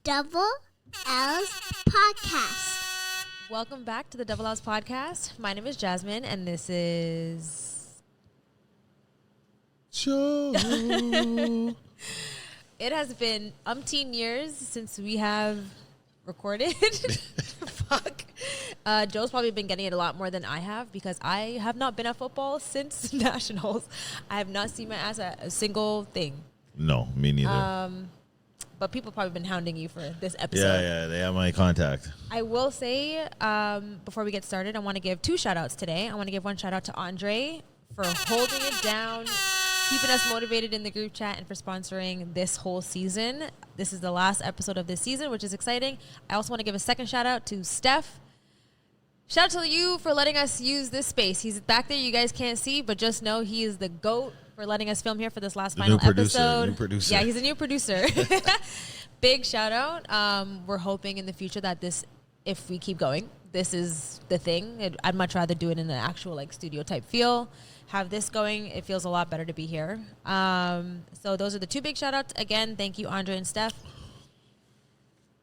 Double L's Podcast. Welcome back to the Double L's Podcast. My name is Jasmine, and this is... Show. It has been umpteen years since we have recorded. Fuck. Joe's probably been getting it a lot more than I have because I have not been at football since Nationals. I have not seen my ass at a single thing. No, me neither. But people probably been hounding you for this episode. Yeah, they have my contact. I will say, before we get started, I want to give 2 shout-outs today. I want to give one shout-out to Andre for holding it down, keeping us motivated in the group chat, and for sponsoring this whole season. This is the last episode of this season, which is exciting. I also want to give a second shout-out to Steph. Shout out to you for letting us use this space. He's back there. You guys can't see, but just know he is the GOAT for letting us film here for this last final episode. New producer. Yeah, he's a new producer. Big shout out. We're hoping in the future that this, if we keep going, this is the thing. I'd much rather do it in an actual like studio type feel. Have this going. It feels a lot better to be here. So those are the 2 big shout outs. Again, thank you, Andre and Steph.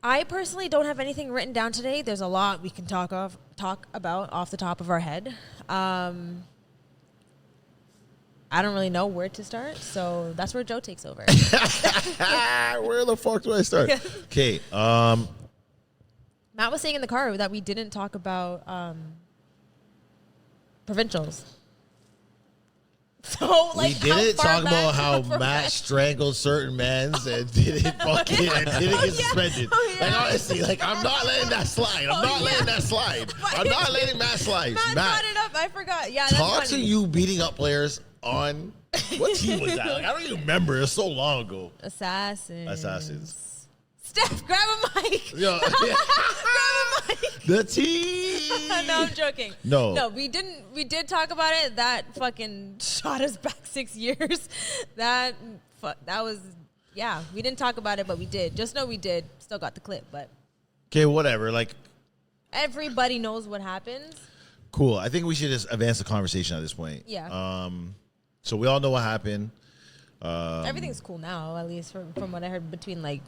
I personally don't have anything written down today. There's a lot we can talk about off the top of our head. I don't really know where to start, so that's where Joe takes over. Where the fuck do I start? Okay. Matt was saying in the car that we didn't talk about Provincials. So, like, we didn't talk about how Matt strangled certain mans and didn't get suspended. Oh, yeah. Like, honestly, like, I'm not letting that slide. I'm not letting that slide. I'm not letting Matt slide. Matt brought it up. I forgot. Yeah, that's talk funny. to you beating up players on what team was that? Like, I don't even remember. It's so long ago. Assassins. Steph, grab a mic. Yo, Grab a mic. the team. No, I'm joking. No, we didn't. We did talk about it. That fucking shot us back 6 years. That was, yeah. We didn't talk about it, but we did. Just know we did. Still got the clip, but Okay, whatever. Like, everybody knows what happens. cool. I think we should just advance the conversation at this point. Yeah. So we all know what happened. Everything's cool now, at least from what I heard between like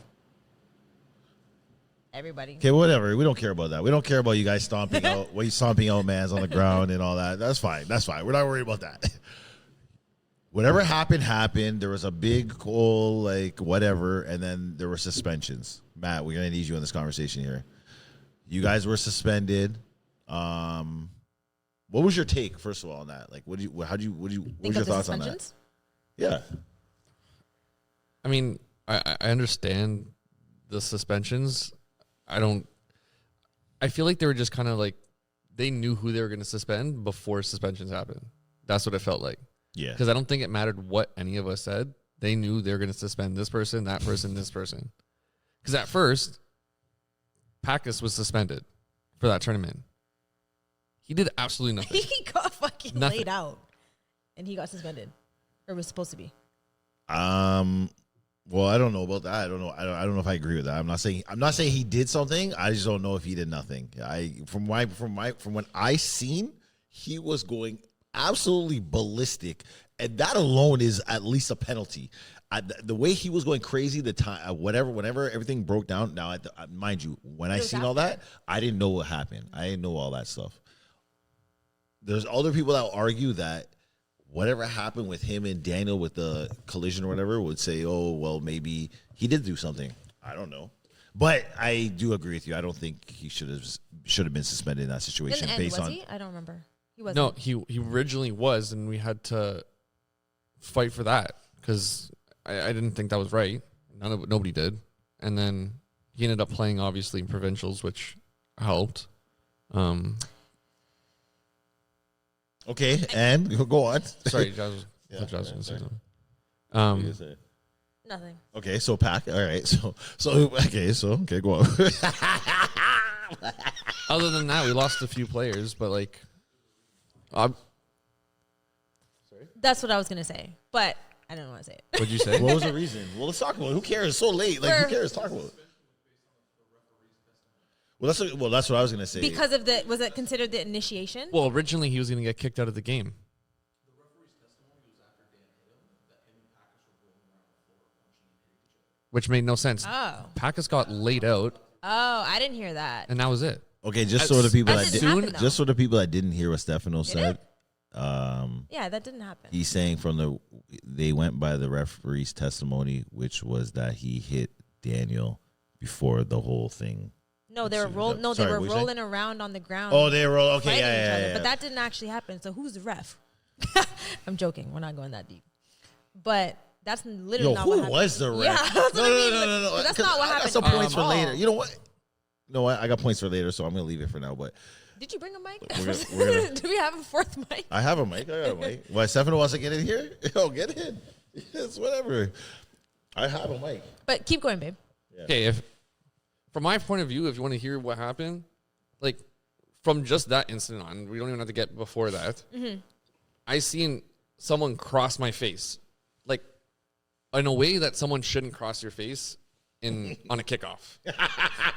everybody. Okay, whatever. We don't care about that. We don't care about you guys stomping out mans on the ground and all that. That's fine. We're not worried about that. Whatever happened. There was a big goal, like whatever, and then there were suspensions. Matt, we're gonna need you in this conversation here. You guys were suspended. What was your take, first of all, on that? Like, what was your thoughts on that? Yeah. I mean, I understand the suspensions. I feel like they were just kind of like, they knew who they were going to suspend before suspensions happened. That's what it felt like. Yeah. Because I don't think it mattered what any of us said. They knew they were going to suspend this person, that person, this person. Because at first, Packus was suspended for that tournament. He did absolutely nothing. He got fucking Nothing. laid out, and he got suspended, or was supposed to be. Well, I don't know about that. I don't know. I don't know if I agree with that. I'm not saying he did something. I just don't know if he did nothing. From when I seen, he was going absolutely ballistic, and that alone is at least a penalty. The way he was going crazy, the time, whenever everything broke down. Now, mind you, when I seen all that, I didn't know what happened. I didn't know all that stuff. There's other people that will argue that whatever happened with him and Daniel with the collision or whatever would say, oh, well, maybe he did do something. I don't know. But I do agree with you. I don't think he should have been suspended in that situation. In the end, was he? I don't remember. He wasn't. No, he originally was, and we had to fight for that because I didn't think that was right. Nobody did. And then he ended up playing, obviously, in Provincials, which helped. Okay, and go on. Sorry, Josh was going to say something. Nothing. Okay, so Pac. All right, okay, go on. Other than that, we lost a few players, but like, That's what I was gonna say, but I don't want to say it. what'd you say? What was the reason? Well, let's talk about it. Who cares? It's so late. Like, who cares? Talk about it. Well, that's what I was gonna say. Because of was it considered the initiation? Well, originally he was going to get kicked out of the game. which made no sense. Oh. Packus got laid out, Oh, I didn't hear that. and that was it. Okay, just so the people That that didn't happen, though. just so the people that didn't hear what Stefano Did said, Yeah, that didn't happen. he's saying they went by the referee's testimony, which was that he hit Daniel before the whole thing. No, they were Sorry, they were what'd you say? rolling around on the ground. Oh, they roll. Okay, fighting each yeah, other, yeah. But that didn't actually happen. So who's the ref? I'm joking. We're not going that deep. But that's literally Yo, not who what happened. was the ref? Yeah, that's what I mean. No. That's 'Cause not what I got happened some at points for all. later. You know what? I got points for later, so I'm gonna leave it for now. But Did you bring a mic? We're gonna- Do we have a fourth mic? I have a mic. I got a mic. Why Stefano wants to get in here? Yo, get in. It's whatever. I have a mic. But keep going, babe. Okay, if from my point of view, if you want to hear what happened, like from just that incident on, we don't even have to get before that. I seen someone cross my face, like in a way that someone shouldn't cross your face on a kickoff.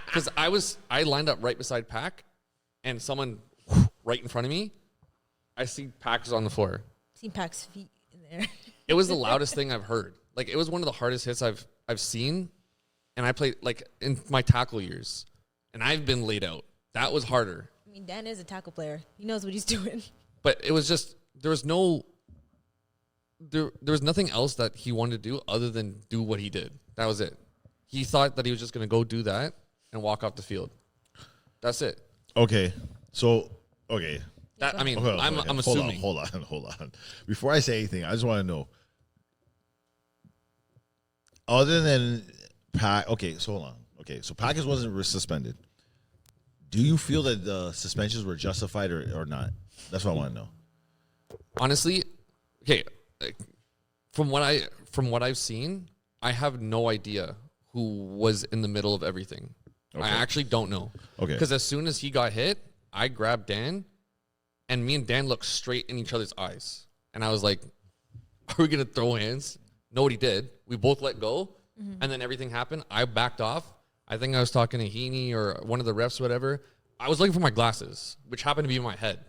Because I lined up right beside Pac, and someone right in front of me, I see Pac's on the floor. Seen Pac's feet in there. It was the loudest thing I've heard. Like it was one of the hardest hits I've seen, and I played like in my tackle years, and I've been laid out. That was harder. I mean, Dan is a tackle player. He knows what he's doing. But it was just there was nothing else that he wanted to do other than do what he did. That was it. He thought that he was just going to go do that and walk off the field. That's it. Okay. So, okay. That I mean, Okay, I'm okay. assuming. Hold on. Before I say anything, I just want to know. Other than Pac, okay, so hold on. Okay, so Packers wasn't suspended. Do you feel that the suspensions were justified or not? That's what I want to know. Honestly, okay, like, from what I've seen, I have no idea who was in the middle of everything. Okay. I actually don't know. Okay. Because as soon as he got hit, I grabbed Dan, and me and Dan looked straight in each other's eyes. And I was like, are we going to throw hands? Nobody did. We both let go, and then everything happened. I backed off. I think I was talking to Heaney or one of the refs, whatever. I was looking for my glasses, which happened to be in my head.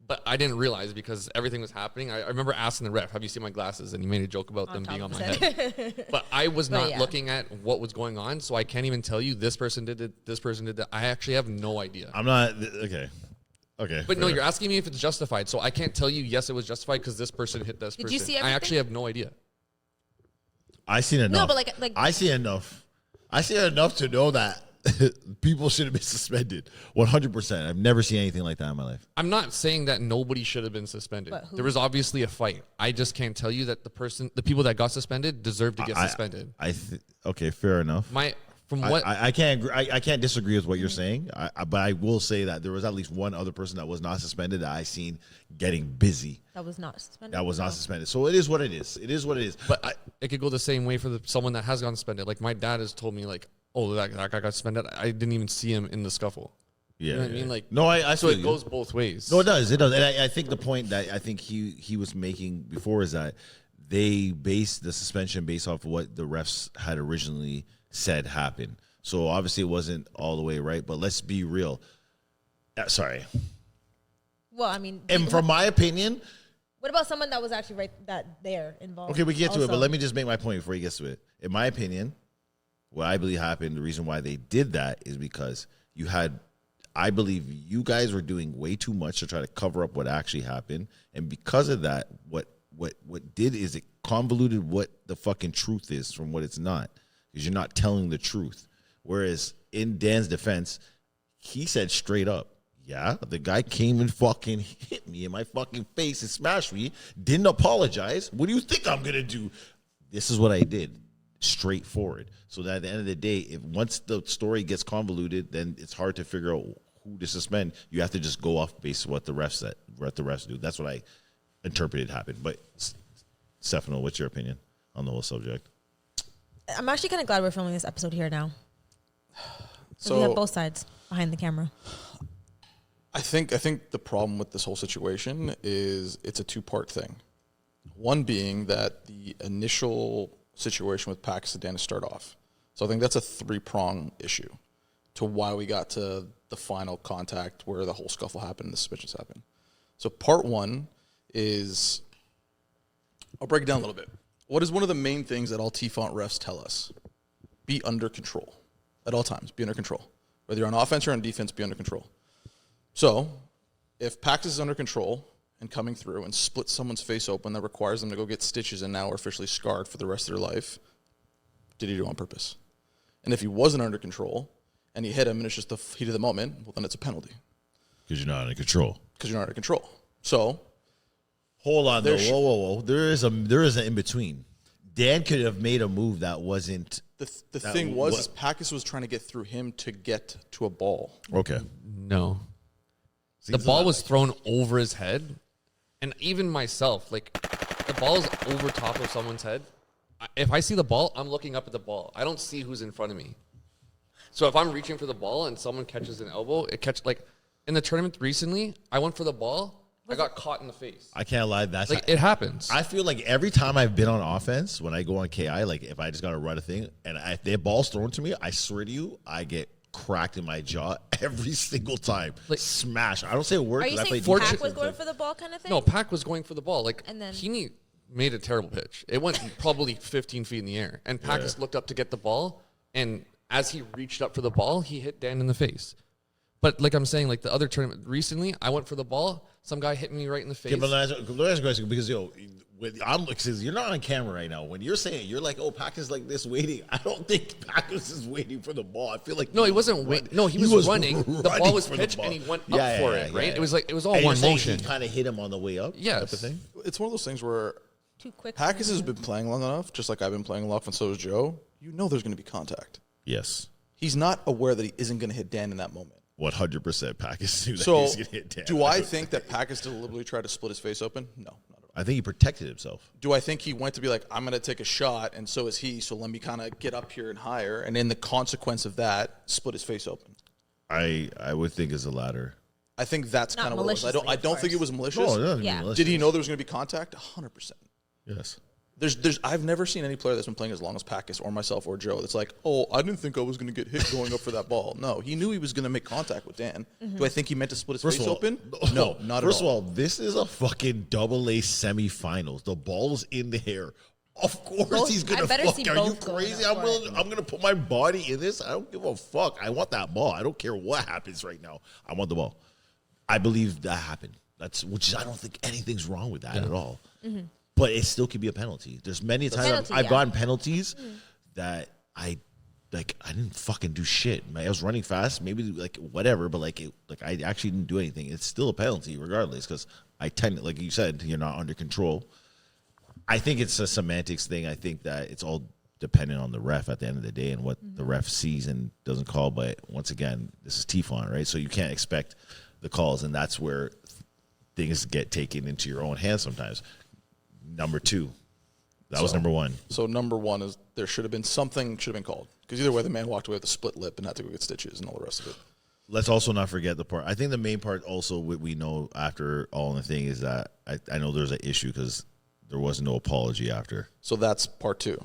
But I didn't realize because everything was happening. I remember asking the ref, have you seen my glasses? And he made a joke about them being on my head. But I was not looking at what was going on, so I can't even tell you this person did it, this person did that. I actually have no idea. I'm not, okay. Okay. But no, you're asking me if it's justified, so I can't tell you, yes, it was justified because this person hit this person. Did you see I everything? actually have no idea. I seen enough. No, but like I see enough. I see enough to know that people should have been suspended. 100%. I've never seen anything like that in my life. I'm not saying that nobody should have been suspended. But who? There was obviously a fight. I just can't tell you that the people that got suspended deserve to get suspended. Okay, fair enough. I can't agree. I can't disagree with what you're saying. But I will say that there was at least one other person that was not suspended that I seen getting busy. that was not suspended. That was not suspended. So it is what it is. It is what it is. But it could go the same way for someone that has gotten suspended. Like my dad has told me, like, oh, that guy got suspended. I didn't even see him in the scuffle. Yeah, you know what I mean? Like, no, I so feel it you. goes both ways. No, it does. It does. And I think the point that I think he was making before is that they based the suspension based off of what the refs had originally said happened. So obviously it wasn't all the way right, but let's be real. Sorry. Well, I mean, And from my opinion, what about someone that was actually there involved? okay, we can get to it, but also? let me just make my point before he gets to it. In my opinion, what I believe happened, the reason why they did that is because I believe you guys were doing way too much to try to cover up what actually happened. And because of that, what did is it convoluted what the fucking truth is from what it's not. Because you're not telling the truth. Whereas in Dan's defense, he said straight up, yeah, the guy came and fucking hit me in my fucking face and smashed me, didn't apologize. What do you think I'm going to do? This is what I did. Straightforward. So that at the end of the day, if once the story gets convoluted, then it's hard to figure out who to suspend. You have to just go off based on what the refs said, what the refs do. That's what I interpreted happened. But Stefano, what's your opinion on the whole subject? I'm actually kind of glad we're filming this episode here now. So we have both sides behind the camera. I think the problem with this whole situation is it's a two-part thing. One being that the initial situation with Pakistan to start off. So I think that's a three-prong issue to why we got to the final contact where the whole scuffle happened and the suspicions happened. So part one is, I'll break it down a little bit. What is one of the main things that all T-Font refs tell us? be under control at all times. Be under control. Whether you're on offense or on defense, be under control. So if Pax is under control and coming through and splits someone's face open that requires them to go get stitches and now are officially scarred for the rest of their life, did he do it on purpose? And if he wasn't under control and he hit him and it's just the heat of the moment, well, then it's a penalty. Because you're not under control. Because you're not under control. So hold on, though. Whoa. There is an in between. Dan could have made a move that wasn't. The thing was Packus was trying to get through him to get to a ball. Okay. No. The ball was thrown over his head. And even myself, like, the ball is over top of someone's head. If I see the ball, I'm looking up at the ball. I don't see who's in front of me. So if I'm reaching for the ball and someone catches an elbow, like, in the tournament recently, I went for the ball. I got caught in the face. I can't lie. That's like, it happens. I feel like every time I've been on offense, when I go on KI, like if I just got to run a thing and if the ball's thrown to me, I swear to you, I get cracked in my jaw every single time. Like, smash. I don't say a word. Are you saying Pac was going for the ball kind of thing? No, Pac was going for the ball. Like, and then he made a terrible pitch. It went probably 15 feet in the air. And Pac just looked up to get the ball. And as he reached up for the ball, he hit Dan in the face. But like I'm saying, like the other tournament recently, I went for the ball. Some guy hit me right in the face. Okay, but let me ask a question because because you're not on camera right now. When you're saying you're like, oh, Pac is like this waiting. I don't think Pac is waiting for the ball. I feel like no, he wasn't waiting. No, he was running. The ball was pitched and he went up for it. Right? Yeah. It was all one motion. He kind of hit him on the way up. Yeah, type of thing. It's one of those things where too quick. Packus has been playing long enough, just like I've been playing long, and so is Joe. You know, there's going to be contact. Yes. He's not aware that he isn't going to hit Dan in that moment. 100% Packus knew that so, he's going to hit Dan. Do I think that Packus deliberately tried to split his face open? No, not at all. I think he protected himself. Do I think he went to be like, I'm going to take a shot, and so is he, so let me kind of get up here and higher, and in the consequence of that, split his face open? I would think it's the latter. I think that's kind of what it was. I don't think it was malicious. No, Did he know there was going to be contact? 100%. Yes. I've never seen any player that's been playing as long as Packus or myself or Joe that's like, oh, I didn't think I was going to get hit going up for that ball. No, he knew he was going to make contact with Dan. Do I think he meant to split his face open? No, not at all. First of all, this is a fucking AA semifinals. The ball's in the air. Of course he's going to fuck. Are you crazy? I'm going to put my body in this. I don't give a fuck. I want that ball. I don't care what happens right now. I want the ball. I believe that happened. I don't think anything's wrong with that at all. Mm-hmm. But it still could be a penalty. There's many times I've gotten penalties that I didn't fucking do shit. I was running fast, maybe like whatever, but I actually didn't do anything. It's still a penalty regardless because I tend, like you said, you're not under control. I think it's a semantics thing. I think that it's all dependent on the ref at the end of the day and what the ref sees and doesn't call. But once again, this is Teflon, right? So you can't expect the calls, and that's where things get taken into your own hands sometimes. Number two. That was number one. So number one is there should have been called. Because either way, the man walked away with a split lip and had to go get stitches and all the rest of it. Let's also not forget the part. I think the main part also what we know after all in the thing is that I know there's an issue because there was no apology after. So that's part two.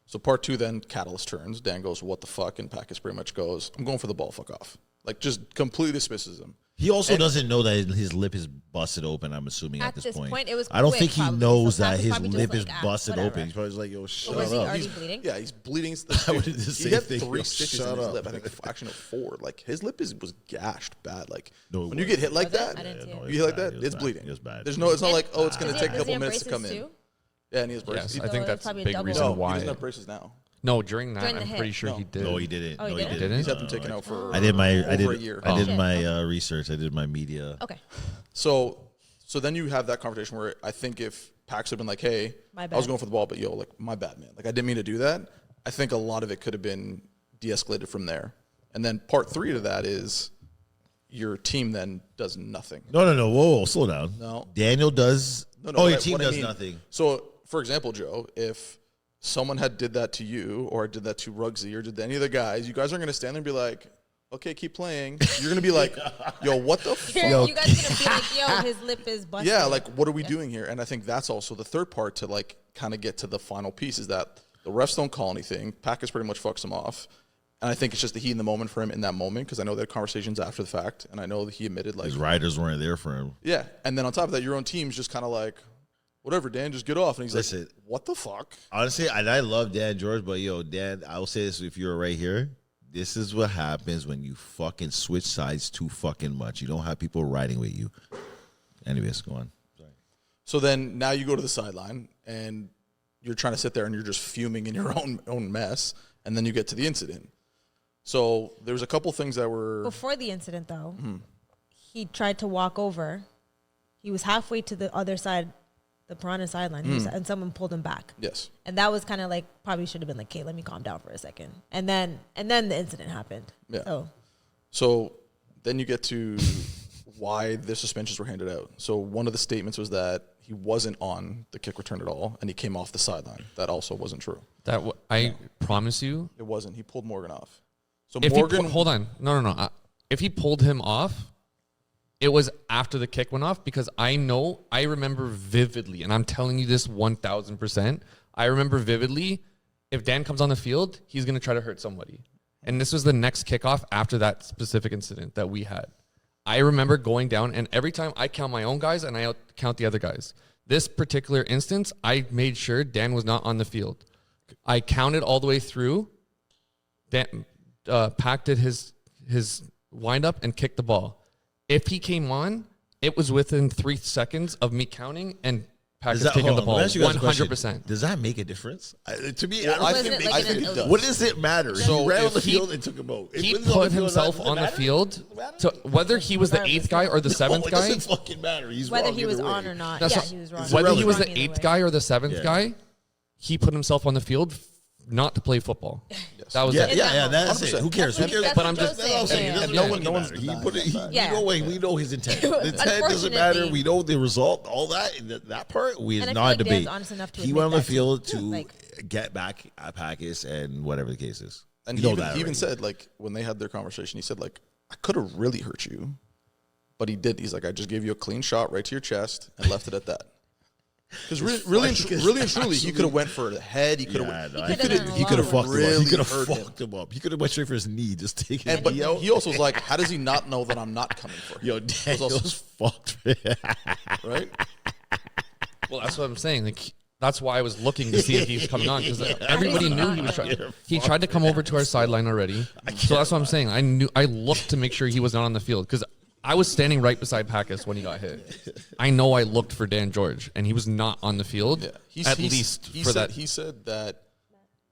So part two then, Catalyst turns. Dan goes, what the fuck? And Packus pretty much goes, I'm going for the ball, fuck off. Like, just completely dismisses him. He also doesn't know that his lip is busted open, I'm assuming, at this point. It was I don't think he knows so that his lip is like, busted open. He's probably just like, yo, shut was up. he already bleeding? Yeah, he's bleeding. I would do the same he had thing. 3 stitches in his lip. I think, actually, no, 4. Like, his lip was gashed bad. Like, when you get hit like that, you hit like that, it's bleeding. It was bad. It's not like, oh, it's going to take a couple minutes to come in. Yeah, and he has braces. Yes, I think that's a big No, reason why. he doesn't have braces now. No, during that, During the I'm hit. pretty sure he did. No, he didn't. Oh, he no, he didn't? He's had them taken out for I did over a year. I did my research. I did my media. Okay. So then you have that conversation where I think if Pax had been like, hey, My I bad. was going for the ball, but yo, like, my bad, man. Like, I didn't mean to do that. I think a lot of it could have been de-escalated from there. And then part 3 to that is your team then does nothing. No. Whoa, slow down. No. Daniel does. No, Your team does nothing. So, for example, Joe, if someone had did that to you or did that to Ruggsy or did any of the guys, you guys aren't going to stand there and be like, okay, keep playing. You're going to be like, yo, what the fuck? You guys are going to be like, yo, his lip is busted. Yeah, like, what are we doing here? And I think that's also the third part to, like, kind of get to the final piece is that the refs don't call anything. Packus pretty much fucks him off. And I think it's just the heat in the moment for him in that moment because I know they had conversations after the fact. And I know that he admitted, like, His riders weren't there for him. yeah. And then on top of that, your own team's just kind of like, whatever, Dan, just get off. And he's Listen. like, what the fuck? Honestly, and I love Dan George, but yo, Dan, I will say this if you're right here. This is what happens when you fucking switch sides too fucking much. You don't have people riding with you. Anyways, go on. Sorry. So then now you go to the sideline and you're trying to sit there and you're just fuming in your own mess. And then you get to the incident. So there's a couple things that were... Before the incident, though, he tried to walk over. He was halfway to the other side, the Piranha sideline, and someone pulled him back. Yes. And that was kind of like, probably should have been like, okay, let me calm down for a second. And then the incident happened. Yeah. So then you get to why the suspensions were handed out. So one of the statements was that he wasn't on the kick return at all, and he came off the sideline. That also wasn't true. I promise you, It wasn't. He pulled Morgan off. So if Morgan... hold on. No. If he pulled him off, it was after the kick went off because I remember vividly, and I'm telling you this 1,000%. I remember vividly, if Dan comes on the field, he's going to try to hurt somebody. And this was the next kickoff after that specific incident that we had. I remember going down, and every time I count my own guys and I count the other guys. This particular instance, I made sure Dan was not on the field. I counted all the way through. Dan, Pac did his wind up and kicked the ball. If he came on, it was within 3 seconds of me counting and Pac is taking the ball 100%. Does that make a difference? To me, Well, I think it does. What does it matter? So He ran on if the he- field and took a boat. He put himself on the field. So whether he was the 8th guy or the 7th it guy, doesn't fucking matter. He's Whether wrong he was either on way. or not. That's Yeah, not- he was wrong. whether he was Wrong the either 8th way. guy or the 7th Yeah. guy, he put himself on the field not to play football. That was Yeah, it. yeah, that's it. 100%. Who cares? Who cares? That's But what I'm just Joe's saying. saying. It doesn't No fucking one's matter. He denying put it. that. Yeah. We know his intent. The intent doesn't matter. Unfortunately- We know the result. All that that part we And is I feel not like a Dan's debate. honest enough to He admit went on the that too. field to Like- get back at Packus and whatever the case is. And You know he that even already. said, like, when they had their conversation, he said, like, I could have really hurt you. But he did. He's like, I just gave you a clean shot right to your chest and left it at that. Because really and truly, he could have went for the head. He could have. Yeah, no, He could've done a he could have lot fucked him up. Really He could have hurt him. fucked him up. He could have went straight for his knee, just taking And, it but out. he also was like, how does he not know that I'm not coming for him? Yo, was Daniel's also- fucked. Right? Well, that's what I'm saying. Like that's why I was looking to see if he was coming on because everybody knew he was trying. He tried to come over to our sideline already. So that's what I'm saying. I looked to make sure he was not on the field because I was standing right beside Packus when he got hit. I know I looked for Dan George and he was not on the field. Yeah. At least he for said, that. He said that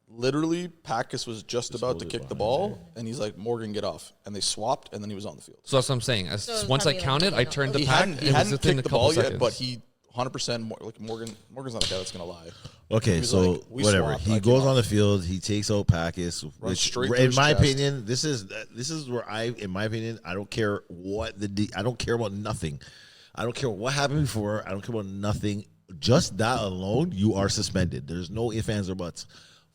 literally Packus was just about to kick the ball, and he's like, Morgan, get off. And they swapped, and then he was on the field. So that's what I'm saying. it was Once I probably like, counted, I turned to He Pac. hadn't, he It was hadn't within a kicked the couple ball seconds. yet, but he 100% like Morgan's not the guy that's gonna lie. Okay, He was so like, we whatever. swapped, He I goes came on the off. field. He takes out Packus. Which, straight through in his my chest. opinion, this is where in my opinion, I don't care what I don't care about nothing. I don't care what happened before. I don't care about nothing. Just that alone, you are suspended. There's no ifs, ands, or buts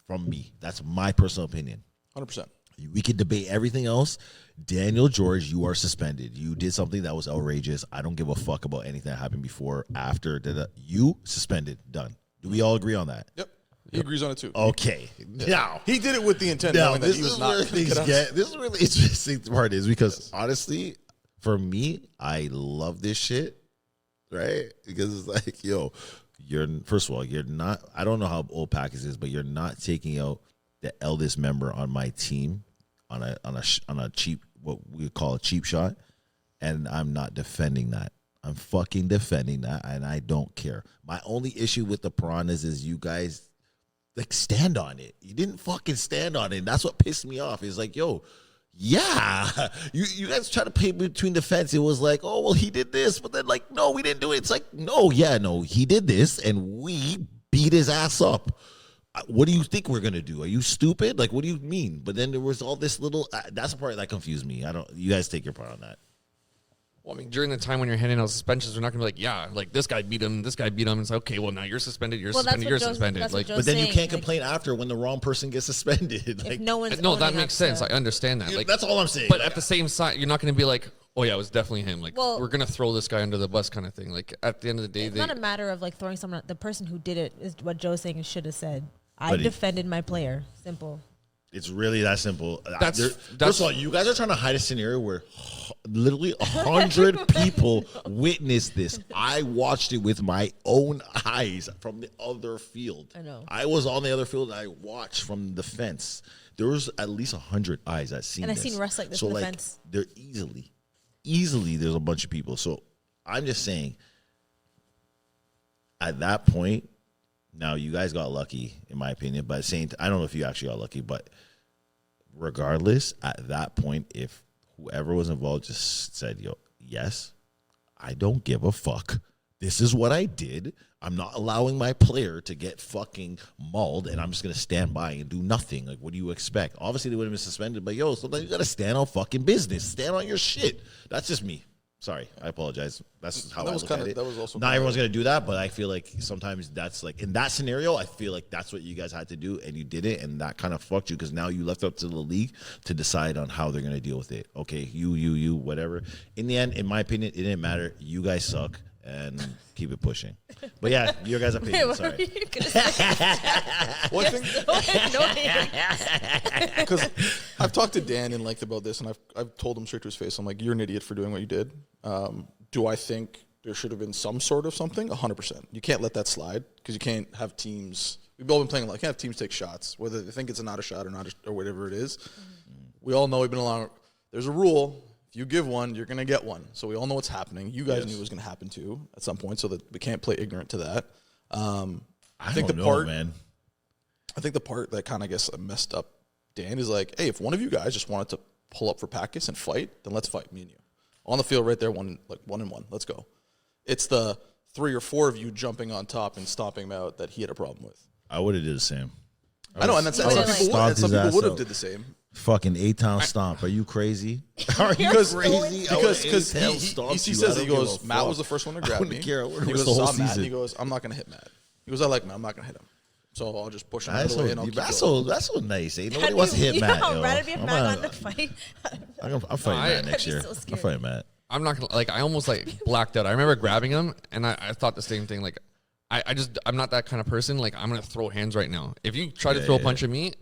from me. That's my personal opinion. 100%. We could debate everything else. Daniel George, you are suspended. You did something that was outrageous. I don't give a fuck about anything that happened before, after. You suspended. Done. Do we all agree on that? Yep. He agrees on it too. Okay. Now, He did it with the intent now knowing that this he was is not where gonna things get out. get. This is really interesting part is because honestly, for me, I love this shit, right? Because it's like, yo, first of all, you're not. I don't know how old Packus is, but you're not taking out the eldest member on my team on a cheap, what we call a cheap shot, and I'm not defending that. I'm fucking defending that, and I don't care. My only issue with the Piranhas is you guys like stand on it. You didn't fucking stand on it. And that's what pissed me off. It's like, yo, yeah, you guys try to play between the fence. It was like, oh well, he did this, but then like, no, we didn't do it. It's like, no, he did this, and we beat his ass up. What do you think we're gonna do? Are you stupid? Like, what do you mean? But then there was all this little. That's the part that confused me. You guys take your part on that. Well, I mean, during the time when you're handing out suspensions, we're not going to be like, yeah, like this guy beat him, this guy beat him. It's like, okay, well, now you're suspended, you're Well, that's suspended, what you're Joe's- suspended. that's what Like, Joe's But then you saying, can't like- complain after when the wrong person gets suspended. If Like, no one's no, that owning makes up sense. to- I understand that. Like, that's all I'm saying. but at the same time, you're not going to be like, oh yeah, it was definitely him. Like, Well- we're going to throw this guy under the bus kind of thing. Like, at the end of the day, It's not a matter of like throwing someone. The person who did it is what Joe's saying should have said. I But he- defended my player. Simple. It's really that simple. That's- First of all, you guys are trying to hide a scenario where literally 100 people witnessed this. I watched it with my own eyes from the other field. I know. I was on the other field and I watched from the fence. There was at least 100 eyes that seen And I've this. seen Russ like this so on the like, fence. They're easily there's a bunch of people. So I'm just saying, at that point, now you guys got lucky, in my opinion. But saying, I don't know if you actually got lucky, but regardless, at that point, if whoever was involved just said, "Yo, yes, I don't give a fuck. This is what I did. I'm not allowing my player to get fucking mauled, and I'm just gonna stand by and do nothing." Like, what do you expect? Obviously, they would have been suspended, but yo, sometimes you gotta stand on fucking business. Stand on your shit. That's just me. Sorry, I apologize. That's how I look at it. That was also Not everyone's gonna do that, but I feel like sometimes that's like in that scenario. I feel like that's what you guys had to do, and you did it, and that kind of fucked you because now you left up to the league to decide on how they're gonna deal with it. Okay, you, whatever. In the end, in my opinion, it didn't matter. You guys suck, and keep it pushing. But yeah, your guys' opinion. What were Sorry. you gonna say? Well, I think Annoying. because I've talked to Dan in length about this, and I've told him straight to his face, I'm like, you're an idiot for doing what you did. Do I think there should have been some sort of something? 100%. You can't let that slide because you can't have teams. We've all been playing a lot. You can't have teams take shots, whether they think it's not a shot or not, or whatever it is. We all know we've been along. There's a rule. If you give one, you're going to get one. So we all know what's happening. You guys knew it was going to happen too at some point, so that we can't play ignorant to that. I think don't know, man. I think the part that kind of gets messed up, Dan, is like, hey, if one of you guys just wanted to pull up for Packus and fight, then let's fight, me and you. On the field right there, one and one. Let's go. It's the 3 or 4 of you jumping on top and stomping him out that he had a problem with. I would have did the same. I know, and that's You would've, some people, like- and some Stomped his people would have ass did out. the same. Fucking 8-town stomp. Are you crazy? Are you Because crazy? because I would've 8-town he stomped says, you. I he don't give goes, a Matt fuck. was the first one to I grab wouldn't me. care. I would've He risked goes, the whole saw Matt, and season. he goes, I'm not going to hit Matt. He goes, I like Matt, I'm not going to hit him. So I'll just push him out That's of the way and I'll keep going. that's so nice. Eh? Nobody Have wants to you- hit you Matt. know how Yo. rad it'd be if I'm Matt got not- in a fight? I'm fighting I- Matt next I'd be year. so I'm scared. fighting Matt. I'm not gonna like. I almost like blacked out. I remember grabbing him, and I thought the same thing. Like, I'm not that kind of person. Like, I'm gonna throw hands right now. If you try to throw a punch at me,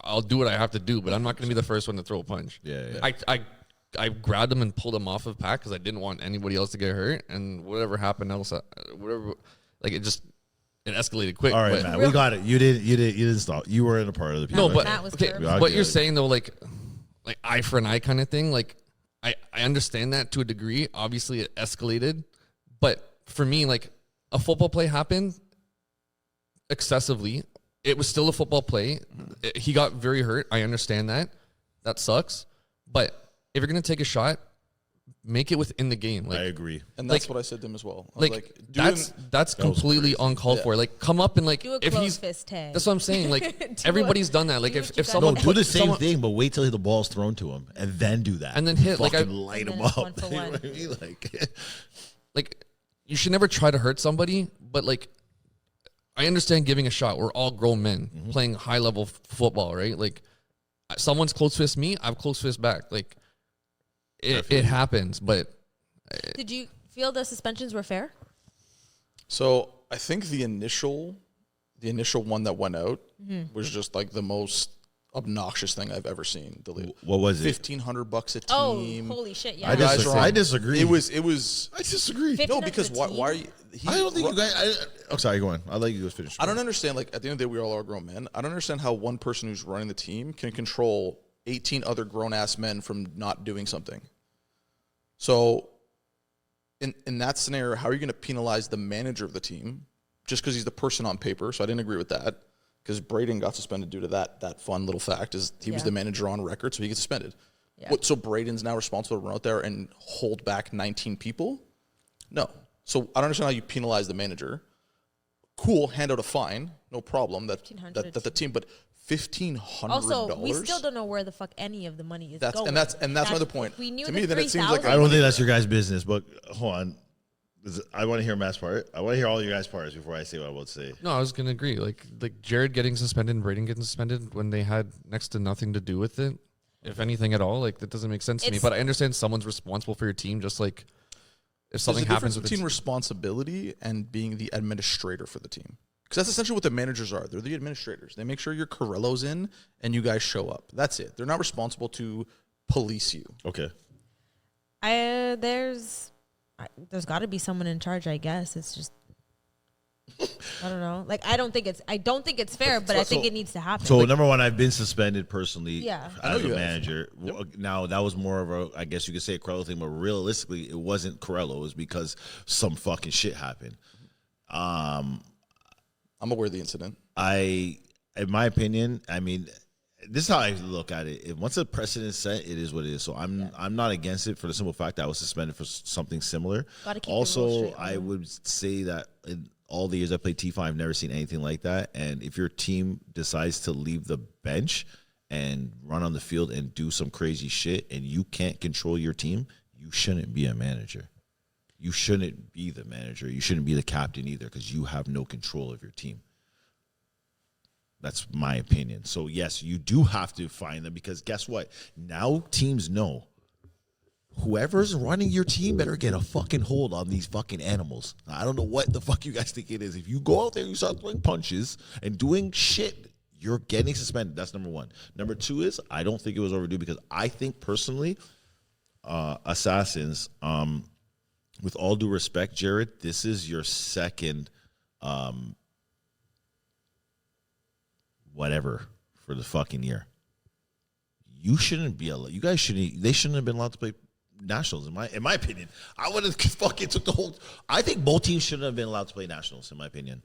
I'll do what I have to do. But I'm not gonna be the first one to throw a punch. Yeah. I grabbed him and pulled him off of Pack because I didn't want anybody else to get hurt. And whatever happened else, whatever, like it escalated quick. All right, but, Matt. We got it. You didn't stop. You were in a part of the people. No, but Matt was okay, curbed. Yeah, I what get you're it. saying though, like eye for an eye kind of thing, like I understand that to a degree. Obviously, it escalated, but for me, like a football play happened excessively. It was still a football play. He got very hurt. I understand that. That sucks. But if you're gonna take a shot, make it within the game. Like I agree. And that's like- what I said to him as well. I was like doing- that's completely uncalled for. Like come up and like Do a if close he's fist tag. that's what I'm saying. Like Do everybody's done that. Like do if what you someone gotta No, do the put- same someone- thing, but wait till the ball's thrown to him and then do that. And then hit, like, Fucking I- light And him then it's up. 1 for You know 1. what I mean? Like, like you should never try to hurt somebody, but like I understand giving a shot. We're all grown men playing high level football, right? Like someone's close fist me, I've close fist back. Like it happens, but Did you feel the suspensions were fair? So I think the initial one that went out was just like the most obnoxious thing I've ever seen. The league. what was it? $1,500 a Oh, team. holy shit! Yeah. I Guys disagree. are on- I disagree. It was. I disagree. Fif- No, 1,500 because a why? team? Why are you? I don't think you guys. I'm sorry. Go on. I'll let you guys finish. I don't understand. Like at the end of the day, we all are grown men. I don't understand how one person who's running the team can control 18 other grown ass men from not doing something. So, in that scenario, how are you going to penalize the manager of the team just because he's the person on paper? So I didn't agree with that because Braden got suspended due to that fun little fact is he was Yeah. the manager on record, so he gets suspended. Yeah. So Braden's now responsible to run out there and hold back 19 people? No. So I don't understand how you penalize the manager. Cool, hand out a fine, no problem. That the team, but $1,500. Also, we still don't know where the fuck any of the money is going. And that's my other point. If we knew To the me, then it seems like 3,000 I don't think that's your guys' business, but hold on. I want to hear Matt's part. I want to hear all your guys' parts before I say what I will say. no, I was gonna agree. Like Jared getting suspended and Braden getting suspended when they had next to nothing to do with it, if anything at all. Like that doesn't make sense to me. It's- But I understand someone's responsible for your team, just like if There's something a happens difference with the between team. responsibility and being the administrator for the team. Because that's essentially what the managers are. They're the administrators. They make sure your Corello's in and you guys show up. That's it. They're not responsible to police you. Okay. There's got to be someone in charge, I guess. It's just I don't know. Like I don't think it's fair, but I think it needs to happen. So number one, I've been suspended personally as a you manager. Yep. Now that was more of a, I guess you could say a Corello thing, but realistically, it wasn't Corello. It was because some fucking shit happened. I'm aware of the incident. In my opinion, I mean, this is how I look at it. If once a precedent set, it is what it is. So I'm not against it for the simple fact that I was suspended for something similar. Also, I would say that in all the years I played T5, I've never seen anything like that. And if your team decides to leave the bench and run on the field and do some crazy shit and you can't control your team, you shouldn't be a manager. You shouldn't be the manager. You shouldn't be the captain either because you have no control of your team. That's my opinion. So, yes, you do have to find them because guess what? Now teams know whoever's running your team better get a fucking hold on these fucking animals. I don't know what the fuck you guys think it is. If you go out there and you start throwing punches and doing shit, you're getting suspended. That's number one. Number two is I don't think it was overdue because I think personally, Assassins, with all due respect, Jared, this is your second whatever for the fucking year. You shouldn't be allowed. You guys shouldn't. They shouldn't have been allowed to play nationals. In my opinion, I would have fucking took the whole. I think both teams shouldn't have been allowed to play nationals. In my opinion.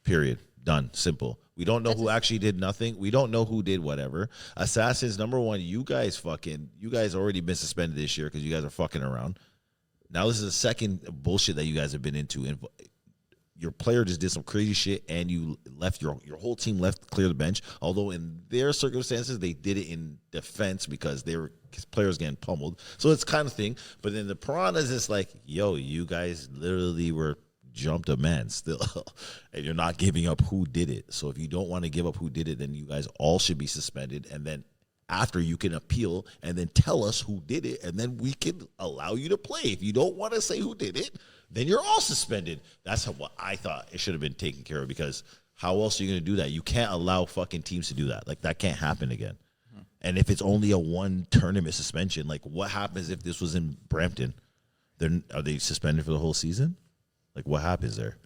Period. Done. Simple. We don't know who actually did nothing. We don't know who did whatever. Assassins, number one, you guys already been suspended this year because you guys are fucking around. Now this is the second bullshit that you guys have been into. And your player just did some crazy shit and you left your whole team left clear the bench. Although in their circumstances, they did it in defense because players getting pummeled. So it's kind of thing. But then the Piranhas, it's like, yo, you guys literally were jumped a man still. And you're not giving up who did it. So if you don't want to give up who did it, then you guys all should be suspended. And then after you can appeal and then tell us who did it. And then we can allow you to play. If you don't want to say who did it, then you're all suspended. That's what I thought it should have been taken care of because how else are you going to do that? You can't allow fucking teams to do that. Like, that can't happen again. And if it's only a one tournament suspension, like, what happens if this was in Brampton? Then are they suspended for the whole season? Like, what happens there?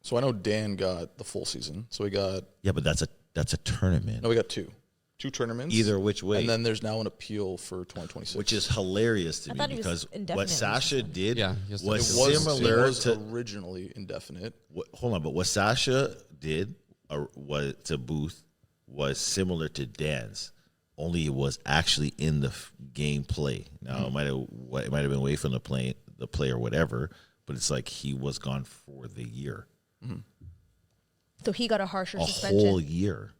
So I know Dan got the full season. So we got... Yeah, but that's a tournament. No, we got two tournaments. Either which way. And then there's now an appeal for 2026. Which is hilarious to me because what Sasha did was similar to... originally indefinite. But what Sasha did was to Booth was similar to Dan's. Only it was actually in the game play. Now, it might have been away from the play or whatever, but it's like he was gone for the year. Mm-hmm. So he got a harsher suspension. A whole year.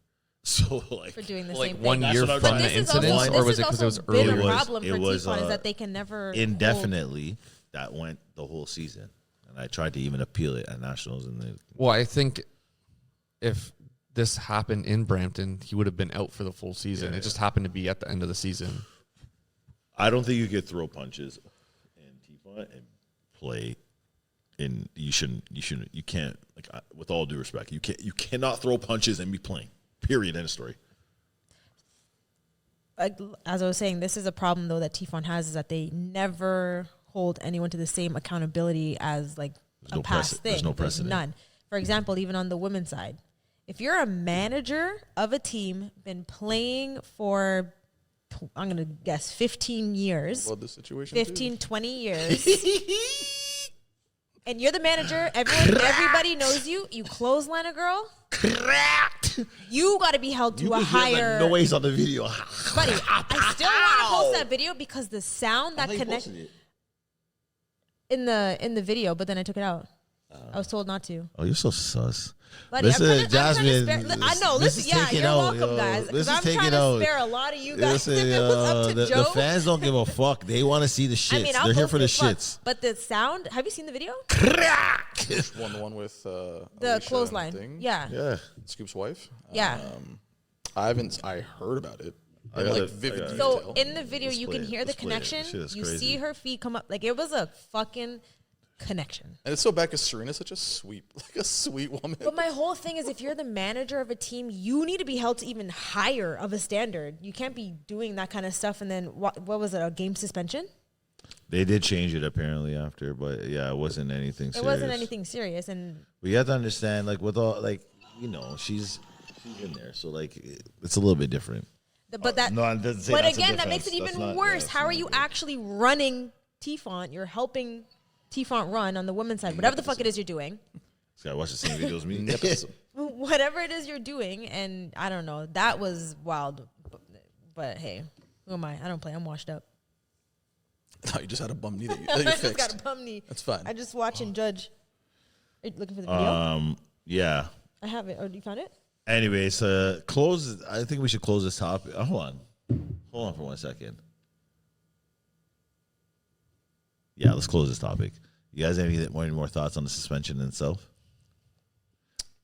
So for doing the like same 1 thing. year from the incident, or was it because it was earlier? The problem for T-Fon is that they can never indefinitely. That went the whole season, and I tried to even appeal it at nationals, and well, I think if this happened in Brampton, he would have been out for the full season. It just happened to be at the end of the season. I don't think you could throw punches in T-Fon and play. And you can't. Like, with all due respect, you cannot throw punches and be playing. Period. End of story. As I was saying, this is a problem though that T-Fon has is that they never hold anyone to the same accountability as like a past thing. There's no precedent. None. For example, even on the women's side, if you're a manager of a team, been playing for, I'm going to guess 15 years. Well, the situation 15, 20 years. And you're the manager. Everybody knows you. You clothesline a girl. Correct. You got to be held to a higher noise on the video. Buddy, I still want to post that video because the sound that connects in the video, but then I took it out. I was told not to. Oh, you're so sus. Buddy, listen, Jasmine. I know. Listen, you're welcome, guys. Because I'm trying to spare a lot of you guys. Listen, the fans don't give a fuck. They want to see the shits. I mean, they're here for the shits. But the sound, have you seen the video? The one with the clothesline thing? Yeah. Scoop's wife? Yeah. I heard about it. Vivid detail. In the video, you can hear the connection. You see her feet come up. Like, it was a fucking connection. And it's so bad because Serena's such a sweet woman. But my whole thing is, if you're the manager of a team, you need to be held to even higher of a standard. You can't be doing that kind of stuff and then, what was it, a game suspension? They did change it apparently after, but yeah, it wasn't anything serious. It wasn't anything serious. And we have to understand, like, with all, like, you know, she's in there, so like it's a little bit different. But that, no, it doesn't say but that's a again, that difference. makes it even That's not- worse. that's How are not you good. actually running T-Font? You're helping T-Font run on the women's side, whatever the fuck it is you're doing. This guy watched the same videos as me. Whatever it is you're doing, and I don't know, that was wild. But hey, who am I? I don't play. I'm washed up. No, you just had a bum knee that you I just fixed. got a bum knee. That's fine. I just watch and judge. Are you looking for the video? Yeah. I have it. Oh, you found it? Anyways, close. I think we should close this topic. Hold on for 1 second. Yeah, let's close this topic. You guys have any more thoughts on the suspension itself?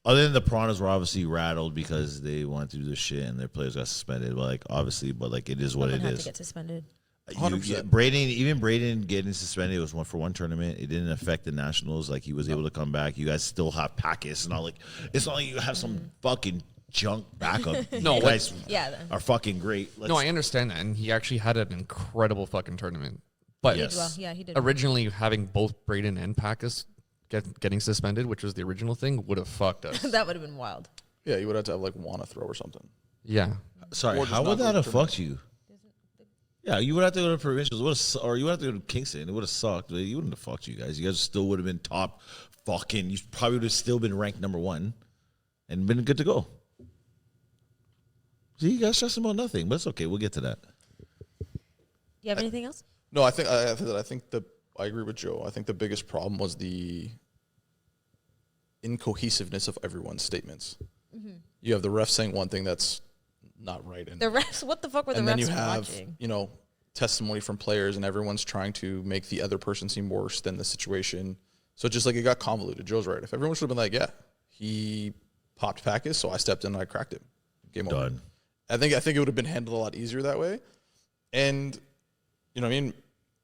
Other than the Piranhas were obviously rattled because they wanted to do this shit and their players got suspended. But like, obviously, it is what Someone it had is. to get suspended. 100%. Braden getting suspended was for one tournament. It didn't affect the nationals. Like, he was able to come back. You guys still have packets. It's not like you have some fucking junk backup. No, you guys Yeah. are fucking great. No, I understand that, and he actually had an incredible fucking tournament. But Yes. Well, yeah, he did. originally having both Braden and Packus getting suspended, which was the original thing, would have fucked us. That would have been wild. Yeah, you would have to have like Wanna throw or something. Yeah. Sorry, Or just how not would go that to have tournament. fucked you? Yeah, you would have to go to Provincials, or you would have to go to Kingston. It would have sucked. But you wouldn't have fucked you guys. You guys still would have been top fucking. You probably would have still been ranked number 1 and been good to go. See, you guys stressing about nothing, but it's okay. We'll get to that. Do you have anything else? No, I think I agree with Joe. I think the biggest problem was the incohesiveness of everyone's statements. Mm-hmm. You have the ref saying one thing that's not right, and The refs, what the fuck were the and refs then you have watching? testimony from players, and everyone's trying to make the other person seem worse than the situation. So just like it got convoluted. Joe's right. If everyone should have been like, yeah, he popped Packus, so I stepped in and I cracked him. Game over. Done. I think it would have been handled a lot easier that way. And you know what I mean?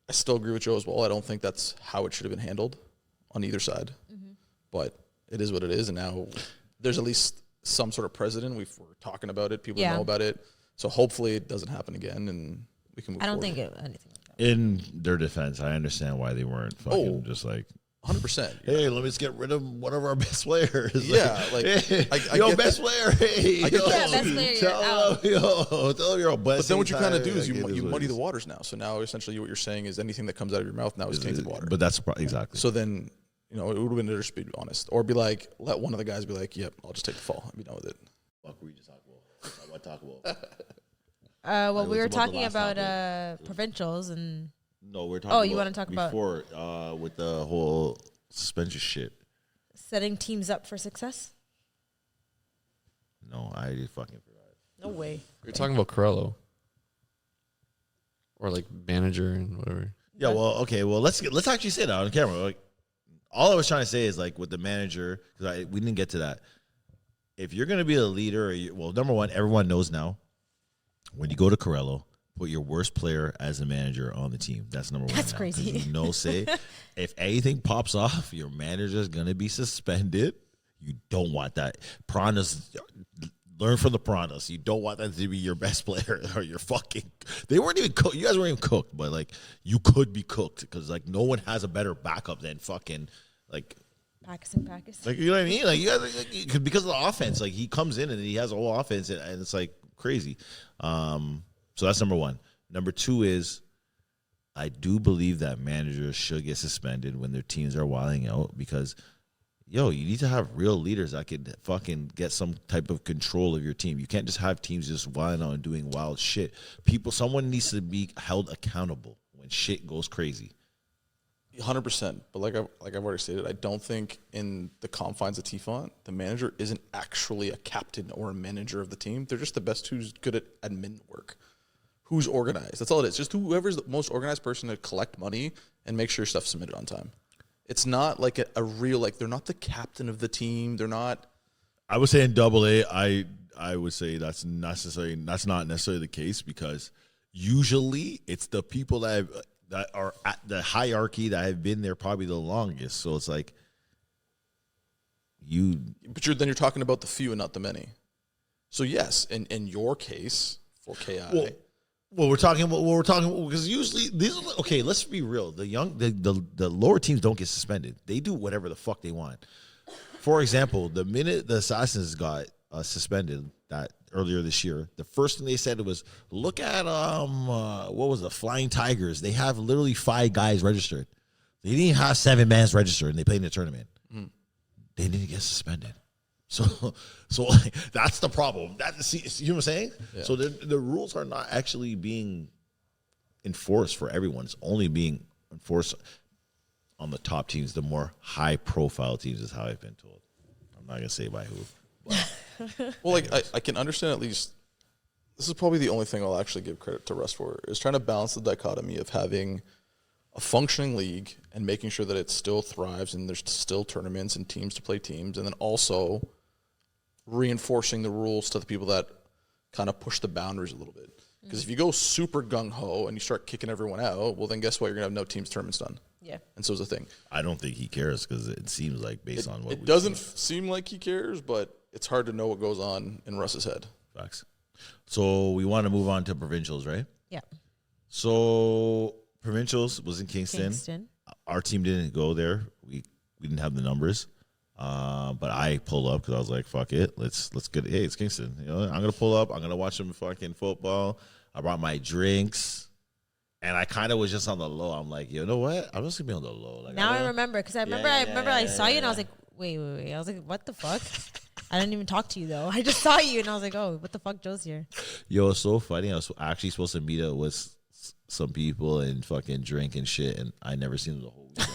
I still agree with Joe as well. I don't think that's how it should have been handled on either side. Mm-hmm. But it is what it is, and now there's at least some sort of precedent. We're talking about it. People know about it. So hopefully it doesn't happen again, and we can move I don't forward. think anything like that. In their defense, I understand why they weren't fucking just like, 100%. hey, let me just get rid of one of our best players. Yeah, like, hey, I yo, get best player. Hey, I get yo, that. Yeah, best player, you're tell out. them, yo, tell them you're a best. But then what you kind of do is Like, it you what muddy it the is. waters now. So now essentially what you're saying is anything that comes out of your mouth now is tainted water. But that's exactly. So then, it would have been better just be honest. Or be like, let one of the guys be like, yep, I'll just take the fall and be done with it. Fuck, we just talk about. What talk about? Well, we It were was about the talking last about topic. Provincials and No, we're talking. Oh, you about wanna talk about- before with the whole suspension shit? setting teams up for success. No, I just fucking forgot. No way. You're talking about Corello. Or like manager and whatever. Yeah, well, okay, well, let's actually say that on camera. Like, all I was trying to say is like with the manager, because we didn't get to that. If you're gonna be a leader, number one, everyone knows now. When you go to Corello, put your worst player as a manager on the team. That's number one. That's now, crazy. 'cause you say if anything pops off, your manager's gonna be suspended. You don't want that. Piranhas, learn from the Piranhas. You don't want that to be your best player or your fucking. They weren't even cooked. You guys weren't even cooked, but like you could be cooked because like no one has a better backup than fucking like. Packus. Like, you know what I mean? Like, you guys, like, because of the offense, like, he comes in and he has a whole offense, and it's, like, crazy. So that's number one. Number two is I do believe that managers should get suspended when their teams are wilding out because, you need to have real leaders that could fucking get some type of control of your team. You can't just have teams just wilding out and doing wild shit. Someone needs to be held accountable when shit goes crazy. 100%. But like I've already stated, I don't think in the confines of T-Font, the manager isn't actually a captain or a manager of the team. They're just the best who's good at admin work, who's organized. That's all it is. Just whoever's the most organized person to collect money and make sure stuff's submitted on time. It's not like a real, like, they're not the captain of the team. They're not. I would say in AA, I would say that's not necessarily the case because usually it's the people that that are at the hierarchy that have been there probably the longest. So it's like But then you're talking about the few and not the many. So yes, in your case for KI. Well, we're talking because usually these are okay. Let's be real. The lower teams don't get suspended. They do whatever the fuck they want. For example, the minute the Assassins got suspended that earlier this year, the first thing they said was, "Look at what was the Flying Tigers? They have literally 5 guys registered. They didn't have 7 men registered, and they played in the tournament. They didn't get suspended." So like, that's the problem. See what I'm saying? Yeah. So the rules are not actually being enforced for everyone. It's only being enforced on the top teams, the more high-profile teams, is how I've been told. I'm not gonna say by who. Well, like I can understand at least. This is probably the only thing I'll actually give credit to Russ for, is trying to balance the dichotomy of having a functioning league and making sure that it still thrives and there's still tournaments and teams to play teams, and then also reinforcing the rules to the people that kind of push the boundaries a little bit. Because if you go super gung-ho and you start kicking everyone out, well, then guess what? You're going to have no teams tournaments done. Yeah. And so is the thing. I don't think he cares, because it seems like based on what it doesn't seem like he cares, but it's hard to know what goes on in Russ's head. Facts. So we want to move on to Provincials, right? Yeah. So Provincials was in Kingston. Our team didn't go there. We didn't have the numbers. But I pulled up because I was like, fuck it. Let's get it. Hey, it's Kingston. You know, I'm going to pull up. I'm going to watch some fucking football. I brought my drinks. And I kind of was just on the low. I'm like, you know what? I'm just going to be on the low. Like, now I remember, because I remember I saw you and I was like, wait. I was like, what the fuck? I didn't even talk to you, though. I just saw you and I was like, oh, what the fuck? Joe's here. Yo, it's so funny. I was actually supposed to meet up with some people and fucking drink and shit. And I never seen them the whole weekend.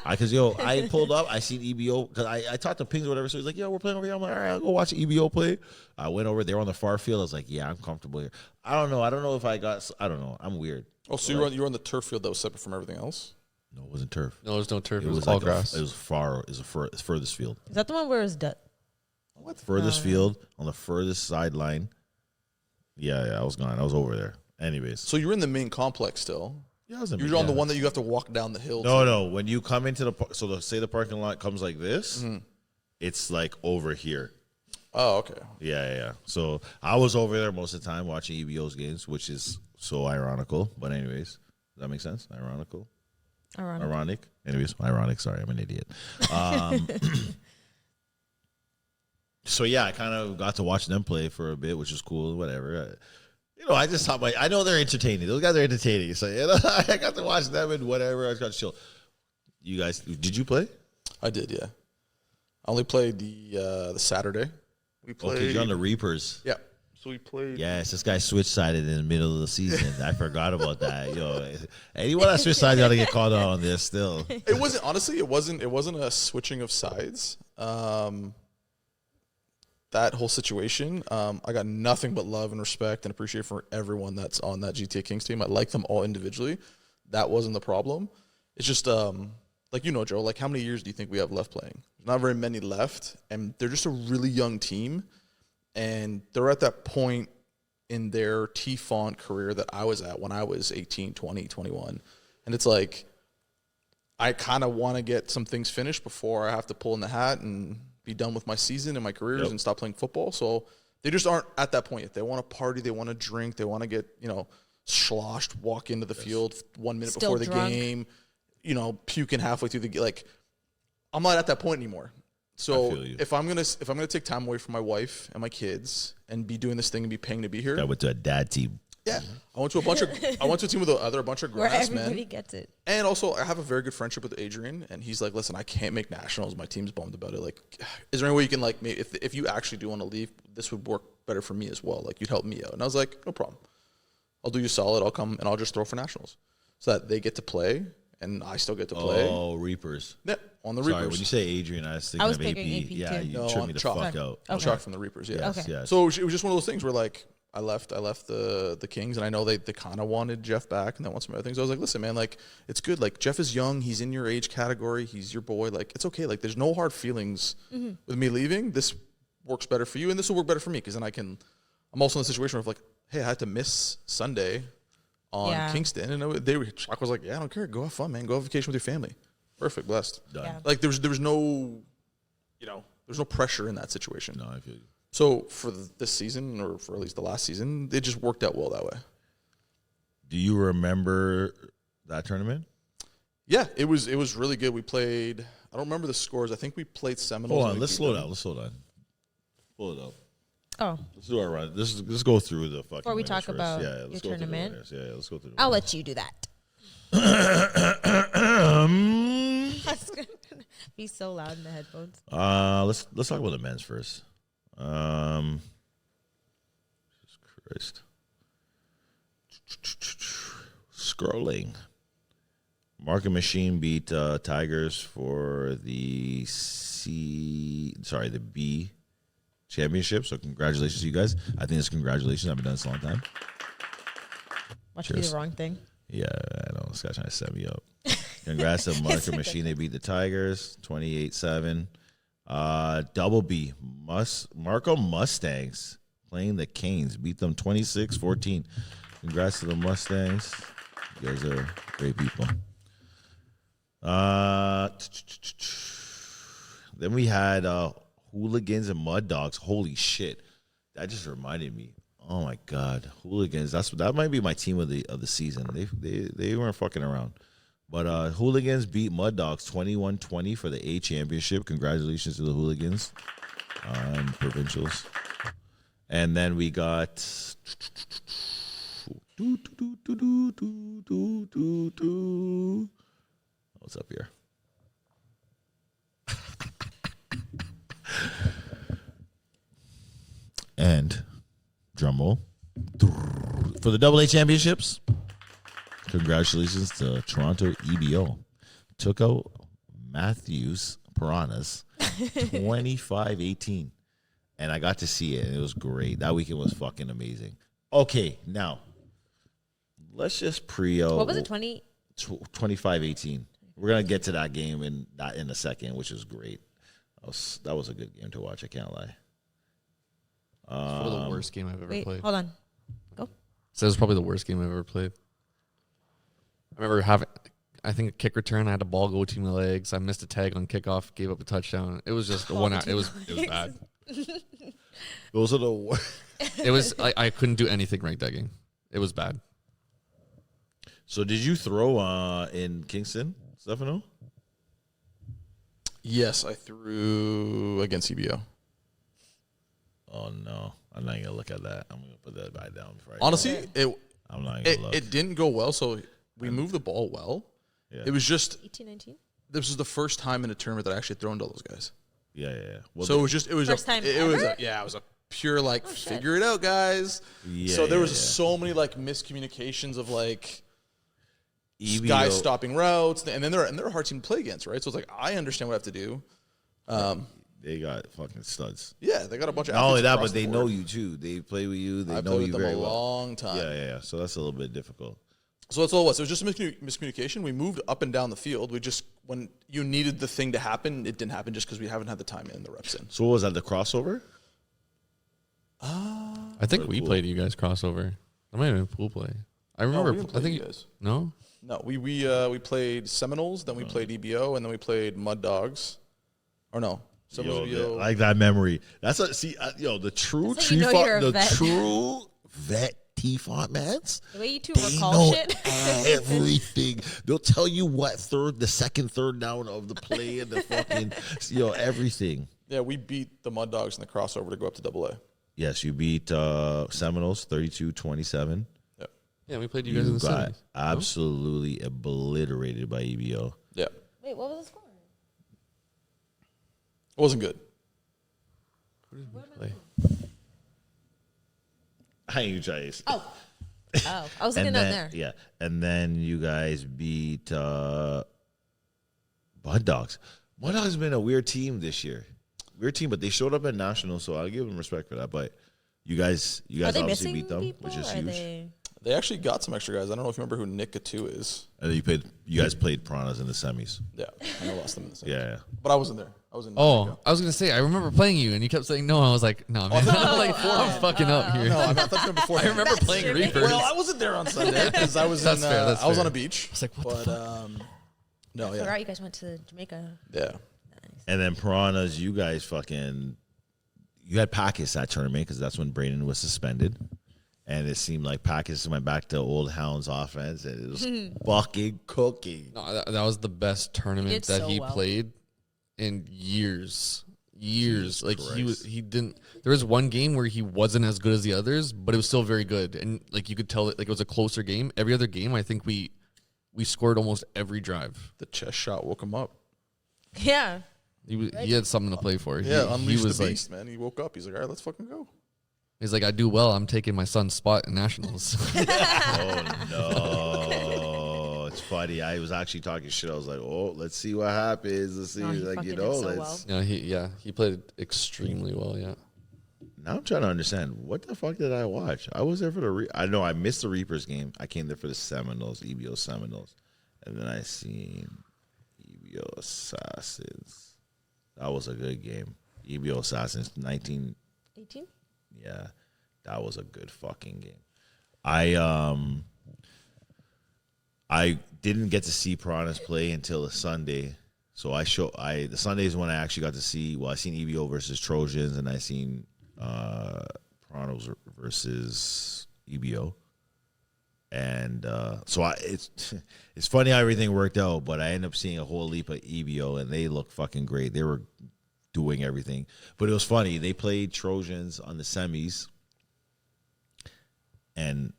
Because, I pulled up. I seen EBO. Because I talked to Pings or whatever. So he's like, yo, we're playing over here. I'm like, all right, I'll go watch EBO play. I went over. They were on the far field. I was like, yeah, I'm comfortable here. I don't know if I got, I don't know. I'm weird. Oh, so you were on the turf field that was separate from everything else? No, it wasn't turf. No, there's no turf. It was all like grass. It was furthest field. Is that the one where it's What? Furthest field on the furthest sideline. Yeah, I was gone. I was over there. Anyways. So you were in the main complex still? Yeah, I was in You're on the one that you have to walk down the hill. No. When you come into say the parking lot comes like this, it's like over here. Oh, okay. Yeah. So I was over there most of the time watching EBO's games, which is so ironical. But anyways, does that make sense? Ironic. Anyways, ironic. Sorry, I'm an idiot. So yeah, I kind of got to watch them play for a bit, which is cool. Whatever. I just thought I know they're entertaining. Those guys are entertaining. So I got to watch them and whatever. I just got to chill. You guys, did you play? I did, yeah. I only played the Saturday. We played. Okay, you're on the Reapers. Yeah. So we played. Yes, this guy switched sided in the middle of the season. I forgot about that. Anyone that switched sides got to get called out on this still. It wasn't, honestly, it wasn't a switching of sides. That whole situation, I got nothing but love and respect and appreciation for everyone that's on that GTA Kings team. I like them all individually. That wasn't the problem. It's just, like, Joe, like, how many years do you think we have left playing? There's not very many left, and they're just a really young team, and they're at that point in their T-Font career that I was at when I was 18, 20, 21. And it's like, I kind of want to get some things finished before I have to pull in the hat and be done with my season and my careers and stop playing football. So they just aren't at that point yet. They want to party, they want to drink, they want to get, sloshed, walk into the field 1 minute Still before the drunk. game, puking halfway through the game. Like, I'm not at that point anymore. So if I'm gonna take time away from my wife and my kids and be doing this thing and be paying to be here, I went to a dad team. yeah, I went to a team with a bunch of where grass everybody men. gets it. And also, I have a very good friendship with Adrian, and he's like, listen, I can't make nationals. My team's bummed about it. Like, is there any way you can, like, maybe if you actually do want to leave, this would work better for me as well. Like, you'd help me out. And I was like, no problem. I'll do you solid. I'll come, and I'll just throw for nationals. So that they get to play, and I still get to play. Oh, Reapers. Yeah, on the Sorry, Reapers. when you say Adrian, I was thinking of AP. thinking AP Yeah, too. you No, tripped on me the chalk. fuck out. Okay. Chalk from the Reapers, yeah. Yes, Okay. yes. So it was just one of those things where, like, I left the Kings, and I know they kind of wanted Jeff back, and they want some other things. I was like, listen, man, like, it's good. Like, Jeff is young. He's in your age category. He's your boy. Like, it's okay. Like, there's no hard feelings with me leaving. This works better for you, and this will work better for me, because then I'm also in a situation where, like, hey, I had to miss Sunday on Kingston, and Chalk was like, yeah, I don't care. Go have fun, man. Go have vacation with your family. Perfect, blessed. Done. Yeah. Like there was no, there's no pressure in that situation. No, I feel you. So for this season, or for at least the last season, it just worked out well that way. Do you remember that tournament? Yeah, it was really good. We played. I don't remember the scores. I think we played Seminoles. Hold on, let's slow down. Pull it up. Oh, Let's do our run. Let's go through the fucking. before we winners talk first. about let's your go through the tournament, winners. Yeah, let's go through. I'll let you do that. That's gonna be so loud in the headphones. Let's talk about the men's first. Jesus Christ. Scrolling. Market Machine beat Tigers for the B championship. So congratulations to you guys. I think it's congratulations. I've been done this a long time. Watch me do the wrong thing. Yeah, I know. This guy's trying to set me up. Congrats to Market Machine. They beat the Tigers 28-7. Double B. Marco Mustangs playing the Canes. Beat them 26-14. Congrats to the Mustangs. You guys are great people. Then we had Hooligans and Mud Dogs. Holy shit. That just reminded me. Oh my God. Hooligans. That might be my team of the season. They weren't fucking around. But Hooligans beat Mud Dogs 21-20 for the A championship. Congratulations to the Hooligans. Provincials. And then we got what's up here? And drum roll for the Double A championships. Congratulations to Toronto EBO. Took out Matthews Piranhas 25-18. And I got to see it, and it was great. That weekend was fucking amazing. Okay, now let's just What was it? 25-18. We're gonna get to that game in a second, which is great. That was a good game to watch. I can't lie. It's probably the worst game I've ever played. Hold on. Go. So it was probably the worst game I've ever played. I remember I think a kick return. I had a ball go to my legs. I missed a tag on kickoff. Gave up a touchdown. It was just one out. It was bad. Those are the worst. It was. I couldn't do anything right that game. It was bad. So did you throw in Kingston, Stefano? Yes, I threw against EBO. Oh no, I'm not gonna look at that. I'm gonna put that back down. Honestly, I'm not gonna look. It didn't go well. So we moved the ball well. Yeah. It was just 18-19. This was the first time in a tournament that I actually thrown to all those guys. Yeah. Well, So it was First time ever? it was a pure figure it out, guys. Yeah, So there was yeah. so many miscommunications of EBO, guys stopping routes, and then they're a hard team to play against, right? So it's I understand what I have to do. They got fucking studs. Yeah, they got a bunch of. Not only athletes that, across but the they board. know you too. They play with you. They I've know played you with them very a well. long time. Yeah. So that's a little bit difficult. So that's all it was. It was just a miscommunication. We moved up and down the field. We just, when you needed the thing to happen, it didn't happen just because we haven't had the time in the reps in. So what was that, the crossover? I think we cool. played you guys crossover. That might have been pool play. I remember. we didn't I play think you guys. No. No, we played Seminoles, then we played EBO, and then we played Mud Dogs. Or no, Seminoles, Yo, EBO. like that memory. That's the true That's how you know you're a vet. true vet T-Font mans. The way you two They recall know shit. everything. They'll tell you what the second third down of the play and the fucking everything. Yeah, we beat the Mud Dogs in the crossover to go up to AA. Yes, you beat Seminoles 32-27. Yep. Yeah, we played you guys in You the got semis. absolutely obliterated by EBO. Yeah. Wait, what was the score? It wasn't good. Who did we play? I ain't trying to. Oh, I was looking down there. Yeah, and then you guys beat Mud Dogs. Mud Dogs has been a weird team this year. Weird team, but they showed up at nationals, so I'll give them respect for that. But you guys Are they obviously missing beat them, people? which is Are huge. they... They actually got some extra guys. I don't know if you remember who Nick Katu is. And then you guys played Piranhas in the semis. Yeah, I lost them in the semis. Yeah. But I wasn't there. I was in. Oh, I was gonna say I remember playing you, and you kept saying no. I was like, no, man, I'm fucking up here. No, I thought you were before. I remember playing Reapers. Well, I wasn't there on Sunday because I was That's fair, that's I was fair. on a beach. I was like, what the fuck? No, I yeah, forgot you guys went to Jamaica. yeah. And then Piranhas, you guys you had Packus that tournament because that's when Braden was suspended. And it seemed like Packus went back to old Hounds offense, and it was fucking cooking. No, that was the best tournament did that so he well. played in years. Jesus Like Christ. he didn't. There was one game where he wasn't as good as the others, but it was still very good, and like you could tell it like it was a closer game. Every other game, I think we scored almost every drive. The chest shot woke him up. Yeah. He had something to play for. Yeah, he unleashed was the like beast, man. He woke up. He's like, all right, let's fucking go. he's like I do well. I'm taking my son's spot in nationals. Oh, no. It's funny. I was actually talking shit. I was like, oh, let's see what happens. Let's see. No, he like, fucking you did know, so let's. well. he played extremely well. Yeah. Now I'm trying to understand what the fuck did I watch? I was there for I know I missed the Reapers game. I came there for the Seminoles, EBO Seminoles, and then I seen EBO Assassins. That was a good game. EBO Assassins 19. 18? Yeah, that was a good fucking game. I didn't get to see Piranhas play until the Sunday. So the Sunday is when I actually got to see. Well, I seen EBO versus Trojans, and I seen Piranhas versus EBO. And so it's funny how everything worked out, but I ended up seeing a whole heap of EBO, and they looked fucking great. They were doing everything. But it was funny. They played Trojans on the semis, and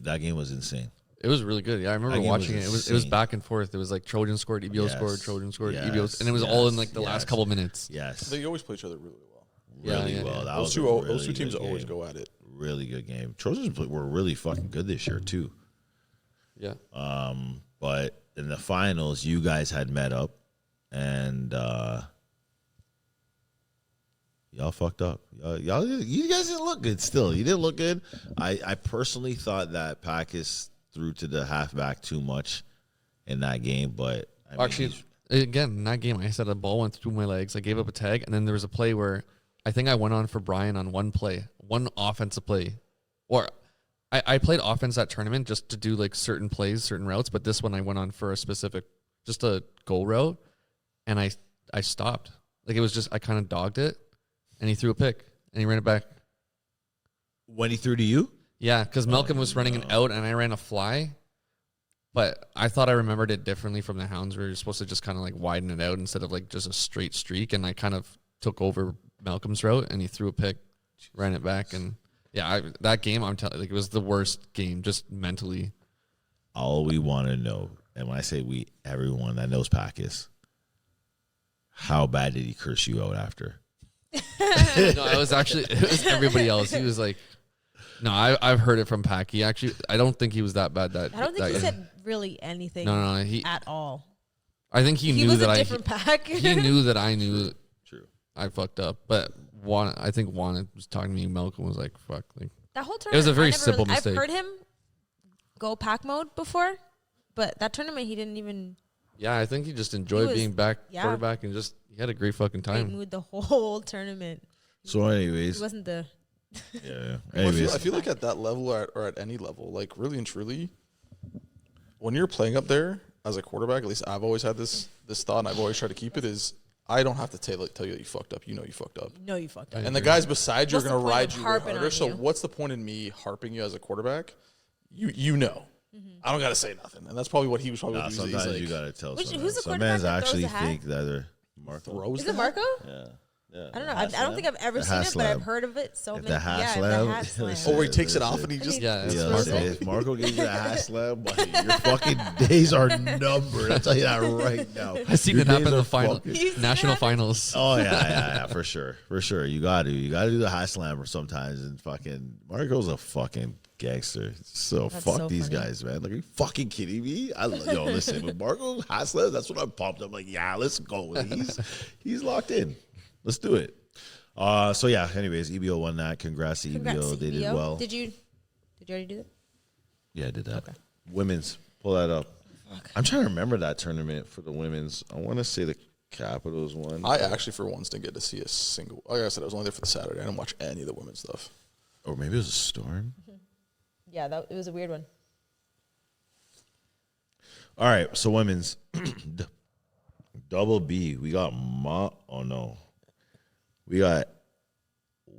that game was insane. It was really good. Yeah, I remember That game watching was it. It was insane. back and forth. It was like Trojan scored, EBO Yes. scored, Trojan scored, Yes. EBO, and it was all in like the Yes. last couple minutes. Yes, They always play each other really well. really Yeah, well. yeah. That Those was two, a really those two teams good always game. go at it. Really good game. Trojans were really fucking good this year too. Yeah. But in the finals, you guys had met up, and y'all fucked up. You guys didn't look good. Still, you didn't look good. I personally thought that Packus threw to the halfback too much in that game, but I mean, Actually, again, in that game, I said a ball went through my legs. I gave up a tag, and then there was a play where I think I went on for Brian on one play, one offensive play. Or I played offense that tournament just to do like certain plays, certain routes, but this one I went on for a specific, just a goal route, and I stopped. Like it was just, I kind of dogged it, and he threw a pick, and he ran it back. when he threw to you, Yeah, because Malcolm was running an out, and I ran a fly. But I thought I remembered it differently from the Hounds, where you're supposed to just kind of like widen it out instead of like just a straight streak. And I kind of took over Malcolm's route, and he threw a pick, ran it back, and yeah, that game, I'm telling, like it was the worst game, just mentally. all we want to know, and when I say we, everyone that knows Packus, how bad did he curse you out after? No, it was everybody else. He was like, no, I've heard it from Pac. He actually, I don't think he was that bad. I don't think he said really anything No, at all. I think he knew was that a different Pac. he knew that I knew True. I fucked up. But I think Juan was talking to me. Malcolm was like, fuck. Like, That whole tournament, It was a very I never simple really, mistake. I've heard him go pack mode before, but that tournament he didn't even yeah, I think he just enjoyed was- being back yeah. quarterback and just, he had a great fucking great time. mood the whole tournament. So, anyways, He wasn't the yeah. Well, Anyways, I feel like at that level or at any level, like really and truly, when you're playing up there as a quarterback, at least I've always had this thought, and I've always tried to keep it, is I don't have to tell you that you fucked up. You know you fucked up. no, you fucked up. And the guys beside you are What's going the to point ride of you way harping harder. on So you? what's the point in me harping you as a quarterback? You know. I don't got to say nothing. And that's probably what he was probably nah, doing. He's sometimes like, you gotta tell. Who's Sometimes. the Some quarterback mans that throws actually the hat? think that they're Marco. throws Is the it Marco? Yeah. Yeah. I don't know. I don't think I've ever The seen hat it, but I've slam. heard of it so If many. the hat yeah, slam- the hat slam. Listen. Oh, where he takes it off and he just Yeah, Yeah, Marco. if Marco gives you a hat slam, buddy, your fucking days are numbered. I'll tell you that right now. I seen Your it happen days in are the final, fucking- national finals. Oh yeah, for sure. You got to do the hat slammer sometimes. And fucking Marco's a fuking gangster. So That's fuck so these funny. guys, man. Like, are you fucking kidding me? Yo, listen, with Marco hat slam, that's what I'm pumped. I'm like, yeah, let's go. He's locked in. Let's do it. So yeah. Anyways, EBO won that. Congrats to EBO. They did well. Did you already do that? Yeah, I did that. Okay. Women's. Pull that up. I'm trying to remember that tournament for the women's. I want to say the Capitals one. I actually, for once, didn't get to see a single. Like I said, I was only there for the Saturday. I didn't watch any of the women's stuff. Or maybe it was a Storm. Yeah, it was a weird one. All right, so women's. Double B. We got Oh, no. We got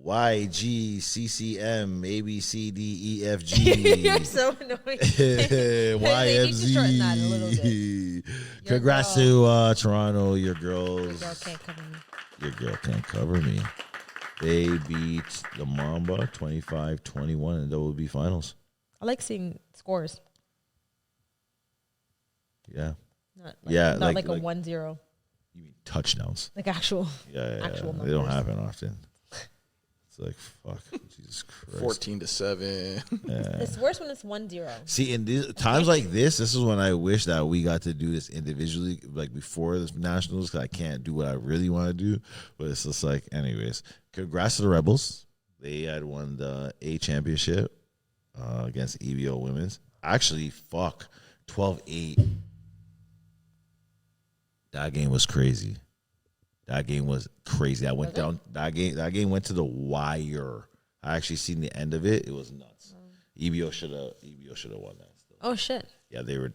YGCCM ABCDEFG. You're so annoying. YFZ. need to shorten that a little bit. Congrats to Toronto, your girls. Your girl can't cover me. Your girl can't cover me. They beat the Mamba 25-21 in double B finals. I like seeing scores. Yeah. Not like like a 1-0. You mean touchdowns? Like actual. Yeah. Actual They don't numbers. happen often. It's like, fuck. Jesus Christ. 14-7. It's worse when it's 1-0. See, in these times like this is when I wish that we got to do this individually, like before the nationals, because I can't do what I really want to do. But it's just like, anyways, congrats to the Rebels. They had won the A championship against EBO Women's. Actually, 12-8. That game was crazy. That game was crazy. I went down. That game went to the wire. I actually seen the end of it. It was nuts. EBO should have won that. Still. Oh shit. Yeah, they were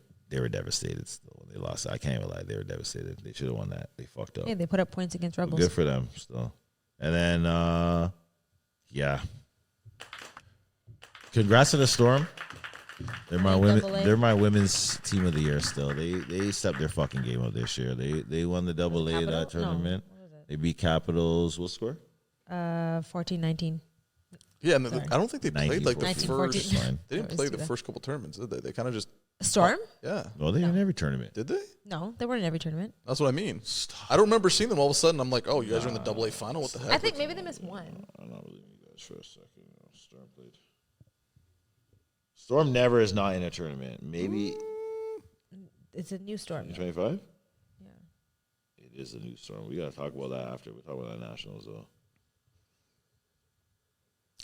devastated still when they lost. I can't even lie. They were devastated. They should have won that. They fucked up. Hey, they put up points against Rebels. Good for them still. And then yeah. Congrats to the Storm. They're my women. They're my women's team of the year. Still, they stepped their fucking game up this year. They won the double A that tournament. No. What was it? They beat Capitals. What score? 14-19. Yeah, and I don't think they played like the 19-14. first. Fine. They didn't play the first couple tournaments, did they? They kind of just. Storm? Yeah. Well, they in every tournament. Did they? No, they weren't in every tournament. That's what I mean. I don't remember seeing them all of a sudden. I'm like, oh, you guys are in the double A final? What the heck? I think maybe they missed one. I'm not believing you guys for a second. Storm played. Storm never is not in a tournament. Maybe It's a new Storm. 25. Yeah. It is a new Storm. We gotta talk about that after we talk about the nationals, though.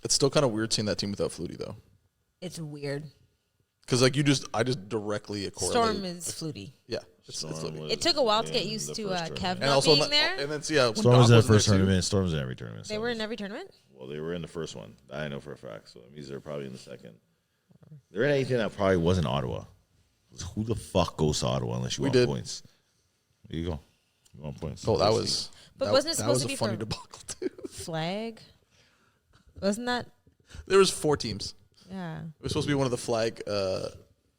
It's still kind of weird seeing that team without Flutie, though. It's weird. Because like I just directly correlate. Storm is Flutie. Yeah, it's Flutie. It took a while to get used to Kev And not also, being there. and then when Storm's Doc in the wasn't there first too. tournament. Storm's in every tournament. They were in every tournament? Well, they were in the first one. I know for a fact. So that means they're probably in the second. They're in anything that probably wasn't Ottawa. Who the fuck goes to Ottawa unless you want points? There you go. You want points. Oh, that was. But that, wasn't it that supposed was to a be funny for debacle too. flag? Wasn't that? There was 4 teams. Yeah. It was supposed to be one of the flag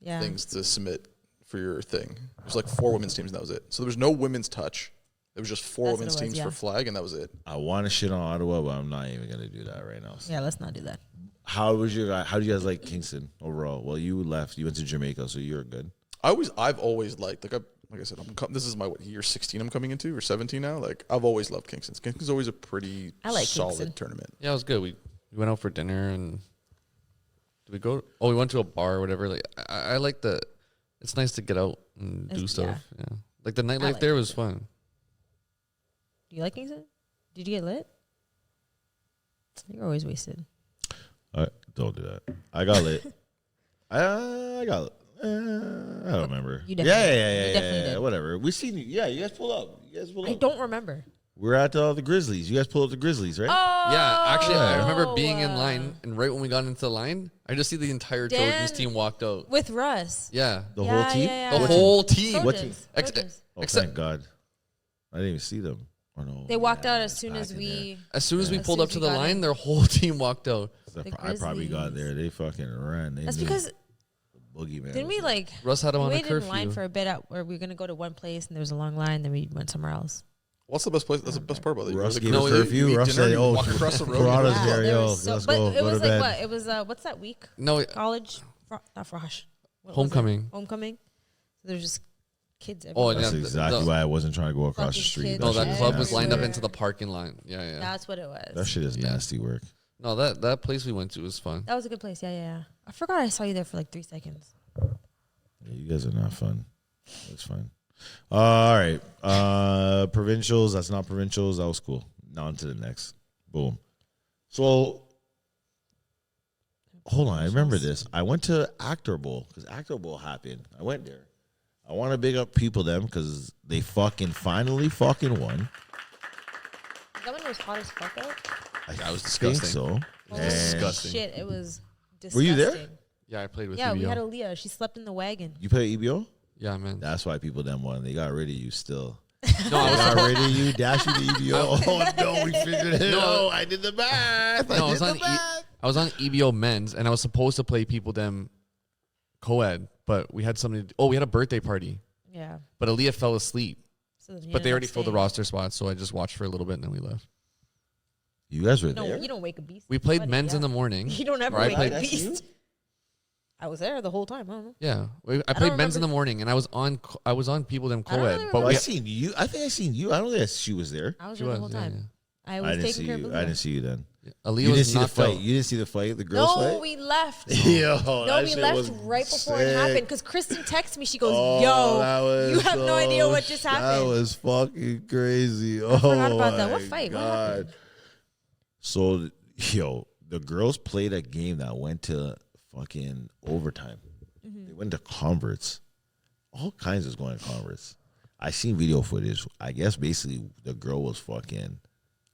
things to submit for your thing. It was like 4 women's teams, and that was it. So there was no women's touch. There was just 4 That's what women's it was, teams yeah. for flag, and that was it. I want to shit on Ottawa, but I'm not even gonna do that right now. Yeah, let's not do that. How did you guys like Kingston overall? Well, you left. You went to Jamaica, so you're good. I've always liked like I said, this is my year 16 I'm coming into, or 17 now. Like I've always loved Kingston. Kingston's always a pretty solid Kingston. tournament. Yeah, it was good. We went out for dinner and did we go? Oh, we went to a bar or whatever. Like I like the. It's nice to get out and do stuff. Yeah, like the nightlife like there was fun. Do you like Kingston? Did you get lit? You're always wasted. Don't do that. I got lit. I got lit. I don't remember. You definitely Yeah. did. Whatever. We seen you. Yeah, you guys pulled up. I don't remember. We're at the Grizzlies. You guys pulled up the Grizzlies, right? Oh, Yeah, actually, I remember being in line, and right when we got into the line, I just see the entire Trojans team walked out. with Russ. Yeah, The whole team. Yeah. the whole team. What team? Trojans. Oh, Except- thank God. I didn't even see them. Oh, no. They walked out as it's soon back as in we. As soon as we As pulled soon up as to we the got line, in. their whole team walked out. there. The I probably got Grizzlies. there. They fucking ran. That's because Boogeyman. didn't we like Russ had him we on a waited in line curfew. for a bit where we were gonna go to one place and there was a long line, then we went somewhere else. What's the best place? That's the best part about it. Russ Like, gave No, a it- curfew. we Russ dinner said, and "Oh, walk across the road." Toronto's Yeah, here, there yo. was Let's but go. it Go was to like bed." what? It was what's that week? No, College, not Frosh. What was it? Homecoming. Homecoming. There's just kids Oh, everywhere. That's yeah, exactly why I wasn't trying to go across the Fucking street. kids No, shit that is club was nasty lined up work. into the parking lot. Yeah. That's what it was. That shit is Yeah. nasty work. No, that place we went to was fun. That was a good place. Yeah. I forgot I saw you there for like 3 seconds. Yeah, you guys are not fun. That's fine. All right. Provincials. That's not provincials. That was cool. Now on to the next. Boom. So, hold on. I remember this. I went to Actor Bowl because Actor Bowl happened. I went there. I want to big up people them because they finally won. That one was hot as fuck out. That was Think disgusting. so. Holy disgusting. shit, it was disgusting. Were you there? Yeah, I played with Yeah, EBO. we had Aaliyah. She slept in the wagon. You play EBO? Yeah, man. That's why people them won. They got rid of you still. No, I They was got rid of you. Dash you to EBO. Oh no, we figured it out. I did the math. No, I was on EBO men's, and I was supposed to play people them co-ed, but we had something. We had a birthday party, Yeah. but Aaliyah fell asleep. So then he But they ended already up filled the staying. roster spots, so I just watched for a little bit and then we left. You guys were No, there. you don't wake a beast. We played Buddy, men's yeah. in the morning. You don't ever Or I wake played- a That's you? beast. I was there the whole time. I don't know. Yeah, I don't played men's in remember- the morning, and I was on people them I don't co-ed. really But Oh, we I seen you. I think I seen you. I don't think she was there. I was She there the was, whole yeah, time. I I was didn't taking see care you. of I Aaliyah. didn't see you then. Aaliyah You didn't was see the knocked fight. out. You didn't see the fight. The girls No, fight. we left. Yo, No, that we shit left was right before it sick. happened because Kristen texted me. She goes, Oh, that "Yo, was you have no so idea what just happened." That was fucking crazy. Oh, forgot about that. What my fight? What God. happened? So, yo, the girls played a game that went to fucking overtime. Mm-hmm. They went to converts. All kinds was going to converts. I seen video footage. I guess basically the girl was fucking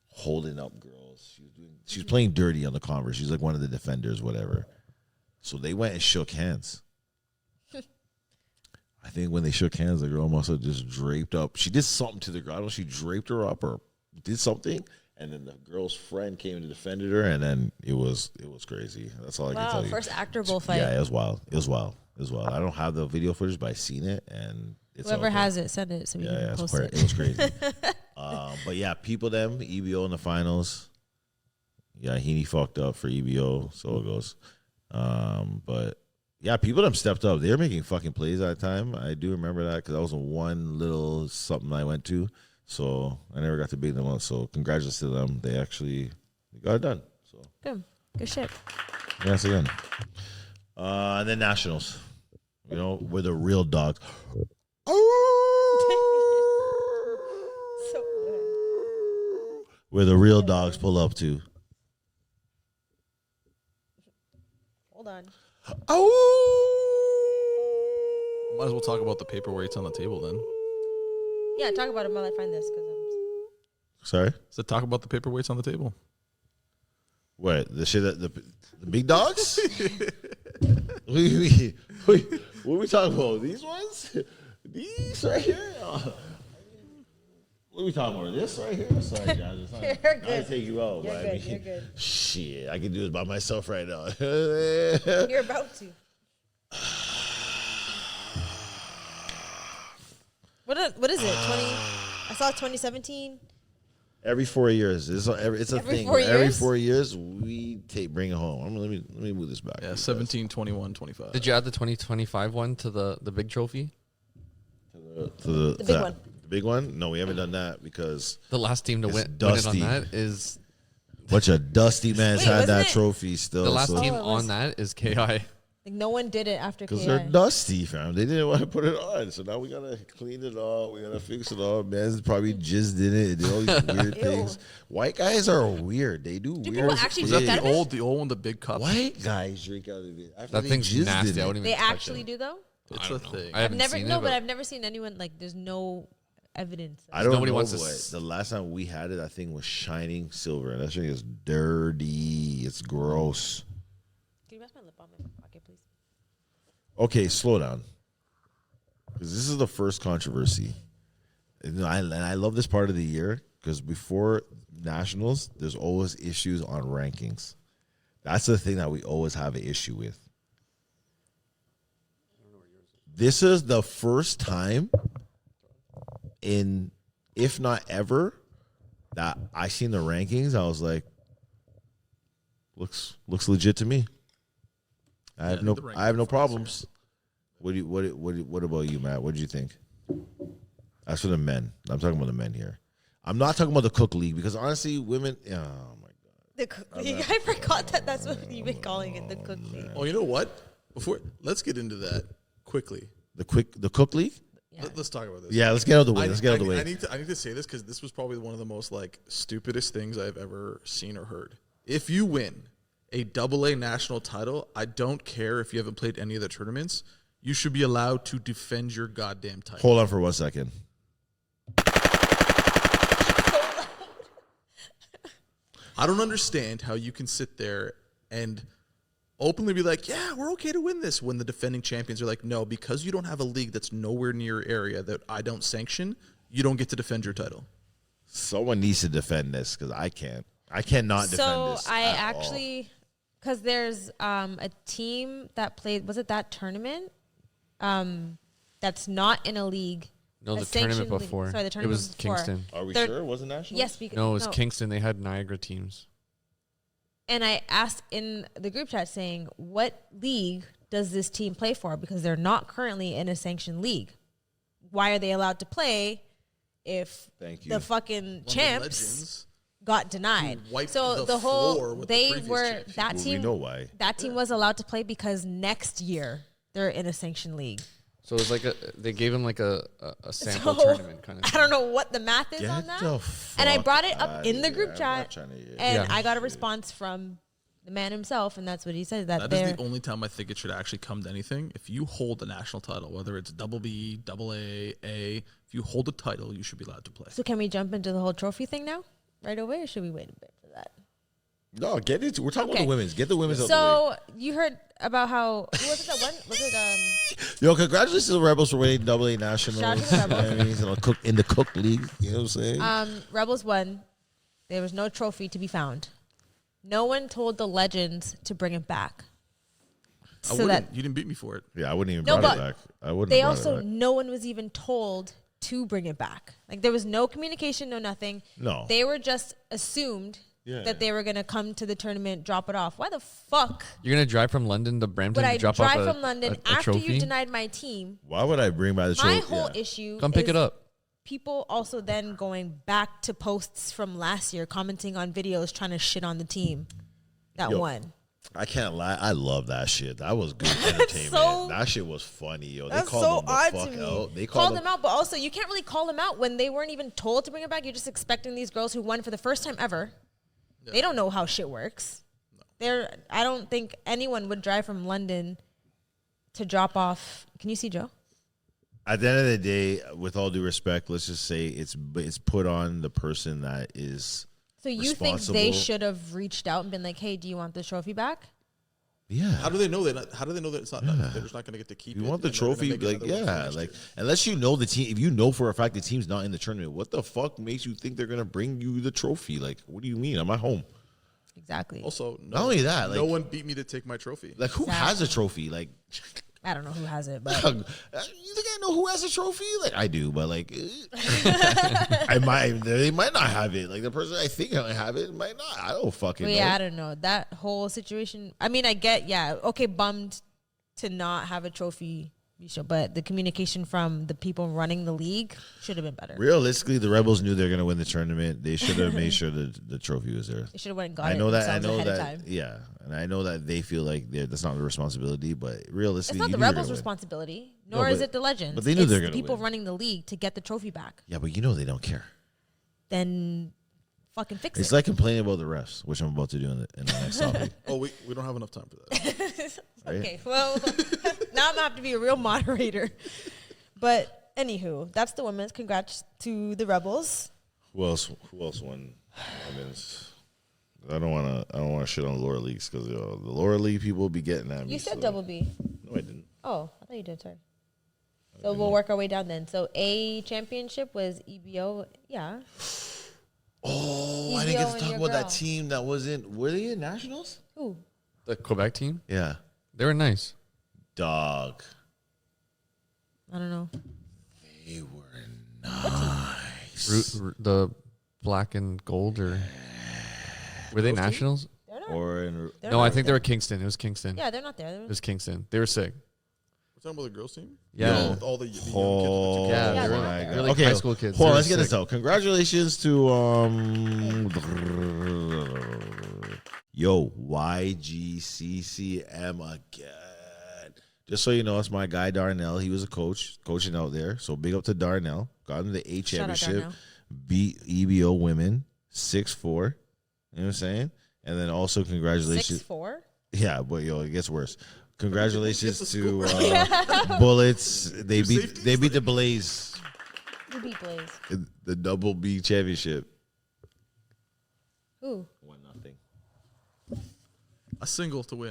holding up girls. She was playing dirty on the converse. She's like one of the defenders, whatever. So they went and shook hands. I think when they shook hands, the girl must have just draped up. She did something to the girl. I don't know if she draped her up or did something. And then the girl's friend came and defended her, and then it was crazy. That's all I can Wow, tell you. first Actor Bowl fight. Yeah, it was wild. It was wild. It was wild. I don't have the video footage, but I seen it, and it's Whoever all good. has it, send it so we can it's post quite- it. it was crazy. But yeah, people them EBO in the finals. Yeah, Heaney fucked up for EBO, so it goes. But yeah, people them stepped up. They were making fucking plays at the time. I do remember that because that was one little something I went to. So I never got to beat them up. So congratulations to them. They actually got it done. So Good shit. yes, again. And then nationals. You know, we're the real dogs. So good. Where the real dogs pull up to. Hold on. Might as well talk about the paperweights on the table then. Yeah, talk about it while I find this because Sorry? So talk about the paperweights on the table. What? The shit that the big dogs? What are we talking about? These ones? These right here? What are we talking about? This right here? Sorry, guys. You're I good. take you out, You're but good, I mean, you're good. shit, I can do this by myself right now. you're about to. What is it? 20? I saw 2017. Every 4 years, it's a Every thing. 4 Every years? 4 years, we bring it home. Let me move this back. Yeah, 17, 21, 25. Did you add the 2025 one to the big trophy? The The big one. The big one? No, we haven't done that because The last team to It's win it dusty. on that is a bunch of dusty mans Wait, had wasn't that it- trophy still. the last so- team it was- on that is KI. Like no one did it after Because KI. they're dusty, fam. They didn't want to put it on. So now we got to clean it up. We got to fix it up. Man's probably jizzed in it. They do all these weird Ew. things. White guys are weird. They do Do weird people actually Was things. that drink the out of old, the old one, the big cup? White guys drink out of it. After That they thing's jizzed nasty. in I it. wouldn't even They touch actually it. do though. It's a thing. I haven't Never seen no, it, but I've never seen anyone like. There's no evidence. I don't Nobody know, wants to but s- the last time we had it, that thing was shining silver. And that thing is dirty. It's gross. Can you pass my lip on my pocket, please? Okay, slow down. Because this is the first controversy. And I love this part of the year because before nationals, there's always issues on rankings. That's the thing that we always have an issue with. This is the first time in, if not ever, that I seen the rankings. I was like, looks legit to me. I have the rankings I have no are fast, problems. What about you, Matt? What did you think? As for the men, I'm talking about the men here. I'm not talking about the cook league because honestly, women. Oh my god. The cook league. I forgot that that's what you've been calling it. The cook league. Oh, you know what? Let's get into that quickly. The cook league. Let's talk about this. Yeah, let's get out of the way. Let's get out of the way. I need to say this because this was probably one of the most like stupidest things I've ever seen or heard. If you win a AA national title, I don't care if you haven't played any of the tournaments. You should be allowed to defend your goddamn title. Hold on for 1 second. I don't understand how you can sit there and openly be like, yeah, we're okay to win this, when the defending champions are like, no, because you don't have a league that's nowhere near your area that I don't sanction, you don't get to defend your title. Someone needs to defend this because I can't. I cannot defend this. So I actually, because there's a team that played, was it that tournament? That's not in a league. No, a the tournament sanctioned league. before. Sorry, the it tournament was before. Kingston. Are we They're- sure it wasn't national? Yes, because No, it was Kingston. They had Niagara teams. And I asked in the group chat saying, what league does this team play for? Because they're not currently in a sanctioned league. Why are they allowed to play if Thank you. the fucking One of the champs legends got denied? who wiped So the the floor whole, with the they previous were, champion. that Well, team, we know why. that team was allowed to play because next year they're in a sanctioned league. So it was like they gave him like a sample So, tournament kind of I thing. don't know what the math is Get on that. the And I fuck brought it up outta in the here. group I'm chat, not trying to hear and Yeah. I got a response from the man himself, and that's what he said, that That they're is the only time I think it should actually come to anything. If you hold a national title, whether it's double B, double A, if you hold a title, you should be allowed to play. So can we jump into the whole trophy thing now, right away, or should we wait a bit for that? No, get into. We're talking about Okay. the women's. Get the women's out the So you heard about how, who was it that won? Was it way. Yo, congratulations to the Rebels for winning AA nationals. Shout out to the You know what I mean? In the Cook League. You know what I'm saying? Rebels won? There was no trophy to be found. No one told the legends to bring it back. I So wouldn't. that You didn't beat me for it. Yeah, I wouldn't even No, brought it but back. I wouldn't. they have brought also, it back. no one was even told to bring it back. Like there was no communication, no nothing. No. They were just assumed Yeah. that they were going to come to the tournament, drop it off. Why the fuck You're gonna drive from London to Brampton would to I drop off drive a, from London a after trophy? you denied my team? Why would I bring by the My trophy? whole Yeah. issue Come pick is it up. people also then going back to posts from last year, commenting on videos, trying to shit on the team that Yo, won. I can't lie. I love that shit. That was good entertainment. so- That shit was funny, yo. They That's called so them the odd fuck to me. out. They Call called them out, but also you can't really call them out when they weren't even told to bring it back. You're just expecting these girls who won for the first time ever. Yeah. They don't know how shit works. No. I don't think anyone would drive from London to drop off. Can you see Joe? At the end of the day, with all due respect, let's just say it's put on the person that is. So you think they responsible. should have reached out and been like, "Hey, do you want the trophy back?" Yeah. How do they know that? How do they know that it's not? They're just not going to get to keep. You it want the and they're gonna trophy, make like another one for yeah, next like year? unless you know the team. If you know for a fact the team's not in the tournament, what the fuck makes you think they're gonna bring you the trophy? Like, what do you mean? I'm at home. Exactly. Also, Not only that, no like- one beat me to take my trophy. Like, who has a trophy? Like, I don't know who has it, but you think I know who has a trophy? Like, I do, but like, they might not have it. Like the person I think I have it might not. I don't fucking but know. yeah, I don't know that whole situation. I mean, I get, okay, bummed to not have a trophy, but the communication from the people running the league should have been better. Realistically, the Rebels knew they're gonna win the tournament. They should have made sure that the trophy was there. They should have went and got I it know that. I themselves know ahead of that. time. Yeah, and I know that they feel like that's not their responsibility. But It's realistically, not you the knew they were Rebels' gonna win. responsibility, No, nor is but- it the Legends. but they knew it's they're the gonna people win. running the league to get the trophy back. Yeah, but you know they don't care. Then fucking fix It's it. like complaining about the refs, which I'm about to do in the next topic. Oh, we don't have enough time for that. Right? Okay, well, now I'm gonna have to be a real moderator. But anywho, that's the women's. Congrats to the Rebels. Who else won? I don't want to shit on the lower leagues because the lower league people be getting at me. You said so- double B. No, I didn't. Oh, I thought you did. Sorry. So we'll work our way down then. So A championship was EBO. Yeah. Oh, I EBO didn't get to and talk your about that girl. team that wasn't. Were they in nationals? Ooh. The Quebec team, Yeah. they were nice. Dog. I don't know. They were nice. The black and gold, or were they nationals? They're not. Or in. They're No, not I think they there. were Kingston. It was Kingston. Yeah, they're not there. It was Kingston. They were sick. We're talking about the girls team. Yeah. With all the young kids. Oh, Yeah, they were- my they're God. like Okay, high school kids. Hold on, They let's were get this sick. out. Congratulations to yo YGCCM again. Just so you know, it's my guy Darnell. He was a coaching out there. So big up to Darnell. Got into the A Shout out championship. Darnell. Beat EBO women 6-4. You know what I'm saying? And then also congratulations. 6'4"? Yeah, but it gets worse. Congratulations to Bullets. They beat the Blaze. Who beat Blaze? In the double B championship. Who? 1-0. A single to win.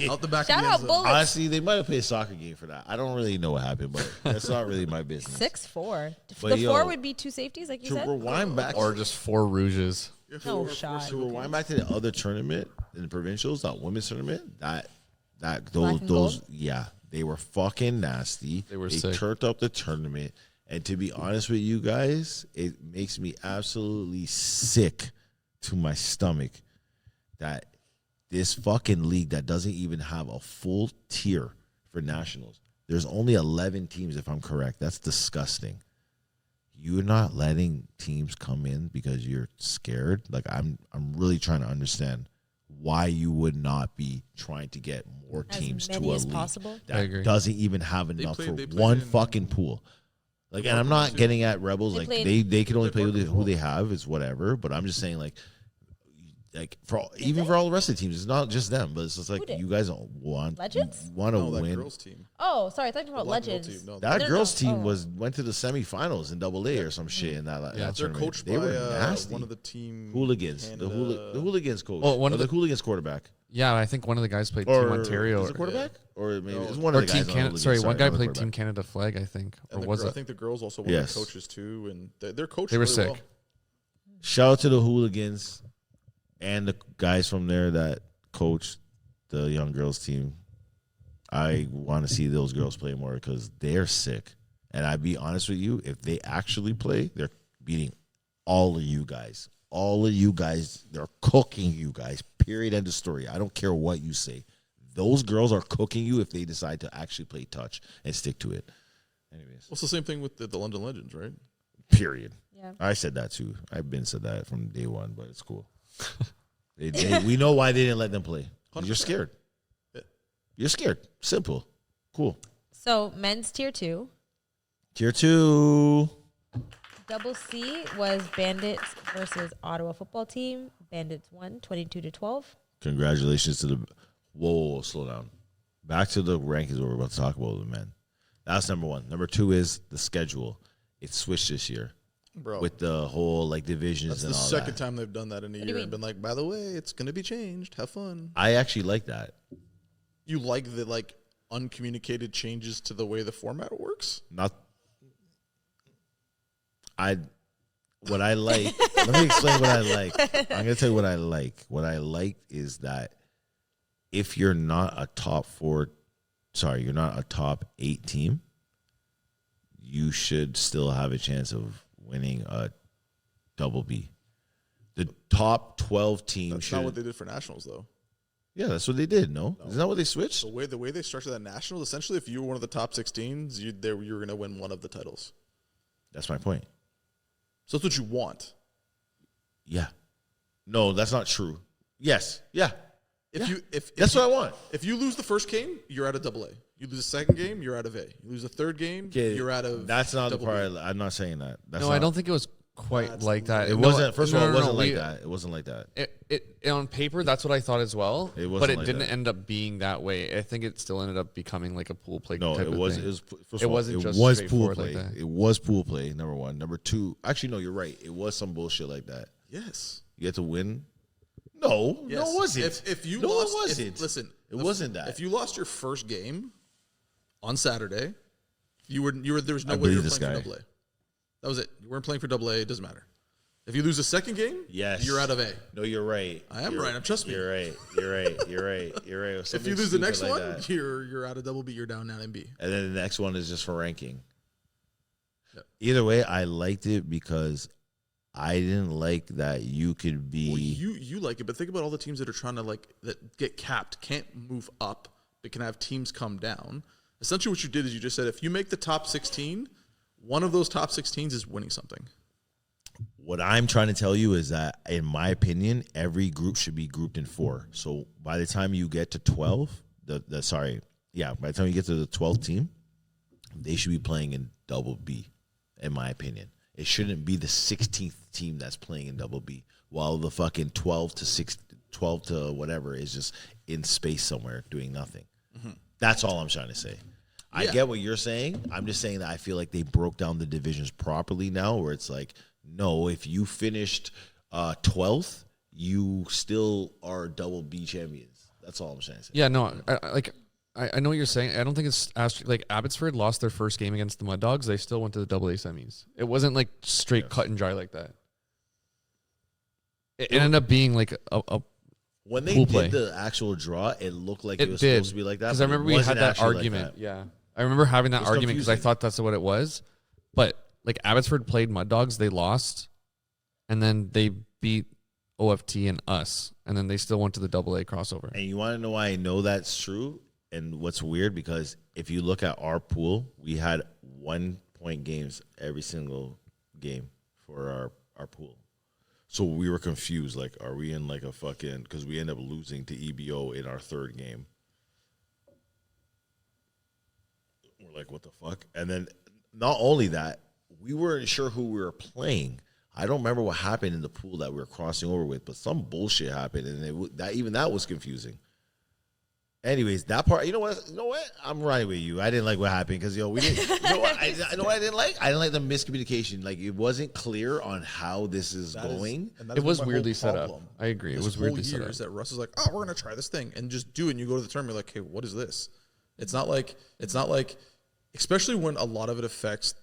Out the back Shout of the out end zone. Bullets. Honestly, they might have played a soccer game for that. I don't really know what happened, but that's not really my business. 6'4". But The 4 would be 2 safeties, like you To said? rewind back, Or just 4 rouges. No shot. to rewind back to the other tournament in the provincials, that women's tournament, Black and those gold? yeah, they were fucking nasty. They were They sick. turned up the tournament, and to be honest with you guys, it makes me absolutely sick to my stomach that this fucking league that doesn't even have a full tier for nationals. There's only 11 teams, if I'm correct. That's disgusting. You're not letting teams come in because you're scared. Like I'm really trying to understand why you would not be trying to get more As teams to many a as league possible? I that agree. doesn't even have enough they for played one in- fucking pool. Like, and I'm not getting at Rebels. They Like played- they can only they play played who they have is whatever. But I'm just saying like for even for all the rest of the teams, it's not just them. But it's just like Who did? you guys don't want Legends? want to No, that win. girls team. Oh, sorry. I thought you were talking about Black girl Legends. team, no. That No, girls no. team Oh. went to the semifinals in Double A or some shit in that. Yeah, that They're tournament. coached They by were nasty. one of the team hooligans. Canada. The hooligans coach. Oh, one Or of the the- hooligans quarterback. Yeah, I think one of the guys played Or Team Ontario. is it quarterback? Or maybe No, it's one Or of the Team guys. on Canada. Hooligans. Sorry, one guy another played Team quarterback. Canada flag, I think. Or And was I it? think the girls also one Yes. of the coaches too, and they're coached. They were really sick. well. Shout out to the hooligans and the guys from there that coach the young girls team. I want to see those girls play more because they're sick. And I'd be honest with you, if they actually play, they're beating all of you guys. All of you guys, they're cooking you guys. Period. End of story. I don't care what you say. Those girls are cooking you if they decide to actually play touch and stick to it. Anyways, Well, it's the same thing with the London Legends, right? period. Yeah. I said that too. I've been said that from day one, but it's cool. We know why they didn't let them play. 'Cause you're 100%. scared. Yeah. You're scared. Simple. Cool. So men's tier 2. Tier 2. Double C was Bandits versus Ottawa football team. Bandits won 22-12. Congratulations to the. Whoa, slow down. Back to the rankings what we're about to talk about with the men. That's number 1. Number 2 is the schedule. It switched this year Bro, with the whole like divisions that's and the all second that. time they've done that in a do you year mean? and been like, by the way, it's going to be changed. Have fun. I actually like that. You like the uncommunicated changes to the way the format works? Not. What I like. Let me explain what I like. I'm gonna tell you what I like. What I like is that if you're not a top 8 team, you should still have a chance of winning a double B. The top 12 teams That's should. not what they did for nationals, though. Yeah, that's what they did. No, isn't that what they switched? The way they structured that national, essentially, if you were one of the top 16s, you were going to win one of the titles. That's my point. So that's what you want. Yeah. No, that's not true. Yes. Yeah. If That's what I want. If you lose the first game, you're out of double A. You lose the second game, you're out of A. You lose the third game, Okay, you're out of. That's not the double part. B. I'm not saying that. That's No, not, I don't think it was quite That's like that. It No, wasn't. First of no, all, it no, wasn't no, like we- that. It wasn't like that. It on paper, that's what I thought as well. It wasn't but it like didn't that. end up being that way. I think it still ended up becoming like a pool play. No, type it of was. thing. It was. First It of all, wasn't it just was pool straightforward play. like that. It was pool play. Number 1. Number 2. Actually, no, you're right. It was some bullshit like that. Yes. You had to win. No, Yes. no, it wasn't. If you no, lost, it wasn't. listen, it wasn't that. If you lost your first game on Saturday, you were there was no I way you were believe this playing guy. for double A. That was it. You weren't playing for double A. It doesn't matter. If you lose the second game, Yes, you're out of A. No, you're right. I am You're- right. Trust me. You're right. You're right. You're right. You're right. If Something you lose the stupid next like one, that. you're out of double B. You're down now in B. And then the next one is just for ranking. Yep. Either way, I liked it because I didn't like that you could be. Well, you like it, but think about all the teams that are trying to that get capped, can't move up, but can have teams come down. Essentially, what you did is you just said if you make the top 16, one of those top 16s is winning something. What I'm trying to tell you is that, in my opinion, every group should be grouped in 4. So by the time you get to 12, yeah, by the time you get to the 12th team, they should be playing in double B, in my opinion. It shouldn't be the 16th team that's playing in double B, while the fucking 12 to whatever is just in space somewhere doing nothing. Mm-hmm. That's all I'm trying to say. I get what you're saying. I'm just saying that I feel like they broke down the divisions properly now, where it's like, no, if you finished 12th, you still are double B champions. That's all I'm trying to say. Yeah, no, I know what you're saying. I don't think it's like Abbotsford lost their first game against the Mud Dogs. They still went to the double A semis. It wasn't like straight cut and dry like that. It ended up being like a when they pool did play. the actual draw, it looked like it was did. supposed to be like that. Because I remember we had that argument. Yeah, I remember having that argument because I thought that's what it was. But like Abbotsford played Mud Dogs, they lost, and then they beat OFT and us, and then they still went to the double A crossover. And you want to know why I know that's true? And what's weird, because if you look at our pool, we had 1 point games every single game for our pool. So we were confused. Like, are we in like a fucking, because we end up losing to EBO in our third game. We're like, what the fuck? And then not only that, we weren't sure who we were playing. I don't remember what happened in the pool that we were crossing over with, but some bullshit happened, and that was confusing. Anyways, that part, you know what? I'm right with you. I didn't like what happened because we didn't. You know what? I know what I didn't like. I didn't like the miscommunication. Like, it wasn't clear on how this is going. It was weirdly set up. I agree. It was weirdly set up. Is that Russ is like, oh, we're gonna try this thing and just do it. And you go to the tournament, you're like, hey, what is this? It's not like, especially when a lot of it affects,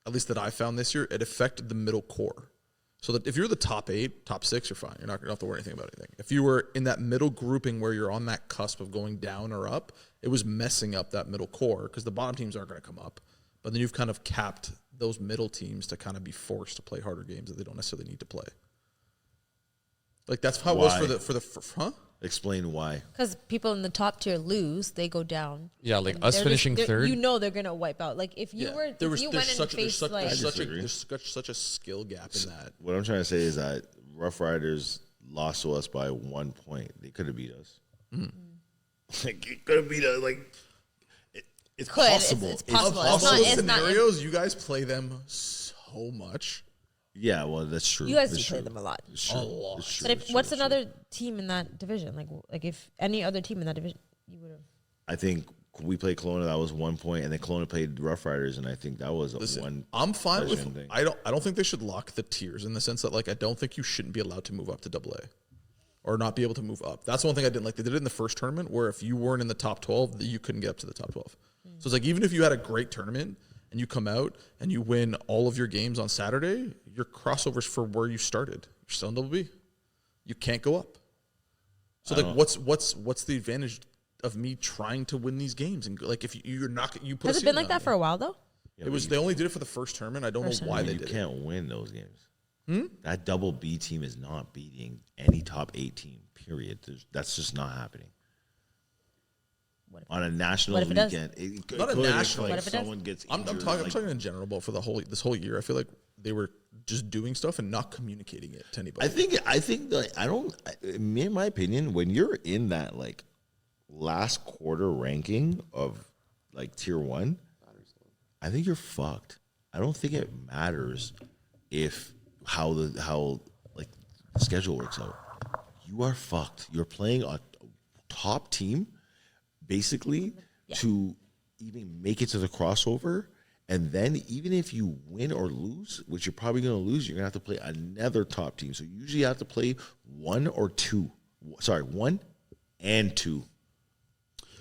at least that I found this year, it affected the middle core. So that if you're the top 8, top 6, you're fine. You're not going to have to worry anything about anything. If you were in that middle grouping where you're on that cusp of going down or up, it was messing up that middle core because the bottom teams aren't going to come up. But then you've kind of capped those middle teams to kind of be forced to play harder games that they don't necessarily need to play. Like, that's how it was for the Explain why. Because people in the top tier lose, they go down. Yeah, like us finishing third. You know they're gonna wipe out. Like if you went and faced there's such a skill gap in that. What I'm trying to say is that Rough Riders lost to us by 1 point. They could have beat us. Like, it could have beat us. Like, it's possible. It's possible. Of those scenarios, you guys play them so much. Yeah, well, that's true. You guys do play them a lot. It's true. A lot. It's true. But what's another team in that division? Like if any other team in that division, you would have. I think we played Kelowna. That was 1 point, and then Kelowna played Rough Riders, and I think that was one. I'm fine with. Thing. I don't think they should lock the tiers in the sense that, like, I don't think you shouldn't be allowed to move up to AA, or not be able to move up. That's one thing I didn't like. They did it in the first tournament where if you weren't in the top 12, you couldn't get up to the top 12. So it's like, even if you had a great tournament and you come out and you win all of your games on Saturday, your crossovers for where you started, you're still in double B. You can't go up. So like, what's the advantage of me trying to win these games? And like, if you're not, you put. Has it been like that for a while though? Yeah, it was. They only did it for the first tournament. I don't know why they did it. You can't win those games. That double B team is not beating any top 8 team. Period. That's just not happening. On a national weekend, not a national. Like someone gets. I'm talking in general, but for this whole year, I feel like they were just doing stuff and not communicating it to anybody. I think that in my opinion, when you're in that like last quarter ranking of like tier 1, I think you're fucked. I don't think it matters if how the schedule works out. You are fucked. You're playing a top team. Basically, to even make it to the crossover, and then even if you win or lose, which you're probably going to lose, you're going to have to play another top team. So you usually have to play 1 and 2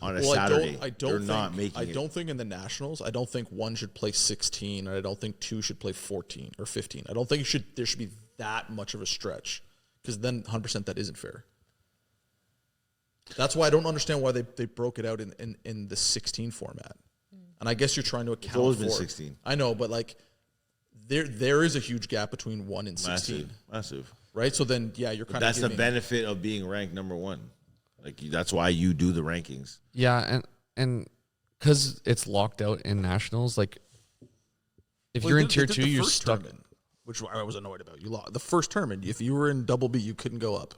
on a Saturday. I don't think in the nationals, I don't think 1 should play 16, and I don't think 2 should play 14 or 15. I don't think there should be that much of a stretch, because then 100% that isn't fair. That's why I don't understand why they broke it out in the 16 format. And I guess you're trying to account for. It's always been 16. I know, but like there is a huge gap between 1 and 16. Massive. Right? So then, yeah, you're kind of. That's the benefit of being ranked number 1. Like, that's why you do the rankings. Yeah, and because it's locked out in nationals, like if you're in tier 2, you're stuck. Which I was annoyed about. You lost the first tournament. If you were in double B, you couldn't go up.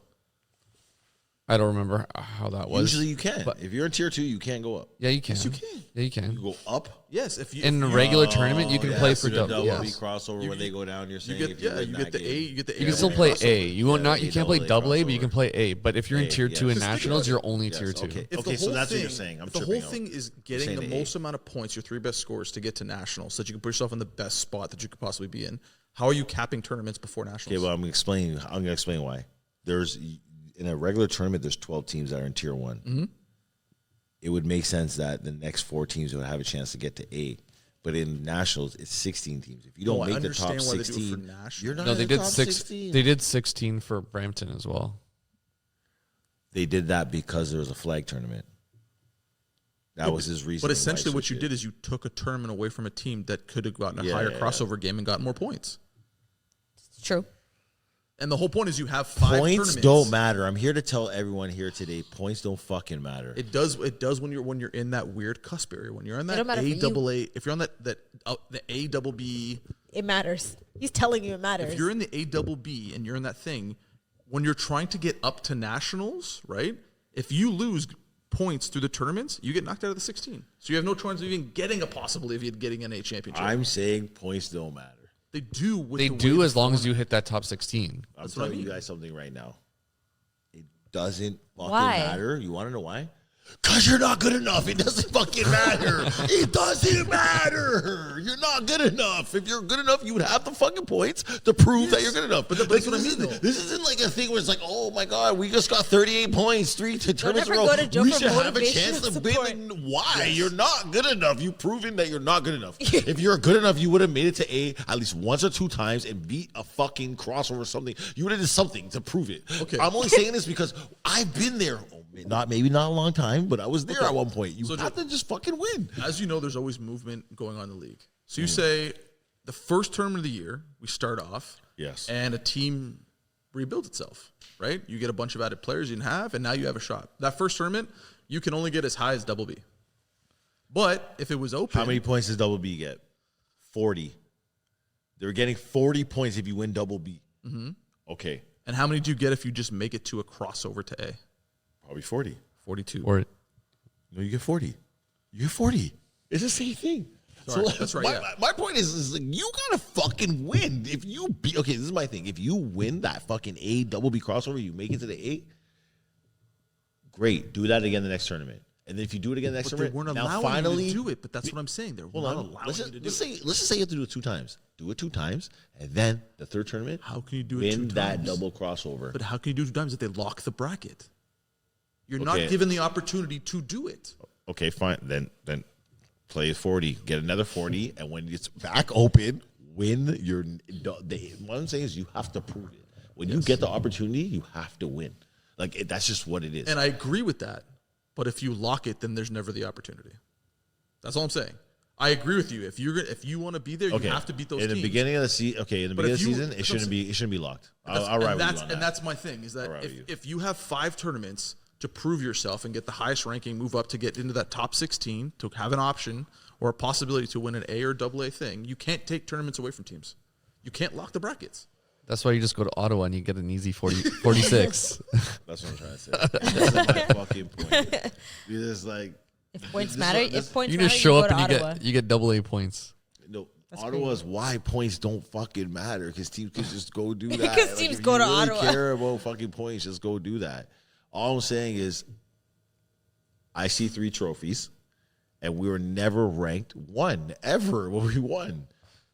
I don't remember how that was. Usually you can. But- If you're in tier 2, you can't go up. Yeah, you can. Yes, you can. Yeah, you can. You go up. Yes, if you In a if regular tournament, you can play for double double. B Yes. crossover You when they get- go down. You're you saying get if you win you that get the game. A, you get the A. You can still play A. You won't Yeah, not. You can't play double A, but you can crossover. play A. But if you're in A, tier 2 yes. in Just nationals, you're only Yes, tier 2. okay. If Okay, the so whole that's what you're thing- saying. I'm if the tripping whole out. thing is getting saying the the A. most amount of points, your 3 best scores to get to nationals, so that you can put yourself in the best spot that you could possibly be in. How are you capping tournaments before nationals? Okay, well, I'm going to explain why. There's in a regular tournament, there's 12 teams that are in tier 1. Mm-hmm. It would make sense that the next 4 teams would have a chance to get to A. But in nationals, it's 16 teams. If you don't No, I make the top understand why they do it for 16, nationals. you're not No, in they the did top 16. They did 16 for Brampton as well. They did that because there was a flag tournament. That was his reason. But essentially, what you did is you took a tournament away from a team that could have gotten a higher crossover game and gotten more points. It's true. And the whole point is you have 5 points tournaments. don't matter. I'm here to tell everyone here today, points don't fucking matter. It does when you're in that weird cusp area, when you're on that don't matter for you. AAA. If you're on the A double B, It matters. He's telling you it matters. if you're in the A double B and you're in that thing, when you're trying to get up to nationals, right? If you lose points through the tournaments, you get knocked out of the 16. So you have no chance of even getting a possibility of getting an A championship. I'm saying points don't matter. They do. With They the do way as the long as format- you hit that top 16. I'm That's what I telling you mean. guys something right now. It doesn't fucking Why? matter. You want to know why? Because you're not good enough. It doesn't fucking matter. It doesn't matter. You're not good enough. If you're good enough, you would have the fucking points to prove that you're good enough. But that's what I mean, though. This isn't like a thing where it's like, oh my God, we just got 38 points, 3 tournaments in a ever row. go to Joe We for should have a motivational chance to support. win. Why? You're not good enough. You've proven that you're not good enough. If you're good enough, you would have made it to A at least once or 2 times and beat a fucking crossover or something. You would have did something to prove it. Okay. I'm only saying this because I've been there. Maybe not a long time, but I was there at one point. You So have to just fucking win. As you know, there's always movement going on in the league. So you say the first tournament of the year, we start off. Yes. And a team rebuilds itself, right? You get a bunch of added players you didn't have, and now you have a shot. That first tournament, you can only get as high as double B. But if it was open. How many points does double B get? 40. They were getting 40 points if you win double B. Mm-hmm. Okay. And how many do you get if you just make it to a crossover to A? Probably 40. 42. Or No, you get 40. You get 40. It's the same thing. Sorry, that's right, My point is like, you gotta fucking win. If you be okay, this is my thing. If you win that fucking A double B crossover, you make it to the A. Great, do that again the next tournament. And then if you do it again the next But they tournament, weren't now allowing finally you to do it. But that's what I'm saying. They're hold not on. allowing Let's you to do just it. let's just say you have to do it 2 times. Do it 2 times, and then the third tournament. How can you do it 2 win times? that double crossover? But how can you do 2 times if they lock the bracket? You're not Okay. given the opportunity to do it. Okay, fine. Then play 40, get another 40, and when it's back open, win your. What I'm saying is you have to prove it. When you get the opportunity, you have to win. Like that's just what it is. And I agree with that. But if you lock it, then there's never the opportunity. That's all I'm saying. I agree with you. If you want to be there, you have to beat those in teams. the beginning of the season. Okay, in the But beginning if of the you- season, that's it shouldn't be locked. That's- I'll ride and with that's you on and that. that's my thing is that ride with you. if you have 5 tournaments to prove yourself and get the highest ranking, move up to get into that top 16, to have an option or a possibility to win an A or double A thing, you can't take tournaments away from teams. You can't lock the brackets. that's why you just go to Ottawa and you get an easy 46. That's what I'm trying to say. That's my fucking point. It's like If points this matter, one- this- if points You matter, just show go up to and Ottawa. you get double A points. no. That's Ottawa's why points don't fucking matter because teams can just go do that. Because teams if go you to really Ottawa. care about fucking points, just go do that. All I'm saying is, I see 3 trophies, and we were never ranked 1 ever when we won.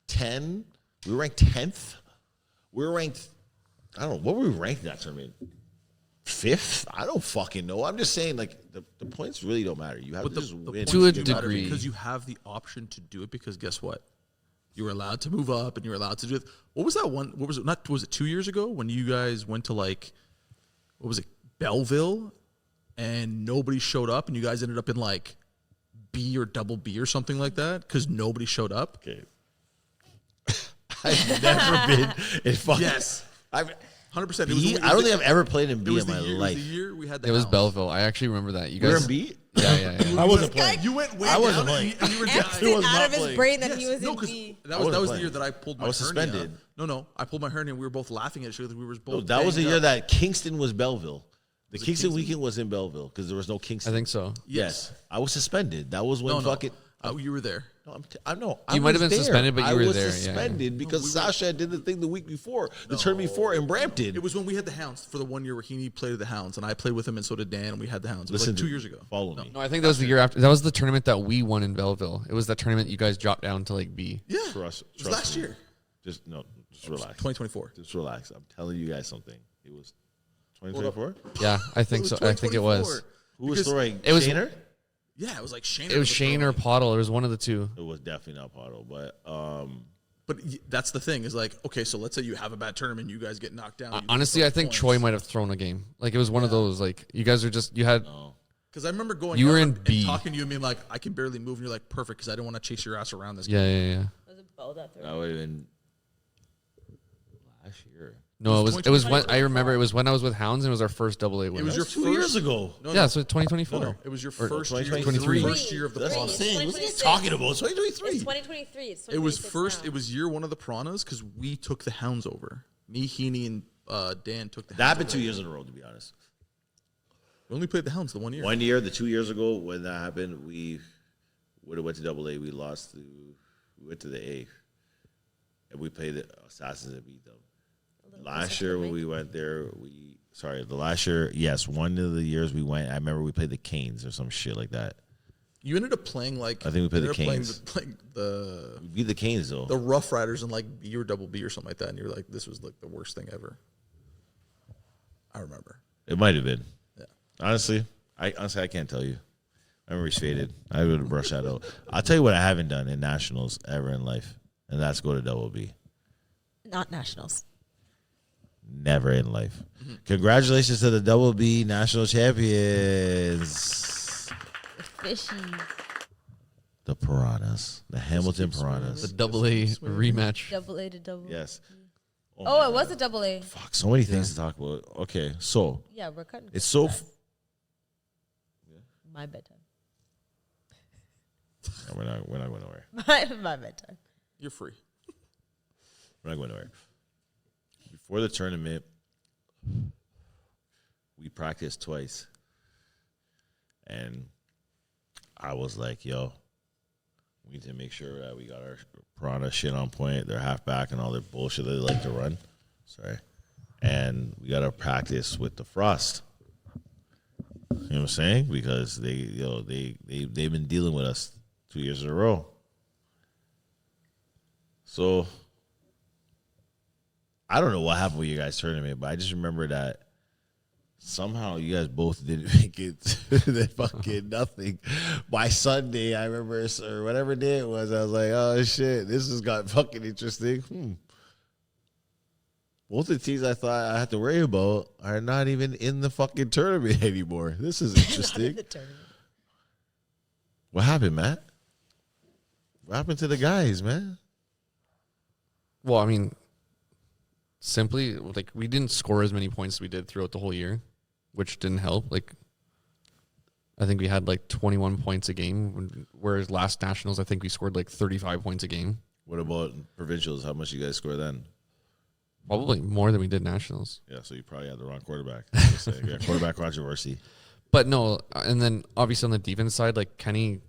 10, we were ranked 10th. We were ranked. I don't know what were we ranked in that tournament. 5th? I don't fucking know. I'm just saying, like the points really don't matter. You have to just win. points To a do matter degree. because you have the option to do it. Because guess what? You were allowed to move up and you were allowed to do it. What was that one? What was it? Not was it 2 years ago when you guys went to like, what was it, Belleville, and nobody showed up, and you guys ended up in like B or double B or something like that because nobody showed up. Okay. I've never been in fucking. Yes, I've, 100%. B? I don't think I've ever played in B in my It life. was the year we had the It was house. Belleville. I actually remember that. You We were guys. in B? Yeah. I wasn't playing. You went way I wasn't down playing. and you were down. Absent was out not of his playing. brain that Yes. he was No, in 'cause B. that wasn't was the playing. year that I pulled my I was hernia. suspended. No, I pulled my hernia and we were both laughing at each other because we were both No, that was the banged year up. that Kingston was Belleville. The Kingston weekend was in Belleville because there was no Kingston. I think so. Yes. I was suspended. That was when fucking. You were there. No, I know. You might have been suspended, but you were there. I was suspended because Sasha did the thing the week before, the tournament before in Brampton. It was when we had the Hounds for the 1 year where Heaney played with the Hounds, and I played with him, and so did Dan, and we had the Hounds. It was Listen, like 2 years ago. Follow me. No, I think that was the year after. That was the tournament that we won in Belleville. It was that tournament you guys dropped down to like B. Yeah. Trust it was last me. year. Just relax. 2024. Just relax. I'm telling you guys something. It was 2024. Yeah, I think so. I think it was. Who was throwing? It was Shaner? Yeah, it was like Shane. It was Shane or Pottle. It was one of the two. It was definitely not Pottle, but that's the thing is like, okay, so let's say you have a bad tournament, you guys get knocked down. Honestly, I think Troy might have thrown a game. Like it was one of those. Like you guys are just you had. Because I remember going. You were in and B. talking to you and being like, I can barely move, and you're like, perfect, because I don't want to chase your ass around this. Yeah. Was it Bo that threw? that would have been last year. No, it was when I remember it was when I was with Hounds and it was our first AA win. It was your 2 years ago. Yeah, so 2024. No, it was your first year. 2023. First year of the That's what I'm Piranhas. saying. What are you talking about? It's 2023. It's 2023. It's It was 2026 first. now. It was year one of the Piranhas because we took the Hounds over. Me, Heaney, and Dan took the. That Hounds happened over. 2 years in a row, to be honest. We only played the Hounds the 1 year. 1 year, the 2 years ago when that happened, we would have went to AA. We lost to, we went to the A, and we played the Assassins and beat them. Last year when we went there, the last year, yes, one of the years we went, I remember we played the Canes or some shit like that. You ended up playing like. I think we played you the ended up Canes. Playing the We beat the Canes though. the Rough Riders in like B or double B or something like that, and you're like, this was like the worst thing ever. I remember. It might have been. Yeah. Honestly, I can't tell you. Memory's faded. I would have brushed that out. I'll tell you what I haven't done in nationals ever in life, and that's go to double B. Not nationals. Never in life. Congratulations to the double B national champions, The fishies. the Piranhas, the Hamilton Piranhas. The AA rematch. Double A to double. Yes. Oh, it was a double A. Fuck, so many things to talk about. Okay, so Yeah, we're cutting. it's so. My bedtime. No, we're not going nowhere. My bedtime. You're free. We're not going nowhere. Before the tournament, we practiced twice. And I was like, yo, we need to make sure that we got our Piranha shit on point, their halfback and all their bullshit that they like to run. Sorry. And we got to practice with the Frost. You know what I'm saying? Because they've been dealing with us 2 years in a row. So I don't know what happened with you guys' tournament, but I just remember that somehow you guys both didn't make it to the fucking nothing. By Sunday, I remember, or whatever day it was, I was like, oh shit, this has got fucking interesting. Both the teams I thought I had to worry about are not even in the fucking tournament anymore. This is interesting. The tournament. What happened, Matt? What happened to the guys, man? Well, I mean, simply, like, we didn't score as many points as we did throughout the whole year, which didn't help. Like, I think we had like 21 points a game, whereas last nationals, I think we scored like 35 points a game. What about provincials? How much you guys score then? Probably more than we did nationals. Yeah, so you probably had the wrong quarterback. Yeah, quarterback controversy. But no, and then obviously on the defense side, like Kenny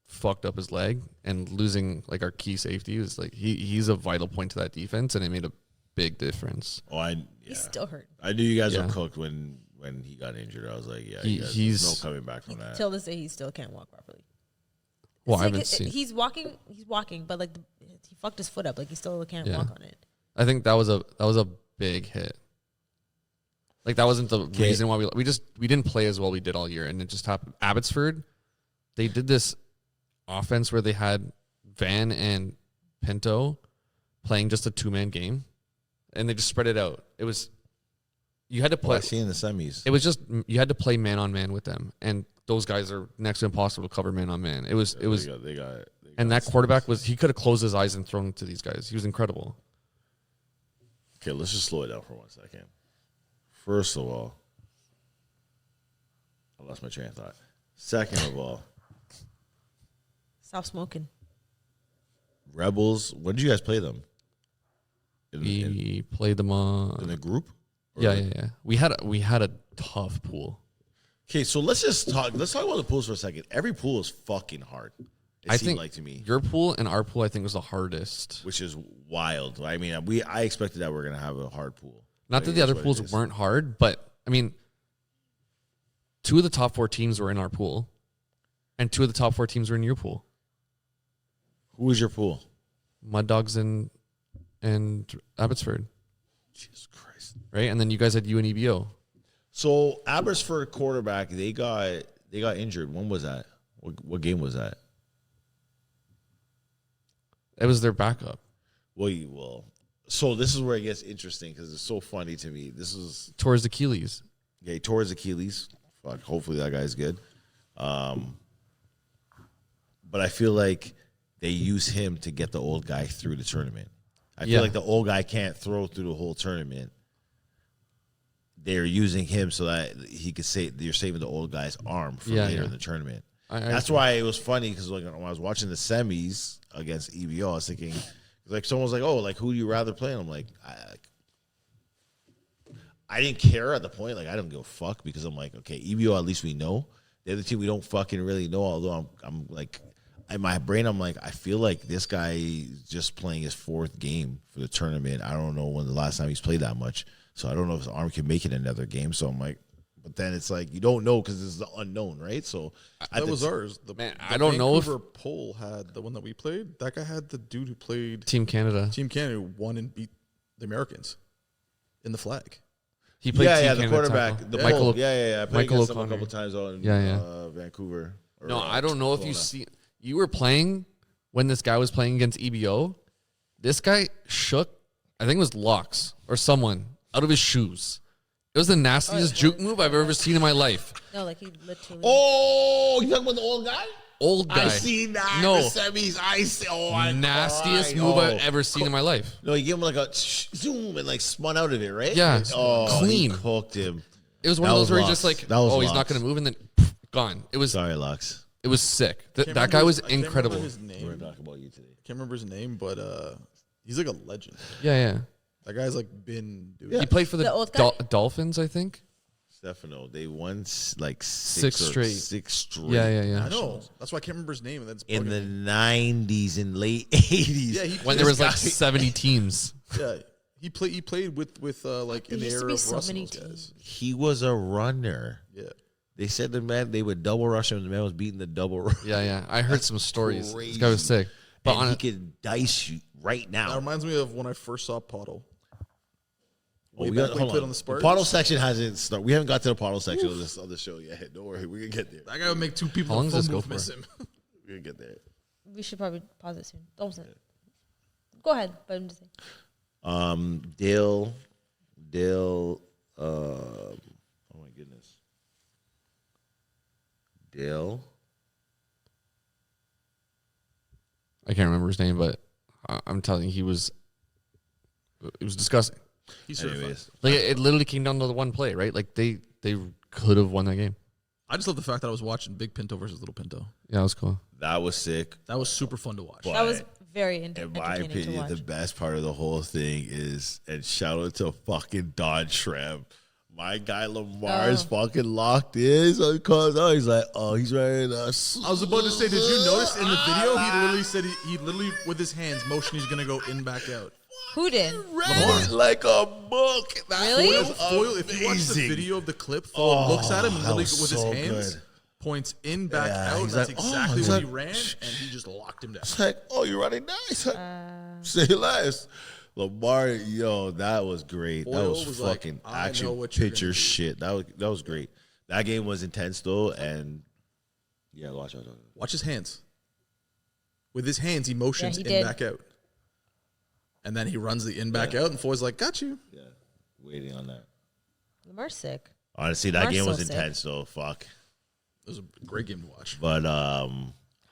fucked up his leg, and losing like our key safety was like he's a vital point to that defense, and it made a big difference. Oh, He's still hurt. I knew you guys Yeah. were cooked when he got injured. I was like, yeah, He's there's no coming back from that. Till this day, he still can't walk properly. Well, It's I like haven't seen. He's walking, but like he fucked his foot up. Like he still can't Yeah. walk on it. I think that was a big hit. Like that wasn't the reason why we didn't play as well we did all year, and it just happened. Abbotsford, they did this offense where they had Van and Pinto playing just a 2-man game, and they just spread it out. It was you had to play. I see in the semis. It was just you had to play man on man with them, and those guys are next to impossible to cover man on man. It was They got and that quarterback he could have closed his eyes and thrown it to these guys. He was incredible. Okay, let's just slow it down for 1 second. First of all, I lost my train of thought. Second of all, Stop smoking. Rebels. When did you guys play them? We played them In a group? Yeah. We had a tough pool. Okay, so let's talk about the pools for a second. Every pool is fucking hard. It seemed like to me. Your pool and our pool, I think, was the hardest. Which is wild. I mean, I expected that we're gonna have a hard pool. Not that the other pools weren't hard, but I mean, 2 of the top 4 teams were in our pool, and 2 of the top 4 teams were in your pool. Who was your pool? Mud Dogs and Abbotsford. Jesus Christ! Right, and then you guys had you and EBO. So Abbotsford quarterback, they got injured. When was that? What game was that? It was their backup. Well. So this is where it gets interesting because it's so funny to me. This is Towards Achilles. Yeah, he tore his Achilles. Fuck. Hopefully that guy's good. But I feel like they use him to get the old guy through the tournament. I feel like the old guy can't throw through the whole tournament. They're using him so that he could say you're saving the old guy's arm for later in the tournament. That's why it was funny because like when I was watching the semis against EBO, I was thinking, like someone was like, "Oh, like who do you rather play?" And I'm like, I didn't care at the point. Like I don't give a fuck because I'm like, okay, EBO at least we know. The other team we don't fucking really know. Although I'm like, in my brain I'm like, I feel like this guy is just playing his 4th game for the tournament. I don't know when the last time he's played that much. So I don't know if his arm can make it another game. So I'm like, but then it's like you don't know because it's the unknown, right? So that was ours. I don't know if Vancouver poll had the one that we played. That guy had the dude who played Team Canada. Team Canada who won and beat the Americans in the flag. He played Team the Canada quarterback, tackle. the Michael. Michael, I played Michael against him a O'Connor. couple times on Vancouver. No, I don't know if you see. You were playing when this guy was playing against EBO. This guy shook, I think it was Locks or someone, out of his shoes. It was the nastiest juke move I've ever seen in my life. No, like he literally. Oh, you talking about the old guy? Old guy. I seen that. No. In the semis. I see. Oh, I nastiest cried. move I've ever seen in my life. No, he gave him like a zoom and like spun out of it, right? Yeah. Oh, Clean. He cooked him. It was one That of those was where he's Lux. just like, That was oh, he's not Lux. going to move, and then gone. It was Sorry, Lux. It was sick. That Can't guy remember was his- I can't incredible. remember his name. We're talking about you today. Can't remember his name, but he's like a legend. Yeah. That guy's like been doing. He played for The old guy? Dolphins, I think. Stefano, they won like Six straight. 6 straight. Yeah. I know. That's why I can't remember his name. And that's In bugging the me. 90s and late 80s. Yeah, When there was like 70 teams. Yeah, he played with like in the used to era be of so Russ and many those guys. teams. He was a runner. Yeah, They said the man, they would double rush him. The man was beating the double rush. Yeah. I heard some stories. This guy Crazy. was sick. But And on he it, could dice you right that now. reminds me of when I first saw Pottle. Oh, Way we back got, when he hold played on. on the Spurs. Pottle section hasn't started. We haven't got to the Pottle section of this other show yet. Don't worry, we're gonna get there. That guy would make 2 people. How long in does full this go move miss for? him. We're gonna get there. We should probably pause it soon. Don't say. Go ahead, but I'm just saying. Dale, oh my goodness. Dale. I can't remember his name, but I'm telling you, it was disgusting. He's certified. Anyways, Like it literally came down to the one play, right? Like they could have won that game. I just love the fact that I was watching Big Pinto versus Little Pinto. Yeah, that was cool. that was sick. That was super fun to watch. But That was very in my entertaining to opinion, watch. the best part of the whole thing is, and shout out to fucking Don Shrem. My guy Lamar is fucking locked in. So he's like, he's wearing a suit. I was about to say, did you notice in the video he literally said he literally with his hands motion he's gonna go in back out. Who did? Read it like a book. That Really? was Foyle, if you watch the amazing. video of the clip, Foyle looks at him and that literally was with his so hands good. points in back Yeah, out. he's That's like, exactly he's what like, he ran, and he just locked him down. It's like, you're running nice. Say less. Lamar, that was great. That Boyle was was like, fucking I know action what you're picture gonna do. shit. That was great. That game was intense though, and yeah, watch out. Watch his hands. With his hands, he motions he in did. back out. And then he runs the in back out, and Foy's like, got you. Yeah, waiting on that. Lamar's sick. Honestly, that Lamar's game so was sick. intense though. Fuck. It was a great game to watch. But How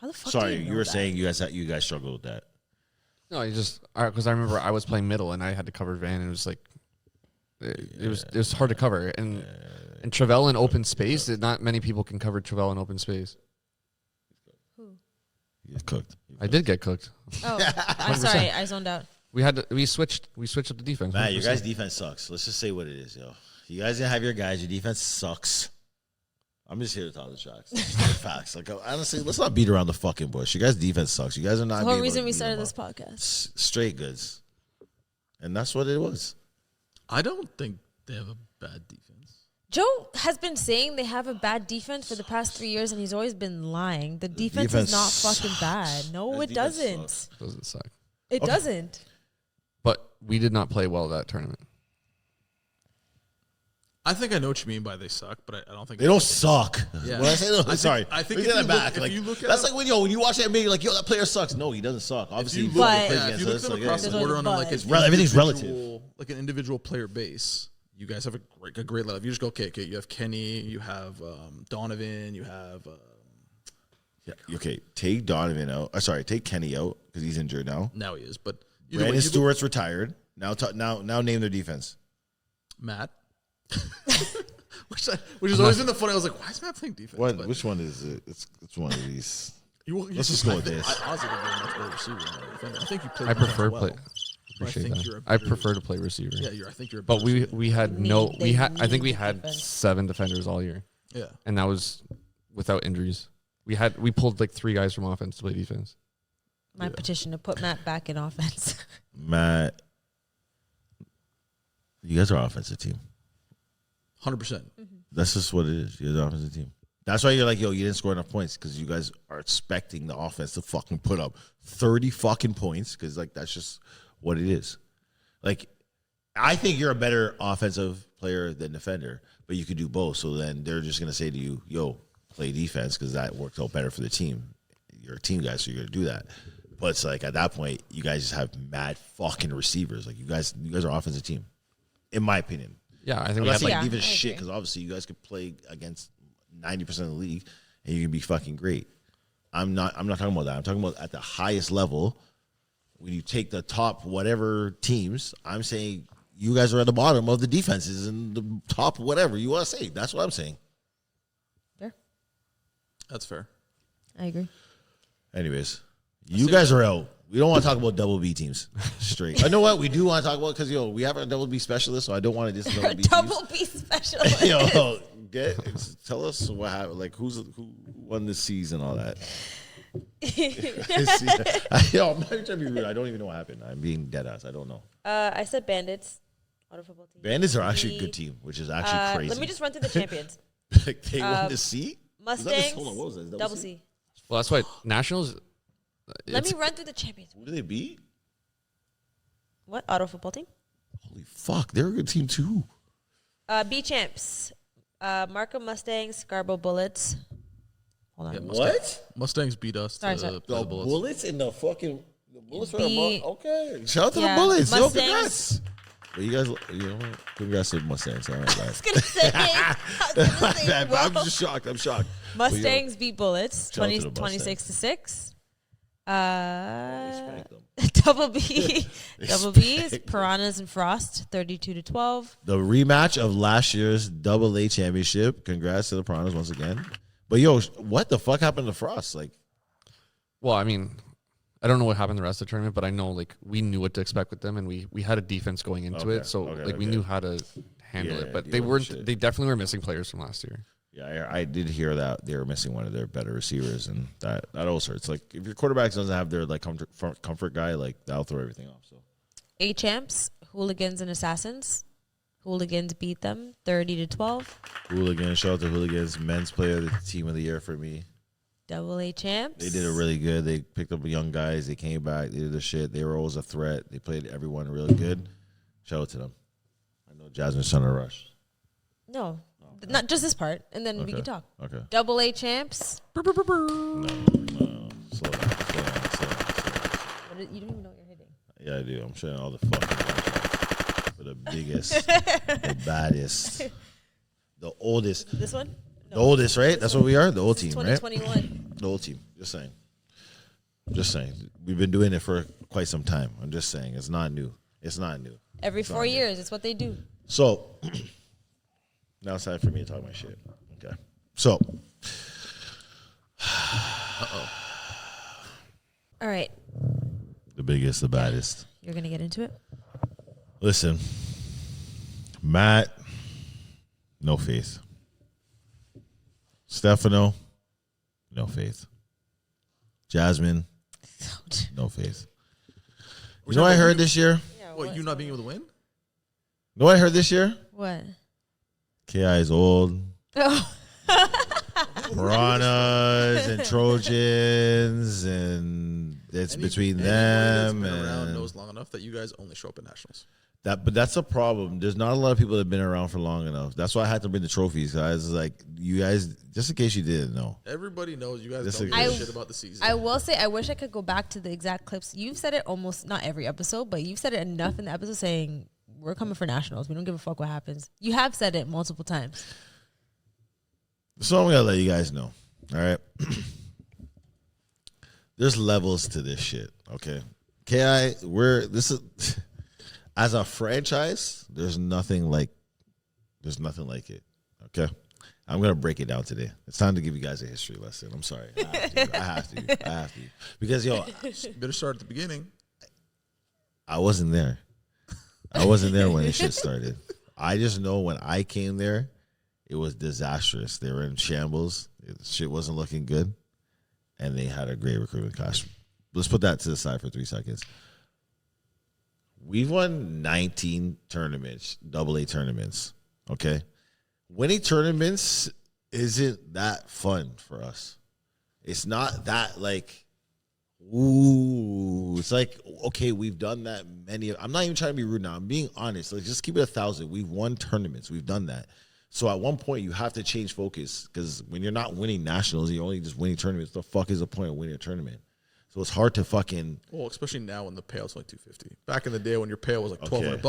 the fuck? sorry, do you know were that? saying you guys struggled with that. No, because I remember I was playing middle and I had to cover Van, and it was like it was hard to cover, and Travell in open space. Not many people can cover Travell in open space. You cooked. I did get cooked. Oh, I'm sorry. I zoned out. We switched up the defense. Man, your 100%. guys' defense sucks. Let's just say what it is, yo. You guys didn't have your guys. Your defense sucks. I'm just here to talk the tracks. Facts. Like, honestly, let's not beat around the fucking bush. You guys' defense sucks. You guys are not. The whole being able reason to we beat started them this up. podcast. Straight goods. And that's what it was. I don't think they have a bad defense. Joe has been saying they have a bad defense for the past 3 years, and he's always been lying. The defense is not fucking bad. No, The it defense doesn't. sucks. Doesn't suck. It doesn't. But we did not play well that tournament. I think I know what you mean by they suck, but I don't think They don't suck. Yeah. When I say that, sorry. I think Let if me you take that back. look- if Like, you look at that's them- like when you watch that movie, you're like, yo, that player sucks. No, he doesn't suck. Obviously, If he you look, But- plays if against you look us, at them like, across yeah, the board on but- like everything's relative. like an individual player base, you guys have a great level. If you just go, okay, you have Kenny, you have Donovan, you have Yeah, okay, take Donovan out. Take Kenny out because he's injured now. now he is, but either way, Brandon you look- Stewart's retired. Now name their defense. Matt. Which is always in the funny. I was like, why is Matt playing defense? What? But Which one is it? It's one of these. Let's just I go with think- this. I honestly think you're a much better receiver than defender. I think you play. I prefer well. play. But Appreciate think you're a that. I better- prefer to play receiver. Yeah, I think you're. A But better we receiver. we had no Need- we they had I think we need had defense. 7 defenders all year, Yeah. and that was without injuries. We pulled like 3 guys from offense to play defense. My petition to put Matt back in offense. Matt, you guys are an offensive team. 100%. That's just what it is. You're the offensive team. That's why you're like, yo, you didn't score enough points because you guys are expecting the offense to fucking put up 30 fucking points because, like, that's just what it is. Like, I think you're a better offensive player than defender, but you could do both. So then they're just going to say to you, yo, play defense because that worked out better for the team. You're a team guy, so you're going to do that. But it's like at that point, you guys just have mad fucking receivers. Like, you guys are an offensive team, in my opinion. Yeah, I think I'm we not had saying like Yeah, defense I shit agree. because obviously you guys could play against 90% of the league and you can be fucking great. I'm not talking about that. I'm talking about at the highest level when you take the top whatever teams. I'm saying you guys are at the bottom of the defenses and the top whatever you want to say. That's what I'm saying. Fair. That's fair. I agree. Anyways, you guys are out. We don't want to talk about double B teams straight. I know what we do want to talk about because we have a double B specialist, so I don't want to just double B teams. Double B specialist. Yo, tell us what happened. Like, who won this season, all that. Yo, I'm not even trying to be rude. I don't even know what happened. I'm being dead ass. I don't know. I said Bandits. Auto football team. Bandits are actually a good team, which is actually crazy. Let me just run through the champions. Like, they won the C. Mustangs. Hold on, what was that? Double C. well, that's why Nationals. Let me run through the champions. Who did they beat? What? Auto football team? Holy fuck, they're a good team too. B champs. Markham Mustangs, Scarborough Bullets. Hold on. Yeah, What? Mustangs beat us. Sorry, to sorry. the The Bullets. bullets in the fucking bullets were B- okay. Shout out to Yeah, the bullets. Yo, Mustangs. congrats. But you guys, you know what? Congrats to the Mustangs. All right, I guys. was gonna say. I'm well, just shocked. I'm shocked. Mustangs beat Bullets Shout out to 20, the 26-6. Respect them. Double B. Double B is Piranhas and Frost 32-12. The rematch of last year's Double A championship. Congrats to the Piranhas once again. But yo, what the fuck happened to Frost? Like, Well, I mean, I don't know what happened the rest of the tournament, but I know like we knew what to expect with them, and we had a defense going into Okay, it, so okay, like we okay. knew how to handle Yeah, it. But deal they with weren't. shit. They definitely were missing players from last year. yeah, I did hear that they were missing one of their better receivers, and that also hurts. Like, if your quarterback doesn't have their like comfort guy, like that'll throw everything off. So A champs, Hooligans and Assassins. Hooligans beat them 30-12. Hooligans, shout out to Hooligans, men's player of the team of the year for me. Double A champs. They did it really good. They picked up young guys. They came back. They did their shit. They were always a threat. They played everyone really good. Shout out to them. I know Jasmine's trying to rush. No, not just this part, and then we Okay. can talk. Okay. Double A champs. No. Slow down. Slow down. You don't even know what you're hitting. Yeah, I do. I'm showing all the fucking for the biggest, the baddest, the oldest. This one? The oldest, right? That's what we are? The old This is team, right? 2021. The old team. Just saying. Just saying. We've been doing it for quite some time. I'm just saying. It's not new. It's not new. Every 4 years, it's what they do. So, now it's time for me to talk my shit. Okay. So, All right. the biggest, the baddest. You're gonna get into it. Listen, Matt, no faith. Stefano, no faith. Jasmine, no faith. You know what I heard this year? What, you not being able to win? You know what I heard this year? What? KI is old. Oh. Piranhas and Trojans, and it's between them. That's been around And knows long enough that you guys only show up at nationals. but that's a problem. There's not a lot of people that have been around for long enough. That's why I had to bring the trophies, guys. Like, you guys, just in case you didn't know. Everybody knows you guys This don't is- give a shit about the season. I will say, I wish I could go back to the exact clips. You've said it almost, not every episode, but you've said it enough in the episode saying, we're coming for nationals. We don't give a fuck what happens. You have said it multiple times. So I'm going to let you guys know. All right. There's levels to this shit. Okay. KI, this is, as a franchise, there's nothing like it. Okay. I'm going to break it down today. It's time to give you guys a history lesson. I'm sorry. I have to. Because, yo, You better start at the beginning. I wasn't there. I wasn't there when this shit started. I just know when I came there, it was disastrous. They were in shambles. Shit wasn't looking good. And they had a great recruitment class. Let's put that to the side for 3 seconds. We've won 19 tournaments, AA tournaments. Okay? Winning tournaments isn't that fun for us. It's not that like, ooh. It's like, okay, we've done that many. I'm not even trying to be rude now. I'm being honest. Like, just keep it 1,000. We've won tournaments. We've done that. So at one point, you have to change focus, because when you're not winning nationals, you're only just winning tournaments. The fuck is the point of winning a tournament? So it's hard to fucking. Well, especially now when the payout's like $250. Back in the day when your payout was like $1,200,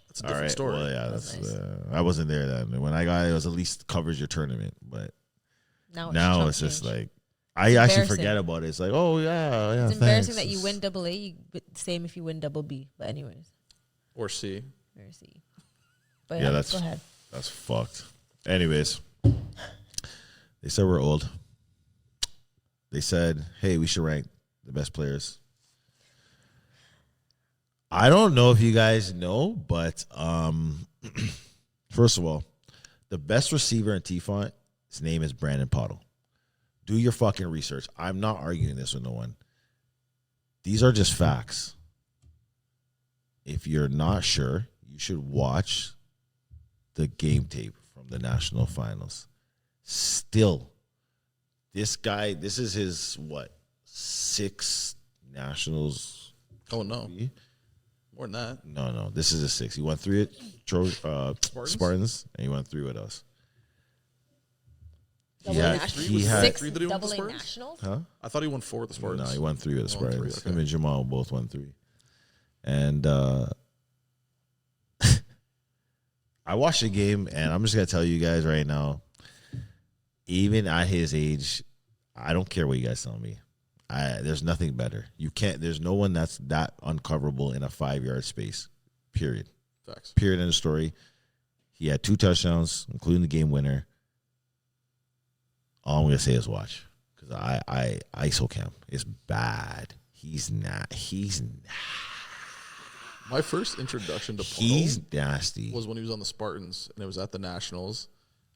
that's a different story. Well, yeah, That's nice. I wasn't there then. When I got it was at least covers your tournament. But now it's just like, I actually forget about it. It's like, oh yeah. It's embarrassing that you win AA. Same if you win double B. But anyways, Or C. or C. But Yeah, go ahead. That's fucked. Anyways, they said we're old. They said, hey, we should rank the best players. I don't know if you guys know, but first of all, the best receiver in T-Font, his name is Brandon Pottle. Do your fucking research. I'm not arguing this with no one. These are just facts. If you're not sure, you should watch the game tape from the national finals. Still, this guy, this is his, 6th nationals? Oh, no. More than that. No. This is his 6th. He won 3 at Spartans, and he won 3 with us. Double Yeah, nationals? he had- 6 Three that he won with the double A Spartans? nationals? Huh? I thought he won 4 with the Spartans. No, he won 3 with the Oh, three, Spartans. okay. Him and Jamal both won 3. And I watched the game, and I'm just going to tell you guys right now, even at his age, I don't care what you guys tell me. There's nothing better. There's no one that's that uncoverable in a 5-yard space, period. Facts. Period in the story. He had 2 touchdowns, including the game winner. All I'm going to say is watch, because I ISO camp is bad. He's not. My first introduction to He's Pottle nasty. was when he was on the Spartans, and it was at the Nationals.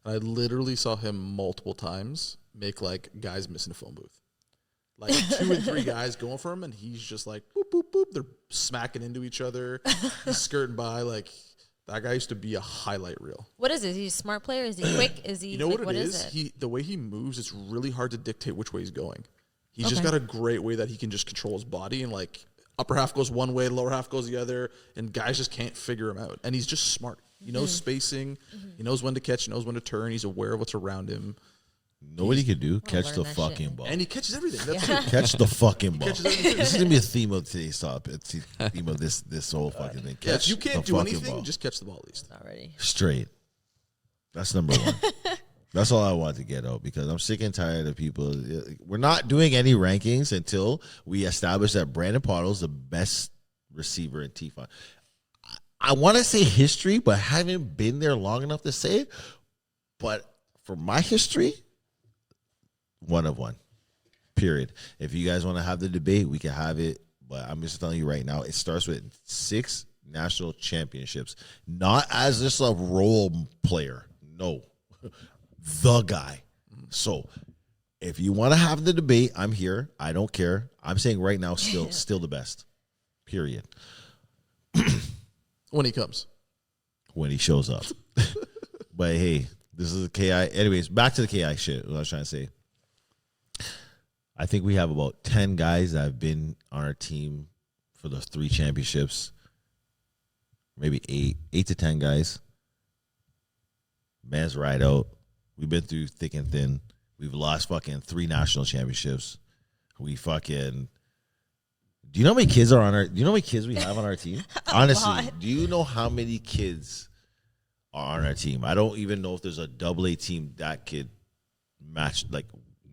And I literally saw him multiple times make, like, guys missing a phone booth. Like, 2 and 3 guys going for him, and he's just like, boop, boop, boop. They're smacking into each other. He's skirting by. Like, that guy used to be a highlight reel. What is it? Is he a smart player? Is he quick? Is he? You know like, what it is is? it? The way he moves, it's really hard to dictate which way he's going. He's just Okay. got a great way that he can just control his body, and like upper half goes one way, lower half goes the other, and guys just can't figure him out. And he's just smart. He knows spacing. He knows when to catch. He knows when to turn. He's aware of what's around him, Nobody could do catch learn the that fucking shit. ball. and he catches everything. That's it. Catch the fucking ball. catches everything. This is gonna be a theme of today's topic. It's the theme of this whole fucking thing. Yeah, Catch if you can't the do fucking anything, ball. just catch the ball at least. Already. Straight. That's number 1. That's all I want to get out, because I'm sick and tired of people. We're not doing any rankings until we establish that Brandon Pottle's the best receiver in T5. I want to say history, but haven't been there long enough to say it. But for my history, 1 of 1. Period. If you guys want to have the debate, we can have it but I'm just telling you right now, it starts with 6 national championships, not as just a role player. No, the guy. So if you want to have the debate, I'm here. I don't care. I'm saying right now, still the best. Period. When he comes. When he shows up. But hey, this is a KI. Anyways, back to the KI shit. What I was trying to say. I think we have about 10 guys that have been on our team for the 3 championships. Maybe 8 to 10 guys. Man's right out. We've been through thick and thin. We've lost fucking 3 national championships. We fucking. Do you know how many kids are on our? Do you know how many kids we have on our team? Honestly, do you know how many kids are on our team? I don't even know if there's a AA team that could match. Like,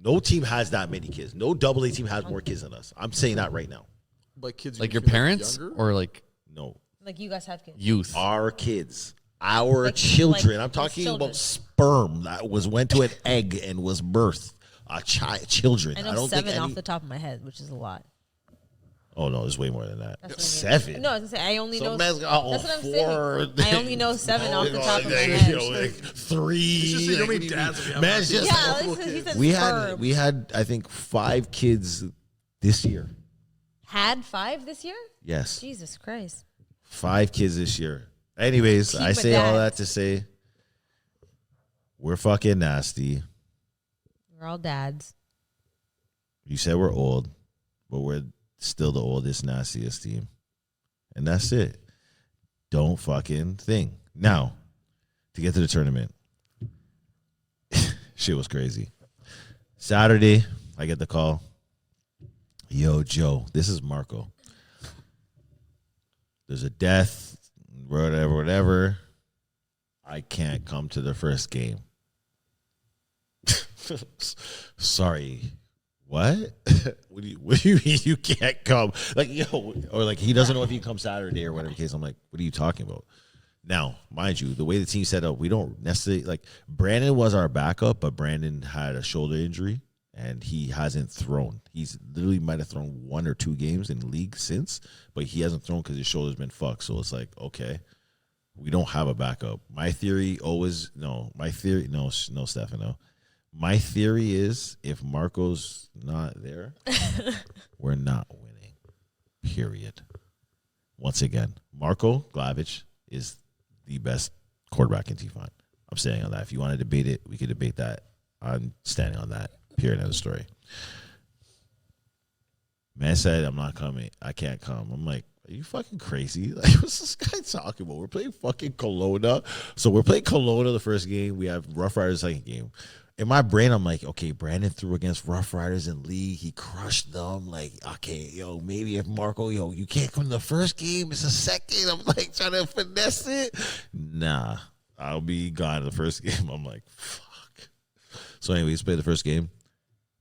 no team has that many kids. No AA team has more kids than us. I'm saying that right now. Like kids, Like your parents or like No, Like you guys have kids. youth? our kids. Our children. I'm talking children. about sperm that went to an egg and was birthed. Children. I know don't 7 think off the top of my head, which is a lot. Oh no, there's way more than that. That's what I mean. 7. No, I was gonna say I only know. man's got That's what I'm 4 saying. I only know 7 off the top of my like, head. 3. just say how many dads we have. Man's just Yeah, he said we sperm. had I think 5 kids this year. Had 5 this year? Yes, Jesus Christ. 5 kids this year. Anyways, Keep I my say all dad. that to say we're fucking nasty. We're all dads. You said we're old, but we're still the oldest, nastiest team. And that's it. Don't fucking think. Now, to get to the tournament, shit was crazy. Saturday, I get the call. Yo, Joe, this is Marco. There's a death, whatever. I can't come to the first game. Sorry. What? What do you mean you can't come? Like, yo, or like he doesn't know if he can come Saturday or whatever case. I'm like, what are you talking about? Now, mind you, the way the team's set up, we don't necessarily like Brandon was our backup, but Brandon had a shoulder injury and he hasn't thrown. He's literally might have thrown 1 or 2 games in the league since, but he hasn't thrown because his shoulder's been fucked. So it's like, okay, we don't have a backup. My theory, no, Stefano. My theory is if Marco's not there, we're not winning. Period. Once again, Marco Glavich is the best quarterback in T5. I'm standing on that. If you want to debate it, we could debate that. I'm standing on that. Period. End of story. Man said, I'm not coming. I can't come. I'm like, are you fucking crazy? Like, what's this guy talking about? We're playing fucking Kelowna. So we're playing Kelowna the first game. We have Rough Riders the second game. In my brain, I'm like, okay, Brandon threw against Rough Riders in league. He crushed them. Like, okay, yo, maybe if Marco, you can't come to the first game. It's the second. I'm like trying to finesse it. Nah, I'll be gone the first game. I'm like, fuck. So anyways, play the first game.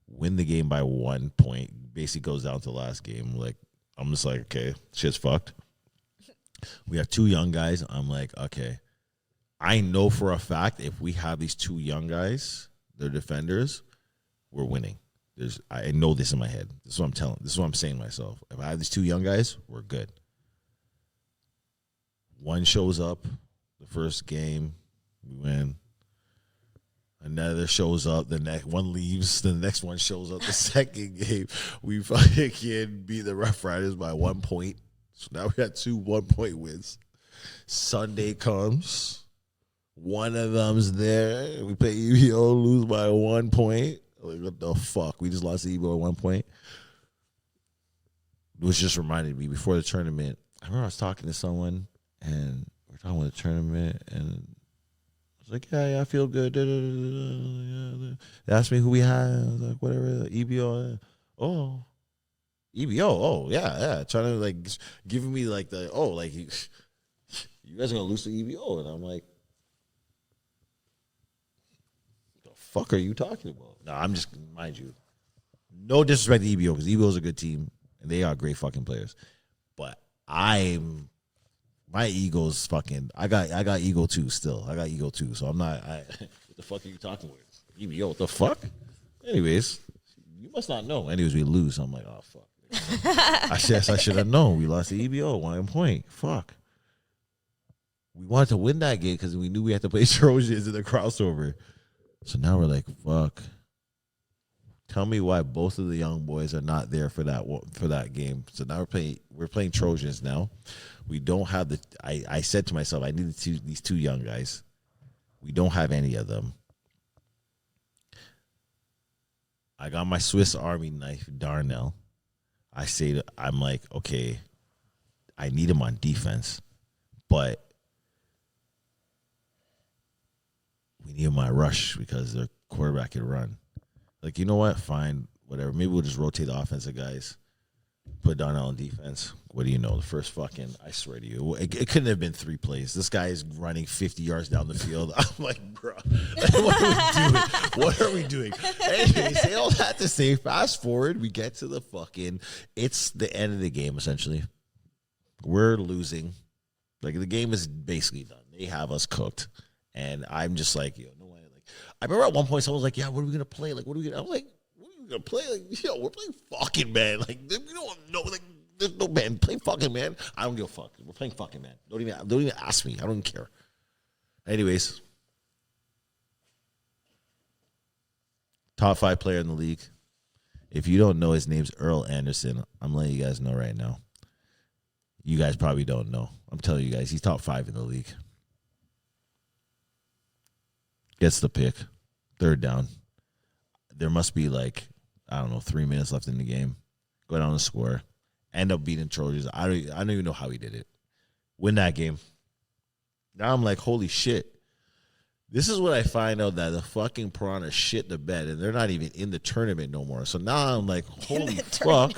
Win the game by 1 point. Basically goes down to the last game. Like, I'm just like, okay, shit's fucked. We have 2 young guys. I'm like, okay. I know for a fact if we have these 2 young guys, they're defenders, we're winning. I know this in my head. This is what I'm telling. This is what I'm saying to myself. If I have these 2 young guys, we're good. One shows up the first game, we win. Another shows up, the next one leaves, the next one shows up the second game. We fucking beat the Rough Riders by 1 point. So now we got 2 1-point wins. Sunday comes. One of them's there. We play EBO, lose by 1 point. Like, what the fuck? We just lost to EBO at 1 point. Which just reminded me, before the tournament, I remember I was talking to someone, and we're talking about the tournament, and I was like, yeah, I feel good. They asked me who we had. I was like, whatever, EBO. Oh, EBO. Oh, yeah. Trying to, like, giving me, like, you guys are going to lose to EBO. And I'm like, fuck are you talking about? No, I'm just, mind you, no disrespect to EBO because EBO is a good team and they are great fucking players. But my ego's fucking, I got ego too still. I got ego too. So I'm not, what the fuck are you talking about? EBO, what the fuck? Anyways, you must not know. Anyways, we lose. So I'm like, oh, fuck. I should have known. We lost the EBO 1 point. Fuck. We wanted to win that game because we knew we had to play Trojans in the crossover. So now we're like, fuck. Tell me why both of the young boys are not there for that game. So now we're playing Trojans now. We don't have the. I said to myself, I need these two young guys. We don't have any of them. I got my Swiss Army knife, Darnell. I'm like, okay, I need him on defense, but we need him on rush because their quarterback can run. Like, you know what? Fine, whatever. Maybe we'll just rotate the offensive guys. Put Darnell on defense. What do you know? The first fucking, I swear to you, it couldn't have been 3 plays. This guy is running 50 yards down the field. I'm like, bro, what are we doing? What are we doing? Anyway, say all that to say, fast forward, we get to the fucking, it's the end of the game, essentially. We're losing. Like, the game is basically done. They have us cooked. And I'm just like, yo, no way. Like, I remember at one point someone was like, yeah, what are we going to play? Like, what are we going to, I'm like, gonna play like, yo, we're playing fucking man. Like, we don't know, like, there's no man. Play fucking man. I don't give a fuck. We're playing fucking man. Don't even ask me. I don't even care. Anyways, top 5 player in the league. If you don't know, his name's Earl Anderson. I'm letting you guys know right now. You guys probably don't know. I'm telling you guys, he's top 5 in the league. Gets the pick. 3rd down. There must be like, I don't know, 3 minutes left in the game. Go down and score. End up beating Trojans. I don't even know how he did it. Win that game. Now I'm like, holy shit. This is what I find out, that the fucking Piranhas shit the bed and they're not even in the tournament no more. So now I'm like, holy fuck.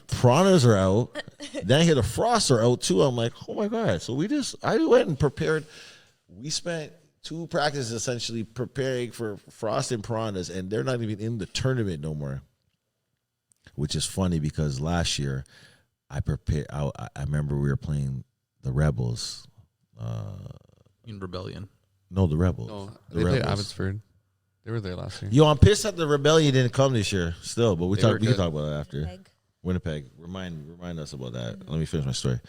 Piranhas are out. Then I hear the Frosts are out too. I'm like, oh my God. So I went and prepared. We spent 2 practices essentially preparing for Frost and Piranhas, and they're not even in the tournament no more. Which is funny because last year I remember we were playing the Rebels. In Rebellion. No, the Rebels. No, the they played Rebels. Abbotsford. They were there last year. Yo, I'm pissed that the Rebellion didn't come this year still, but we can talk about it after. Peg. Winnipeg. Remind us about that. Let me finish my story.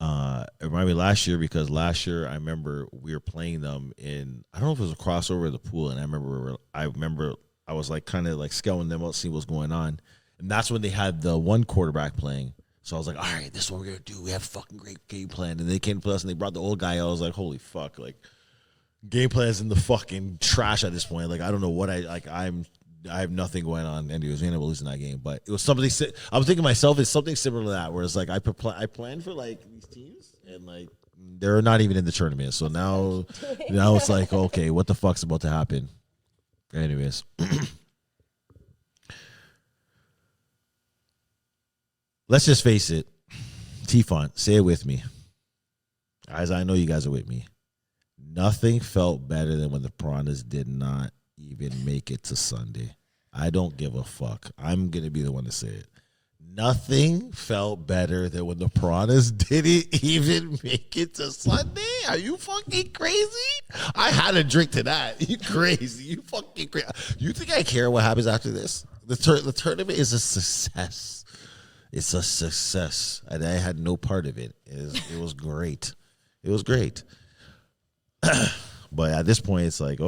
It reminded me last year because last year I remember we were playing them in, I don't know if it was a crossover or the pool, and I remember I was like kind of like scouting them out, see what's going on, and that's when they had the one quarterback playing. So I was like, all right, this is what we're gonna do. We have a fucking great game plan, and they came to play us and they brought the old guy out. I was like, holy fuck, like game plan's in the fucking trash at this point. Like I don't know what I have nothing going on. Anyways, we ended up losing that game, but it was something. I was thinking to myself, it's something similar to that, where it's like I planned for like these teams, and like they're not even in the tournament. So now it's like, okay, what the fuck's about to happen? Anyways, let's just face it. T-Font, say it with me, guys. I know you guys are with me. Nothing felt better than when the Piranhas did not even make it to Sunday. I don't give a fuck. I'm going to be the one to say it. Nothing felt better than when the Piranhas didn't even make it to Sunday. Are you fucking crazy? I had a drink to that. You crazy. You fucking crazy. You think I care what happens after this? The tournament is a success. It's a success. And I had no part of it. It was great. It was great. But at this point, it's like,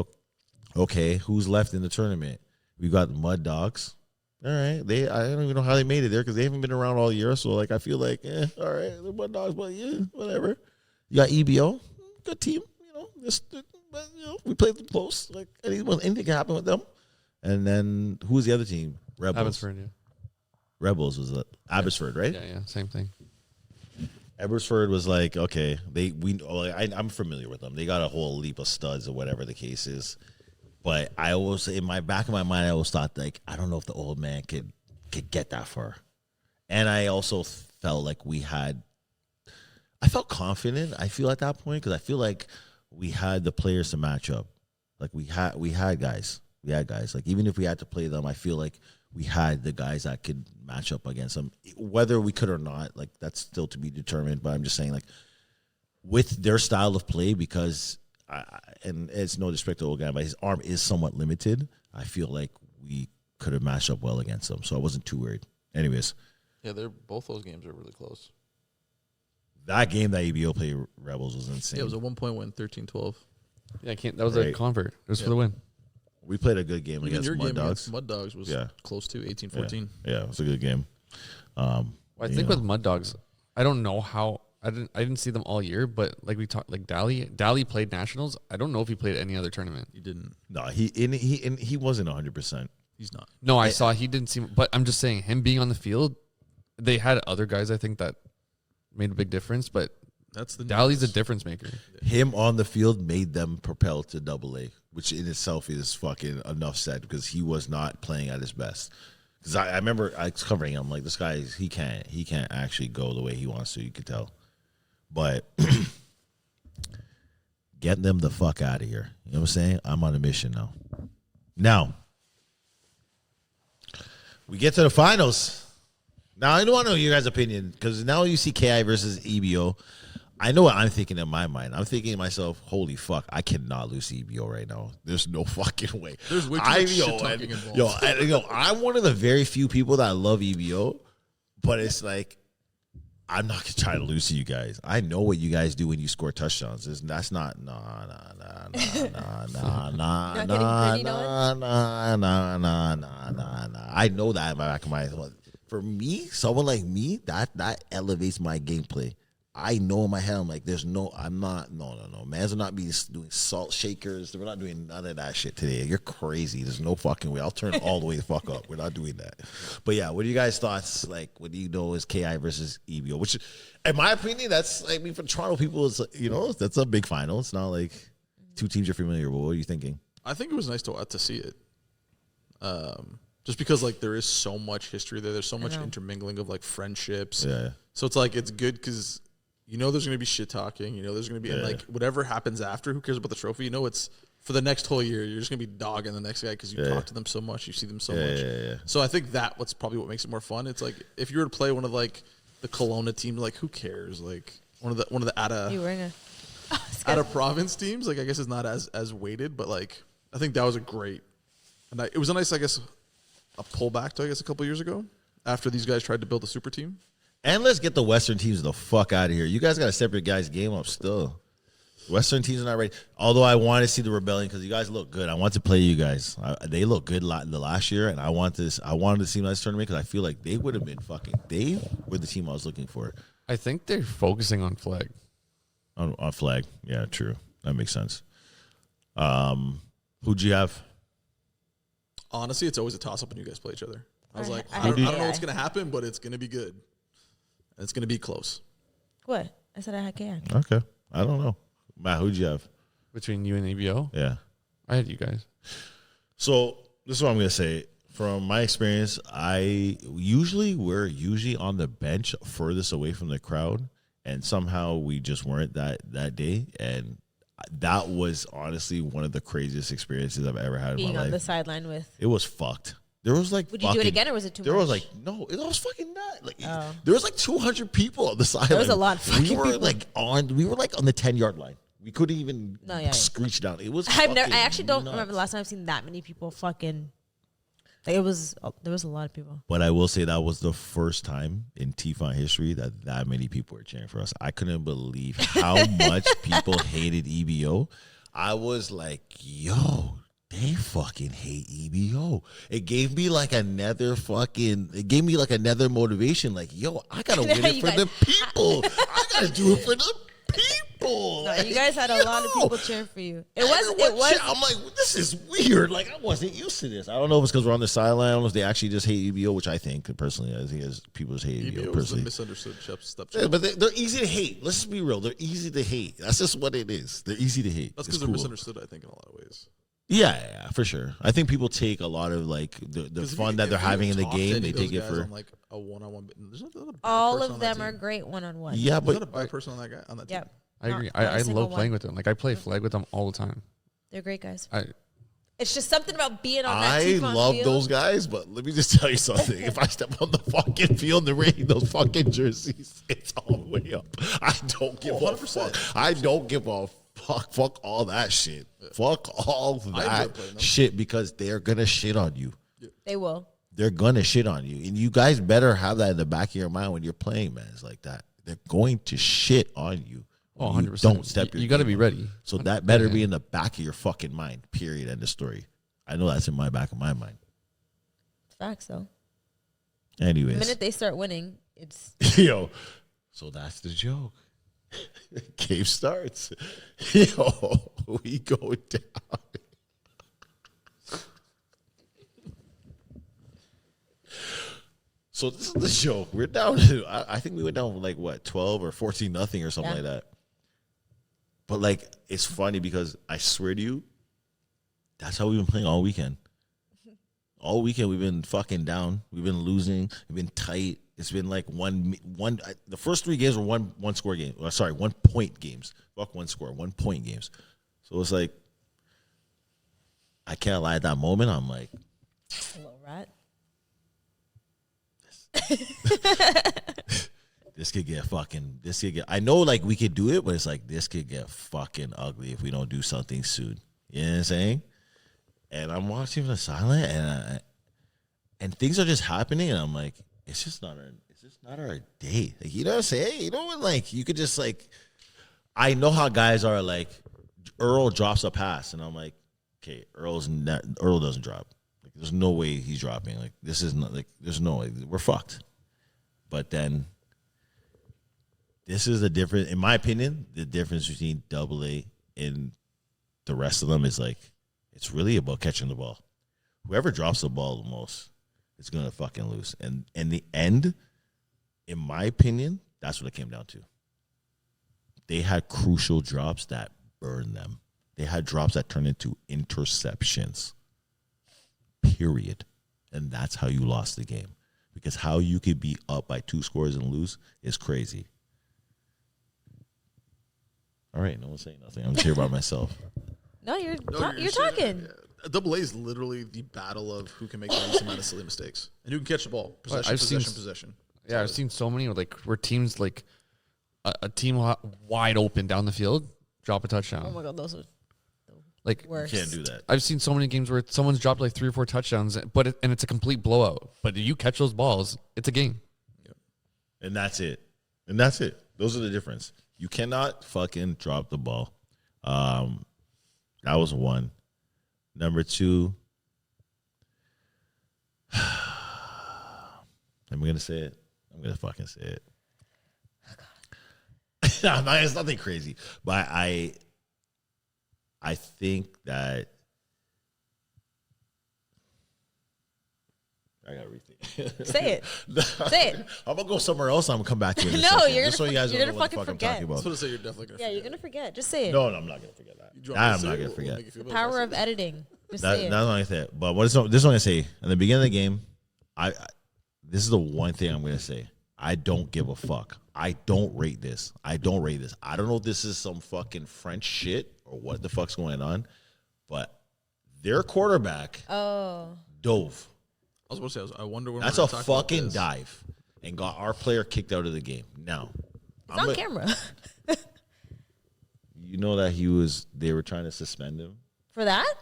okay, who's left in the tournament? We got the Mud Dogs. All right, I don't even know how they made it there because they haven't been around all year. So like, I feel like, all right, the Mud Dogs, but yeah, whatever. You got EBO, good team. But we played them close. Like anything can happen with them. And then who was the other team? Rebels. Abbotsford, yeah. Rebels was Abbotsford, right? Yeah, same thing. Abbotsford was like, okay, I'm familiar with them. They got a whole leap of studs or whatever the case is. But I always, in my back of my mind, I always thought like, I don't know if the old man could get that far. And I also felt like I felt confident. I feel at that point because I feel like we had the players to match up. Like we had guys. Like even if we had to play them, I feel like we had the guys that could match up against them, whether we could or not. Like that's still to be determined. But I'm just saying, like with their style of play, because and it's no disrespect to the old guy, but his arm is somewhat limited. I feel like we could have matched up well against them. So I wasn't too worried. Anyways, Yeah, both those games are really close. that game that EBO played Rebels was insane. Yeah, it was a 1-point win, 13-12. Yeah, I can't. That was a Right. convert. It was for the win. We played a good game Even against your Mud game Dogs. against Mud Dogs was close to 18-14. Yeah, it was a good game. Well, I think with Mud Dogs, I don't know how. I didn't see them all year, but like we talked, like Dally played nationals. I don't know if he played any other tournament. He didn't. No, he wasn't 100%. He's not. No, I saw he didn't seem. But I'm just saying, him being on the field, they had other guys I think that made a big difference. But That's the Dally's a news. difference maker. Him on the field made them propel to AA, which in itself is fucking enough said because he was not playing at his best. Because I remember I was covering him like this guy he can't actually go the way he wants to. You could tell, but getting them the fuck out of here. You know what I'm saying? I'm on a mission now. Now we get to the finals. Now I don't want to know your guys' opinion because now you see KI versus EBO. I know what I'm thinking in my mind. I'm thinking to myself, holy fuck, I cannot lose EBO right now. There's no fucking way. There's way too much shit-talking involved. I'm one of the very few people that love EBO, but it's like, I'm not going to try to lose to you guys. I know what you guys do when you score touchdowns. That's not, nah. I know that in my back of my head. For me, someone like me, that elevates my gameplay. I know in my head, I'm like, no. Mans will not be doing salt shakers. We're not doing none of that shit today. You're crazy. There's no fucking way. I'll turn all the way the fuck up. We're not doing that. But yeah, what are you guys' thoughts? Like, what do you know is KI versus EBO? Which, in my opinion, that's, I mean, for Toronto people, it's, you know, that's a big final. It's not like two teams you're familiar with. What are you thinking? I think it was nice to see it. Just because, like, there is so much history there. There's so much intermingling of, like, friendships. Yeah. So it's, like, it's good because you know there's going to be shit talking. You know there's going to be, and, like, whatever happens after, who cares about the trophy? You know it's for the next whole year. You're just going to be dogging the next guy because you talk to them so much. You see them so much. Yeah. So I think what's probably what makes it more fun. It's, like, if you were to play one of, like, the Kelowna teams, like, who cares? Like, one of the You wearing a out of province teams, like, I guess it's not as weighted, but, like, I think that was a great, and it was a nice, I guess, a pullback to, I guess, a couple years ago after these guys tried to build a super team. And let's get the Western teams the fuck out of here. You guys got to step your guys' game up still. Western teams are not ready. Although I want to see the Rebellion because you guys look good. I want to play you guys. They look good the last year, and I wanted to see this tournament because I feel like they would have been they were the team I was looking for. I think they're focusing on flag. On flag. Yeah, true. That makes sense. Who'd you have? Honestly, it's always a toss-up when you guys play each other. I was like, I I don't know had what's going to happen, but it's going to be good. And it's going to be close. What? I said I had KI. Okay. I don't know. Matt, who'd you have? Between you and EBO? Yeah. I had you guys. So this is what I'm going to say. From my experience, we're usually on the bench furthest away from the crowd, and somehow we just weren't that day. And that was honestly one of the craziest experiences I've ever had in Being my on life. the sideline with. It was fucked. There was like, Would you do it again, or was it too much? There was like, no, it was fucking nuts. Like, there was like 200 people on the sideline. There was a lot of fucking people. We were like on the 10-yard line. We couldn't even screech down. It was. I actually don't nuts. remember the last time I've seen that many people fucking. Like there was a lot of people. But I will say that was the first time in T-Fon history that many people were cheering for us. I couldn't believe how much people hated EBO. I was like, yo, they fucking hate EBO. It gave me like another motivation. Like, yo, I gotta win it for the people. I gotta do it for the people. No, you guys had a lot of people cheering for you. It was. I'm like, this is weird. Like, I wasn't used to this. I don't know if it's because we're on the sideline. I don't know if they actually just hate EBO, which I think personally, people just hate EBO EBO personally. is a misunderstood stuff. Yeah, but they're easy to hate. Let's just be real. They're easy to hate. That's just what it is. They're easy to hate. That's because they're misunderstood, I think, in a lot of ways. Yeah, for sure. I think people take a lot of like the fun that they're having in the game. They take it for on, like, a one-on-one. There's not a bad All person of on that them are team. great one-on-one. yeah, There's not a but bad person on that guy on that team. Yep. I agree. Not a I single love playing one. with them. Like I play flag with them all the time. They're great guys. I It's just something about being on that I team on love field. those guys. But let me just tell you something. If I step on the fucking field and rain those fucking jerseys, it's all the way up. I don't give a fuck. I don't give a fuck. Fuck all that shit. Fuck all that playing them. shit because they're gonna shit on you. They will. They're gonna shit on you, and you guys better have that in the back of your mind when you're playing, man. It's like that. They're going to shit on you. Oh, when 100%. Don't step. You got to be ready. So that better be in the back of your fucking mind. Period. End of story. I know that's in my back of my mind. Facts, though. Anyways, The minute they start winning, it's yo. So that's the joke. Game starts. Yo, we go down. So this is the joke. We're down. I think we went down like what 12 or 14 nothing or something like that. But like it's funny because I swear to you, that's how we've been playing all weekend. All weekend we've been fucking down. We've been losing. We've been tight. It's been like one. The first 3 games were one score game. Sorry, 1 point games. Fuck 1 score, 1 point games. So it's like I can't lie. At that moment, I'm like, hello, rat. This could get I know like we could do it, but it's like this could get fucking ugly if we don't do something soon. You know what I'm saying? And I'm watching from the sideline and things are just happening and I'm like, it's just not our day. Like, you know what I'm saying? You know what, like you could just like I know how guys are like Earl drops a pass and I'm like, okay, Earl doesn't drop. Like there's no way he's dropping. Like this is not like there's no way. We're fucked. But then this is the difference, in my opinion, the difference between AA and the rest of them is like, it's really about catching the ball. Whoever drops the ball the most is going to fucking lose. And in the end, in my opinion, that's what it came down to. They had crucial drops that burned them. They had drops that turned into interceptions. Period. And that's how you lost the game. Because how you could be up by 2 scores and lose is crazy. All right, no one's saying nothing. I'm just here by myself. No, you're talking. Double A is literally the battle of who can make the least amount of silly mistakes and who can catch the ball. Possession. Yeah, I've seen so many where teams like a team wide open down the field drop a touchdown. Oh my god, those are like worse. You can't do that. I've seen so many games where someone's dropped like 3 or 4 touchdowns, and it's a complete blowout. But if you catch those balls, it's a game. Yep. And that's it. Those are the difference. You cannot fucking drop the ball. That was 1. Number 2. I'm gonna say it. I'm gonna fucking say it. No, it's nothing crazy, but I think that I gotta rethink. Say it. Say it. I'm gonna go somewhere else. I'm gonna come back to it. In a No, second, you're just so you guys gonna don't know what the fucking fuck I'm forget. talking I was about. going to say you're definitely going to forget. You're gonna forget. Just say it. No, I'm not gonna forget that. I'm not gonna forget. Power of editing. Just That's say it. not like that. But this is what I'm gonna say. In the beginning of the game, I this is the one thing I'm gonna say. I don't give a fuck. I don't rate this. I don't know if this is some fucking French shit or what the fuck's going on, but their quarterback dove. I was about to say, I wonder when That's we're a gonna talk about fucking this. dive and got our player kicked out of the game. Now, It's on camera. You know that they were trying to suspend him? For that?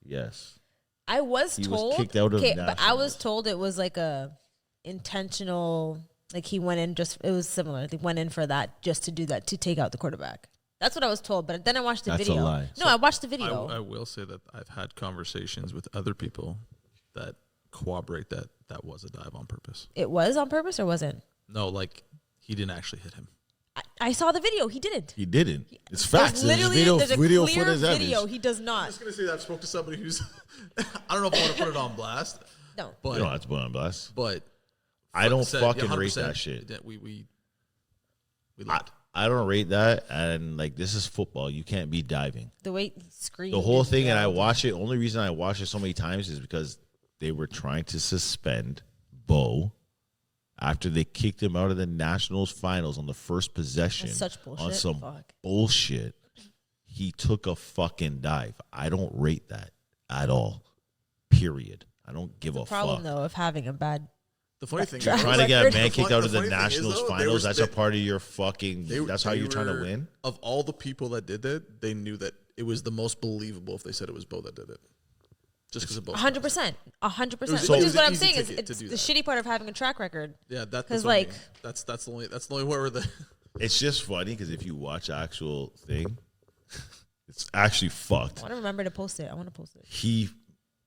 Yes. I was He was told. kicked out of but I nationals. was told it was like a intentional. Like he went in it was similar. They went in for that just to do that, to take out the quarterback. That's what I was told. But then I watched the That's a video. lie. No, I watched the video. I will say that I've had conversations with other people that corroborate that was a dive on purpose. It was on purpose or wasn't? No, like he didn't actually hit him. I saw the video. He didn't. He didn't. It's facts. There's literally there's a video clear footage video. evidence. He does I not. was going to say that I've spoke to somebody who's I don't know if I want to put it on blast, No. but You don't have to put on blast. but I don't said, fucking 100% rate that shit. That we loved. I don't rate that. And like, this is football. You can't be diving. The way he screamed. The whole thing, and I yelled. watch it. Only reason I watch it so many times is because they were trying to suspend Bo after they kicked him out of the Nationals finals on the first possession. That's such bullshit. On some Fuck. bullshit. He took a fucking dive. I don't rate that at all. Period. I don't give a Problem fuck. though of having a bad. The funny thing Track is, Trying to get a record. man kicked out of the funny thing is, Nationals though, finals, that's a part of your they- fucking, that's how they you're trying to were- win? Of all the people that did that, they knew that it was the most believable if they said it was Bo that did it. Just because of both. 100%. 100%. was Which an is what I'm easy saying is ticket to it's do the that. shitty part of having a track record. Yeah, that's 'Cause, what I like- mean. That's the only where the It's just funny because if you watch the actual thing, it's actually fucked. I want to remember to post it. I want to post it.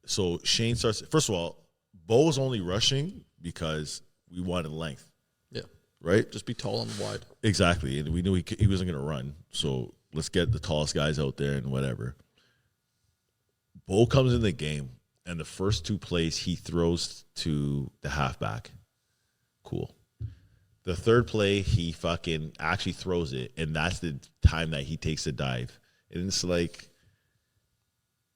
So Shane starts. First of all, Bo's only rushing because we wanted length, yeah. right? Just be tall and wide. Exactly, and we knew he wasn't going to run. So let's get the tallest guys out there and whatever. Bo comes in the game, and the first 2 plays he throws to the halfback. Cool. The third play, he fucking actually throws it, and that's the time that he takes a dive. And it's like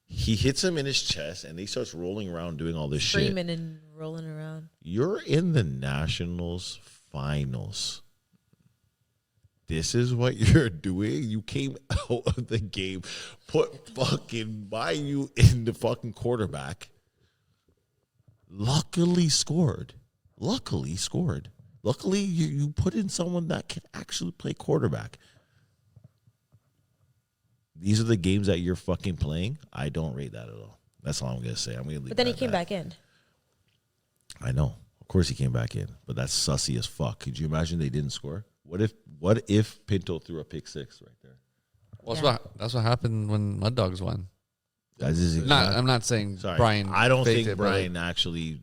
he hits him in his chest, and he starts rolling around doing all this shit. Screaming and rolling around. You're in the Nationals finals. This is what you're doing. You came out of the game, put fucking you in the fucking quarterback. Luckily scored. Luckily, you put in someone that can actually play quarterback. These are the games that you're fucking playing. I don't rate that at all. That's all I'm going to say. I'm going to leave But then he that came at back in. I know. Of course he came back in, but that's sussy as fuck. Could you imagine they didn't score? What if Pinto threw a pick 6 right there? Well, Yeah. that's what happened when Mud Dogs won. I'm not saying Sorry, Brian. I don't faked think it, but, like, Brian actually.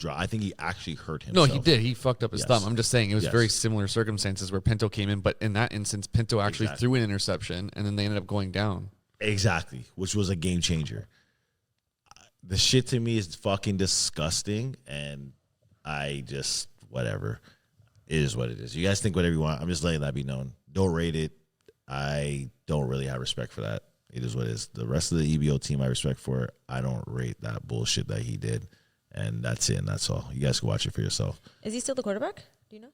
I think he actually hurt No, himself. he did. He fucked up his Yes. thumb. I'm just saying it was Yes. very similar circumstances where Pinto came in, but in that instance, Pinto actually Exactly. threw an interception, and then they ended up going down. Exactly, which was a game changer. The shit to me is fucking disgusting, and I just whatever. It is what it is. You guys think whatever you want. I'm just letting that be known. Don't rate it. I don't really have respect for that. It is what it is. The rest of the EBO team I respect for it. I don't rate that bullshit that he did. And that's it, and that's all. You guys can watch it for yourself. Is he still the quarterback? Do you know?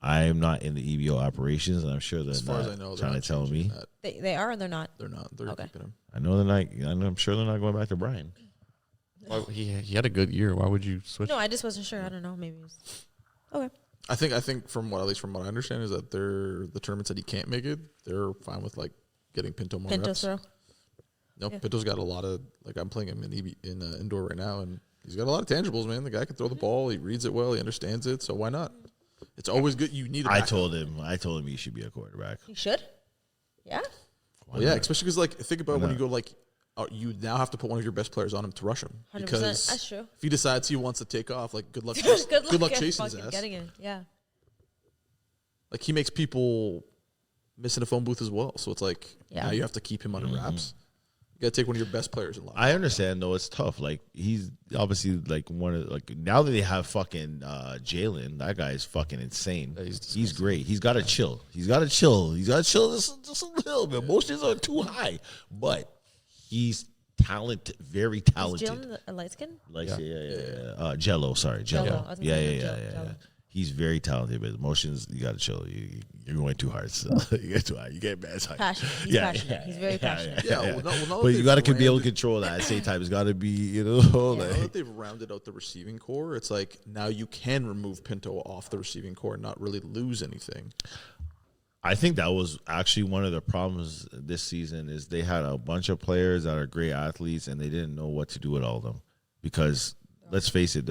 I'm not in the EBO operations, and I'm sure they're As far not as I know, they're trying not to tell me. changing that. They are and they're not. They're not. They're Okay. keeping him. I know they're not. I'm sure they're not going back to Brian. Why, he had a good year. Why would you switch? No, I just wasn't sure. I don't know. Maybe it was. Okay. I think from what I understand is that the tournaments that he can't make it, they're fine with like getting Pinto more Pinto reps. throw. No, Yeah. Pinto's got a lot of I'm playing him in indoor right now, and he's got a lot of tangibles, man. The guy can throw the ball. He reads it well. He understands it. So why not? It's always good. You need. I told him he should be a quarterback. He should? Yeah? Well, yeah, especially because like think about when not? you go like you now have to put one of your best players on him to rush him 100%. because That's true. if he decides he wants to take off, like good luck, Good luck chasing his fucking ass. getting it. Yeah. Like he makes people miss in a phone booth as well. So it's like Yeah. now you have to keep him under wraps. You got to take one of your best players in line. I understand though, it's tough. Like he's obviously like one of like now that they have fucking Jalen, that guy is fucking insane. Yeah, he's great. He's got to chill. He's got to chill just a little bit. Emotions are too high, but he's talented, very Is talented. Jalen a light skin? Like yeah. Jello, sorry, Jello. Jello. I was gonna Yeah, say yeah. Jello. He's very talented, but emotions you got to chill. You're going too hard. So you get too high. You get mad. Passionate. He's passionate. He's very passionate. Yeah, well, now that But you they've got to be able to rounded- control that. At the same time, it's got to be Now like that they've rounded out the receiving core, it's like now you can remove Pinto off the receiving core and not really lose anything. I think that was actually one of the problems this season is they had a bunch of players that are great athletes and they didn't know what to do with all of them because let's face it,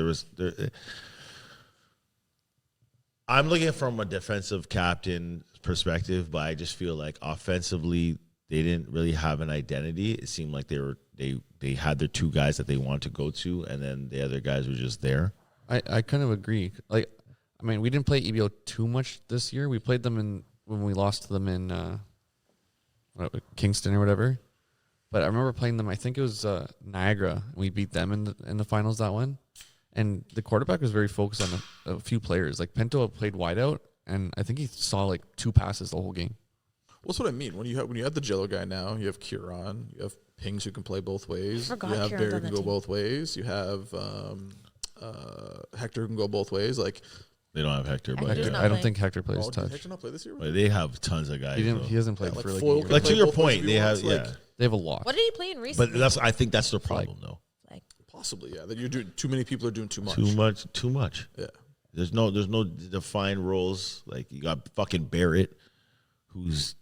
I'm looking from a defensive captain perspective, but I just feel like offensively they didn't really have an identity. It seemed like they had their 2 guys that they wanted to go to, and then the other guys were just there. I kind of agree. Like, I mean, we didn't play EBO too much this year. We played them when we lost to them in Kingston or whatever. But I remember playing them. I think it was Niagara. And we beat them in the finals that one. And the quarterback was very focused on a few players. Like Pinto played wide out, and I think he saw like 2 passes the whole game. Well, that's what I mean. When you have the Jello guy now, you have Kieran, you have Pings who can play both ways. Forgot You have Kieran's Barry on who can the go team. both ways. You have Hector who can go both ways. Like, They don't have Hector, but Hector's not I don't playing. think Hector plays did touch. Hector not play this year? but they have tons of guys. though. He hasn't played Yeah, for like like Foyle a year. can Like to play your both ways point, if he they have wants, like, They have a lot. What did he play in recently? But I think that's the problem though. Like, Possibly, yeah. That you're doing too many people are doing too much. Too much. Yeah. There's no defined roles. Like you got fucking Barrett, who's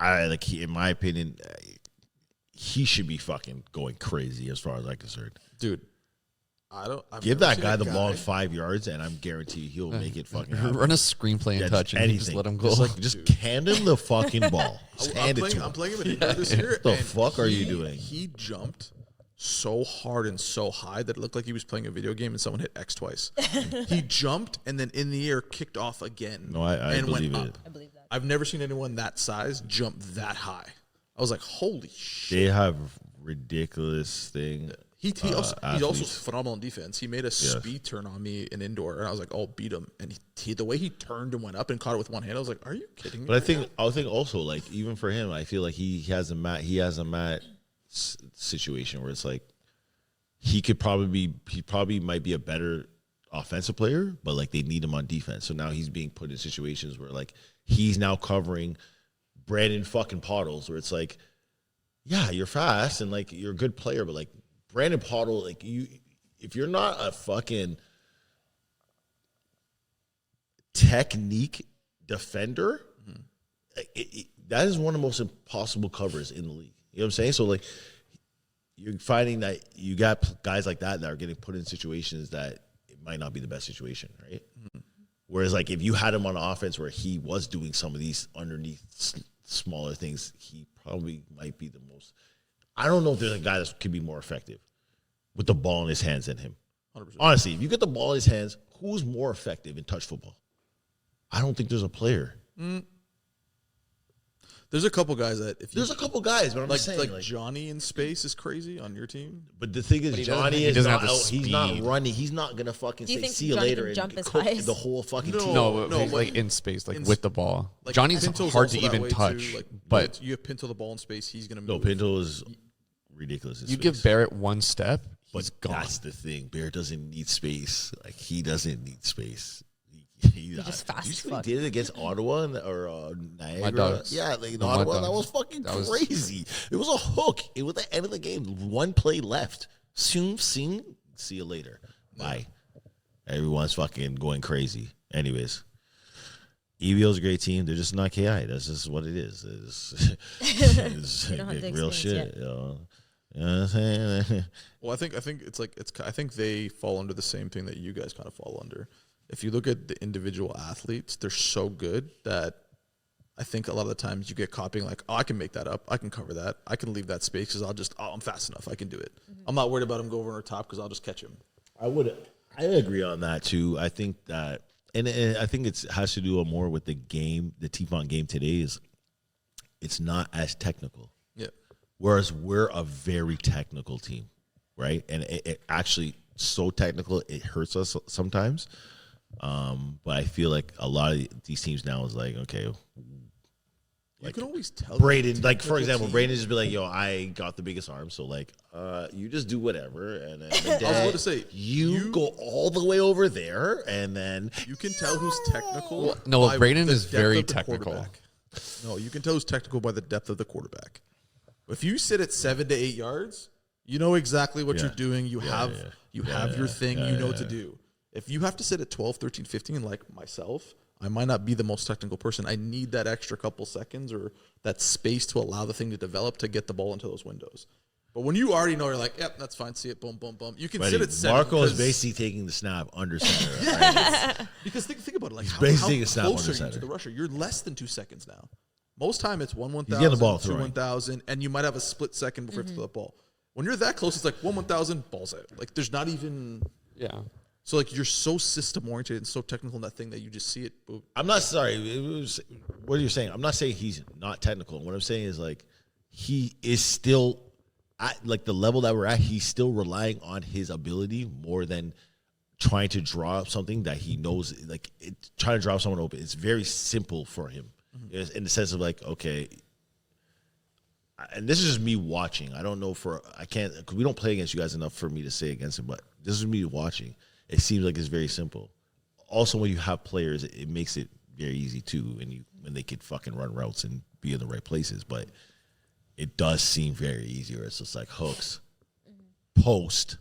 in my opinion, he should be fucking going crazy as far as I'm concerned. Dude, Give that guy the ball in 5 yards, and I'm guaranteed he'll make it fucking happen. Run a screenplay and touch, and just let him go. Just hand him the fucking ball. Just hand it to him. I'm playing him in Indoor this year. What the fuck are you doing? He jumped so hard and so high that it looked like he was playing a video game and someone hit X twice. He jumped and then in the air kicked off again. No, I and believe went it. up. I believe that. I've never seen anyone that size jump that high. I was like, holy shit. They have ridiculous thing. He's also athletes. phenomenal in defense. He made a speed turn on me in indoor, and I was like, "Oh, beat him!" And the way he turned and went up and caught it with one hand, I was like, "Are you kidding me?" But I think also like even for him, I feel like he has a Matt situation where it's like he probably might be a better offensive player, but like they need him on defense. So now he's being put in situations where like he's now covering Brandon fucking Pottles, where it's like, yeah, you're fast and like you're a good player, but like Brandon Pottle, like if you're not a fucking technique defender, that is one of the most impossible covers in the league. You know what I'm saying? So like you're finding that you got guys like that are getting put in situations that it might not be the best situation, right? Mm-hmm. Whereas like if you had him on offense where he was doing some of these underneath smaller things, he probably might be the most. I don't know if there's a guy that could be more effective with the ball in his hands than him. 100%. Honestly, if you get the ball in his hands, who's more effective in touch football? I don't think there's a player. There's a couple guys that There's a couple guys, but I'm like, just saying, like Johnny in space is crazy on your team. But the thing is, Johnny is doesn't not have the he's not speed. running. He's not gonna fucking Do you say think see you Johnny later can and jump as cook high as- the whole fucking No. team. No, like, like in space, like in with the ball. Like Johnny's Pinto's hard also to that even way touch, too. Like, but you have Pinto the ball in space, he's gonna move. No, Pinto is ridiculous. in you space. give Barrett one step, But he's gone. that's the thing. Bear doesn't need space. Like he doesn't need space. He's just fast You as see what fuck. he did against Ottawa or Niagara. My Ducks. Yeah, like in No, my Ottawa, that Ducks. was fucking That was- crazy. It was a hook. It was the end of the game. One play left. Soon, see you later. Bye. Everyone's fucking going crazy. Anyways. EBO's a great team. They're just not KI. That's just what it is. It's You don't have the real experience shit. yet. You know what I'm saying? Well, I think I think they fall under the same thing that you guys kind of fall under. If you look at the individual athletes, they're so good that I think a lot of the times you get copying like, oh, I can make that up. I can cover that. I can leave that space because I'm fast enough. I can do it. I'm not worried about him going over top because I'll just catch him. I agree on that too. I think that, and I think it has to do more with the game. The T-Font game today is it's not as technical. Yeah. Whereas we're a very technical team, right? And it actually so technical it hurts us sometimes. But I feel like a lot of these teams now is like, okay, You can always tell. Braden, like for example, Braden just be like, yo, I got the biggest arm, so like, you just do whatever, and then I was about to say you go all the way over there, and then you can tell who's technical. No, by Braden the is depth very of the technical. quarterback. No, you can tell who's technical by the depth of the quarterback. If you sit at 7 to 8 yards, you know exactly what you're doing. You have your thing. You know what to do. If you have to sit at 12, 13, 15, like myself, I might not be the most technical person. I need that extra couple seconds or that space to allow the thing to develop to get the ball into those windows. But when you already know, you're like, yep, that's fine. See it, boom, boom, boom. You can sit at 7. Marco is basically taking the snap under center. Right? Because think about it. Like, how basically a snap close under are you to center. the rusher? You're less than 2 seconds now. Most time it's 1 He's getting the ball 1,000, 2 throwing. 1,000, and you might have a split second before you throw the ball. When you're that close, it's like 1 1,000, balls out. Like there's not even. Yeah. So like you're so system oriented and so technical in that thing that you just see it. Boop. I'm not sorry. What you're saying? I'm not saying he's not technical. What I'm saying is like he is still at like the level that we're at. He's still relying on his ability more than trying to draw up something that he knows. Like trying to draw someone open. It's very simple for him in the sense of like, okay. And this is just me watching. I don't know I can't, because we don't play against you guys enough for me to say against him, but this is me watching. It seems like it's very simple. Also, when you have players, it makes it very easy too, and when they can fucking run routes and be in the right places. But it does seem very easy, where it's just like hooks, post.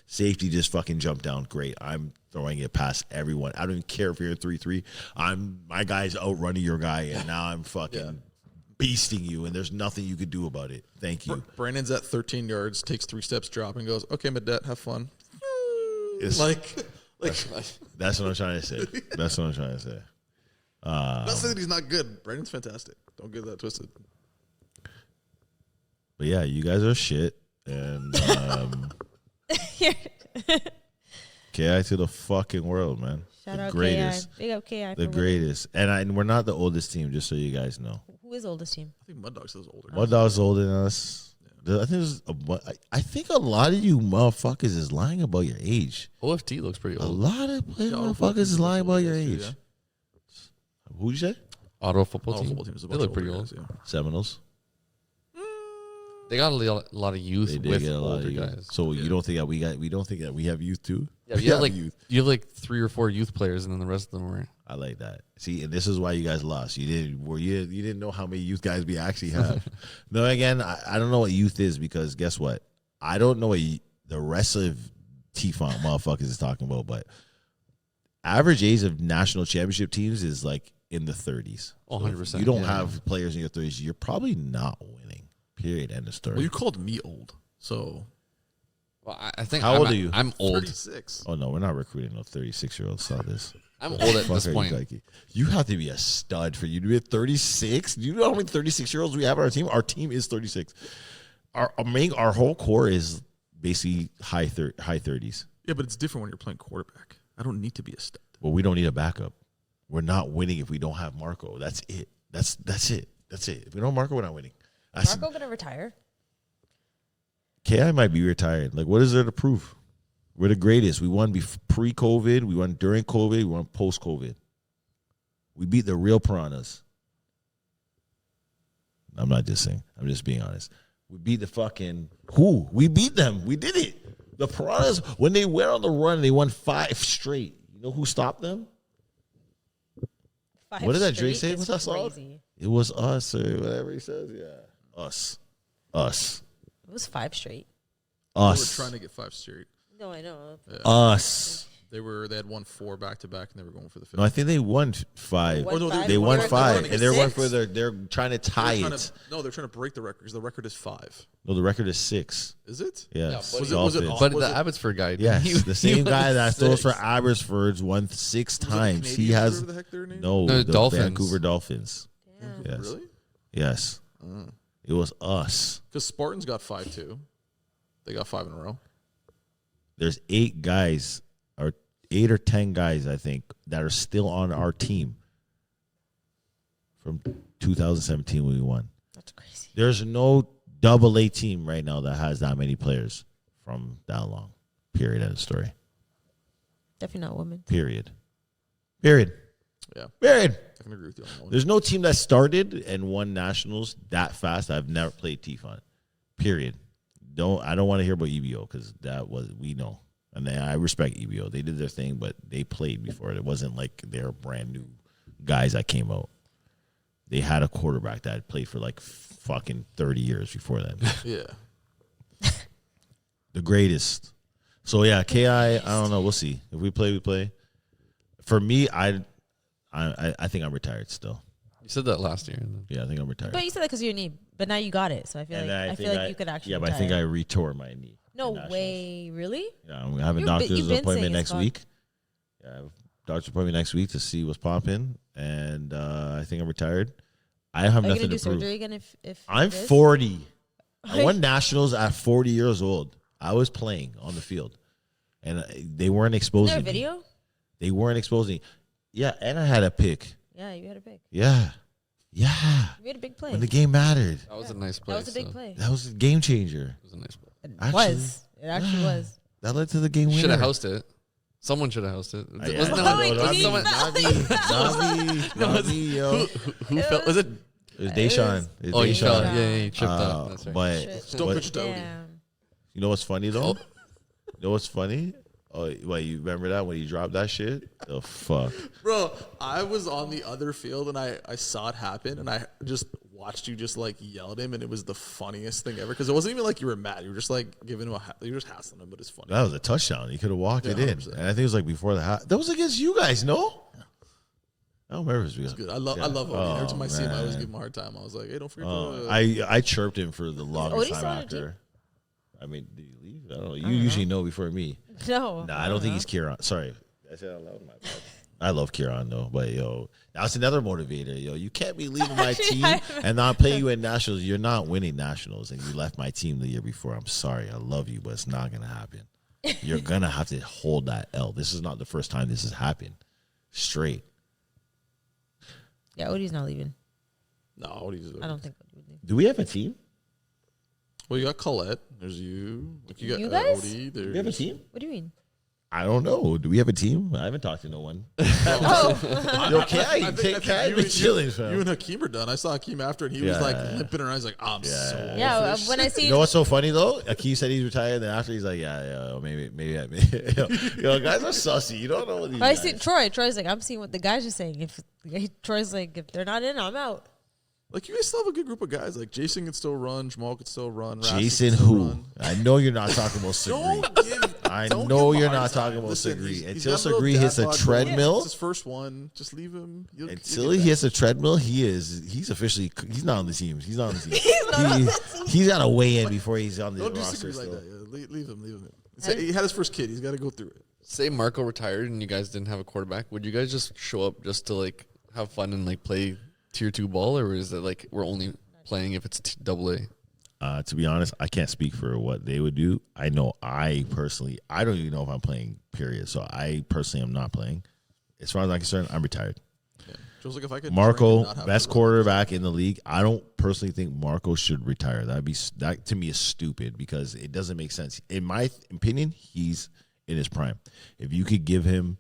Safety just fucking jumped down. Great. I'm throwing it past everyone. I don't even care if you're a 3-3. My guy's outrunning your guy, and now I'm fucking beasting you, and there's nothing you could do about it. Thank you. Brandon's at 13 yards, takes 3 steps, drop, and goes, "Okay, Medette, have fun." It's, Like that's what I'm trying to say. That's what I'm trying to say. not saying that he's not good. Brandon's fantastic. Don't get that twisted. But yeah, you guys are shit, and KI to the fucking world, man. Shout the out greatest. KI. Big up KI. The greatest. And we're not the oldest team, just so you guys know. Who is oldest team? I think Mud Dog's is older. Mud Dog's older than us. I think a lot of you motherfuckers is lying about your age. OFT looks pretty A old. lot of motherfuckers is lying about your age. Yeah. Who'd you say? Auto football Auto team. football team is a They bunch look of pretty older old. guys, yeah. Seminoles. They got a lot of youth They did with get a lot older of youth. guys. So you don't think that we don't think that we have youth too? Yeah, We you have youth. like 3 or 4 youth players, and then the rest of them weren't. I like that. See, and this is why you guys lost. You didn't know how many youth guys we actually have. No, again, I don't know what youth is because guess what? I don't know what the rest of T-Font motherfuckers is talking about, but average age of national championship teams is like in the 30s. Oh, So if 100%, you don't yeah. have players in your 30s, you're probably not winning. Period. End of story. Well, you called me old, so Well, I think. How old are you? I'm old. 36. Oh no, we're not recruiting no 36-year-olds. Saw this. I'm old at Fuck this are you, point. Geike? You have to be a stud for you to be at 36. Do you know how many 36-year-olds we have on our team? Our team is 36. Our whole core is basically high 30s. Yeah, but it's different when you're playing quarterback. I don't need to be a stud. Well, we don't need a backup. We're not winning if we don't have Marco. That's it. That's it. That's it. If we don't have Marco, we're not winning. Marco gonna retire? KI might be retired. Like, what is there to prove? We're the greatest. We won pre-COVID. We won during COVID. We won post-COVID. We beat the real Piranhas. I'm not just saying. I'm just being honest. We beat the fucking who? We beat them. We did it. The Piranhas, when they went on the run, they won 5 straight. You know who stopped them? 5 What did that Drake straight say? is What's that song? crazy. It was us or whatever he says. Yeah. Us. It was 5 straight. They were Us. trying to get 5 straight. No, I know. Us. They had won 4 back to back, and they were going for the 5th. No, I think they won 5. Won no, five? They won They're 5, running and they're one 6? for they're trying to tie They're trying it. they're trying to break the record because the record is 5. No, the record is 6. Is it? Yes, Yeah, but- Was it Dolphins. But Was the it- Abbotsford guy, Yes, he- the same he guy was that throws for 6. Abbotsford's won 6 Was it times. Canadians, He has whatever the heck their name? no No, the Dolphins. Vancouver Dolphins. Damn. Yes, Really? yes, it was us. Because Spartans got 5 too. They got 5 in a row. There's 8 guys, or 8 or 10 guys, I think, that are still on our team from 2017 when we won. That's crazy. There's no AA team right now that has that many players from that long. Period. End of story. Definitely not women. Period. Yeah, Period. I can agree with you on that one. There's no team that started and won nationals that fast. I've never played T-Font. Period. I don't want to hear about EBO because we know. And I respect EBO. They did their thing, but they played before. It wasn't like they're brand new guys that came out. They had a quarterback that had played for like fucking 30 years before that. Yeah. The greatest. So yeah, KI, I don't know. We'll see. If we play, we play. For me, I think I'm retired still. You said that last year. Yeah, I think I'm retired. But you said that because of your knee. But now you got it, so I feel And like then I feel like you could actually. Yeah, but I think I retire. retore my knee. No in nationals. way, really? Yeah, I'm having You've doctor's been saying appointment it's next gone. week. Yeah, I have a doctor's appointment next week to see what's popping, and I think I'm retired. I have Are you nothing gonna to do prove. surgery again? If I'm it is? 40. I won nationals at 40 years old. I was playing on the field, and they weren't Is exposing there a me. video? They weren't exposing. Yeah, and I had a pick. Yeah, you had a pick. Yeah. You had a big play. When the game mattered. That was a nice play. That was a big play. That was a game changer. It was a nice play. It Actually, was. It actually yeah. was. That led to the game winner. Should have hosted it. Someone should have hosted it. Yeah, Wasn't no, that wait, not can me, you- not me, not me, yo. who fell? Was it? It was Deshaun. It was Oh, you Deshaun. fell. Yeah, you tripped up. That's right. But Shit. Still but pitched Dowdy. Damn. you know what's funny though? You know what's funny? Oh, wait, you remember that when he dropped that shit? The fuck. Bro, I was on the other field and I saw it happen and I just watched you just like yell at him, and it was the funniest thing ever because it wasn't even like you were mad. You were just like giving him you were just hassling him, but it's funny. That was a touchdown. He could have walked it in, 100%. and I think it was like before the half. That was against you guys, no? I don't remember. It was Good. I love Odie. Every time I see him, I always give him a hard time. I was like, hey, don't forget to. I chirped him for the longest Odie time still on the after. I mean, did you leave? I don't know. You usually know before me. No. Nah, I don't think he's Kieran. Sorry. I said out loud. My bad. I love Kieran though, but yo, that's another motivator. Yo, you can't be leaving my team and not playing you in nationals. You're not winning nationals, and you left my team the year before. I'm sorry. I love you, but it's not gonna happen. You're gonna have to hold that L. This is not the first time this has happened. Straight. Yeah, Odie's not leaving. No, Odie's. I don't think Odie would leave. Do we have a team? Well, you got Colette. There's you. Like you got You guys? Odie. Do we have a team? What do you mean? I don't know. Do we have a team? I haven't talked to no one. Oh, Yo, Kai been chilling, fam. You and Hakeem are done. I saw Hakeem after, and he was like limping around. He's like, I'm so. yeah. When I see You know what's so funny though? Akeem said he's retired. Then after he's like, yeah, maybe. Yo, guys are sussy. You don't know what these I guys. see Troy's like, I'm seeing what the guys are saying. If Troy's like, if they're not in, I'm out. Like, you guys still have a good group of guys. Like, Jason could still run. Jamal could still run. Rafsky Jason could still who? run. I know you're not talking about Segri. I know you're not talking about Segri. Until Segri hits a treadmill. It's his first one. Just leave him. Until he hits a treadmill, he's officially he's not on the team. He's not on the team. He's got to weigh in before he's on the Don't do roster. Segri like Still. that. Yeah, leave him. He had his first kid. He's got to go through it. Say Marco retired and you guys didn't have a quarterback. Would you guys just show up just to like have fun and like play tier 2 ball, or is it like we're only playing if it's double A? To be honest, I can't speak for what they would do. I know I don't even know if I'm playing, period. So I personally am not playing. As far as I'm concerned, I'm retired. Yeah. Just like if I could Marco, best quarterback in the league. I don't personally think Marco should retire. That to me is stupid because it doesn't make sense. In my opinion, he's in his prime. If you could give him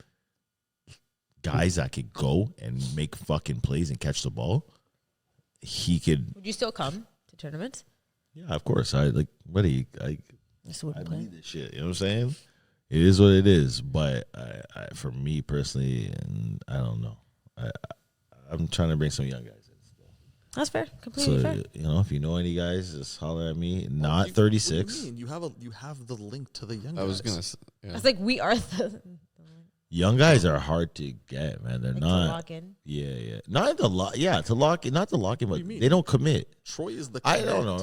guys that could go and make fucking plays and catch the ball, he could. Would you still come to tournaments? Yeah, of course. I need this shit. You know what I'm saying? It is what it is. But for me personally, and I don't know. I'm trying to bring some young guys in. That's fair. Completely fair. You know, if you know any guys, just holler at me. Not 36. What do you mean? You have the link to the young guys. I was gonna say, I was like, we are the Young guys are hard to get, man. They're like not. to lock in. Yeah. Not to lock. Yeah, to lock in. Not to lock in, What but do you mean? they don't commit. Troy is the. I don't know.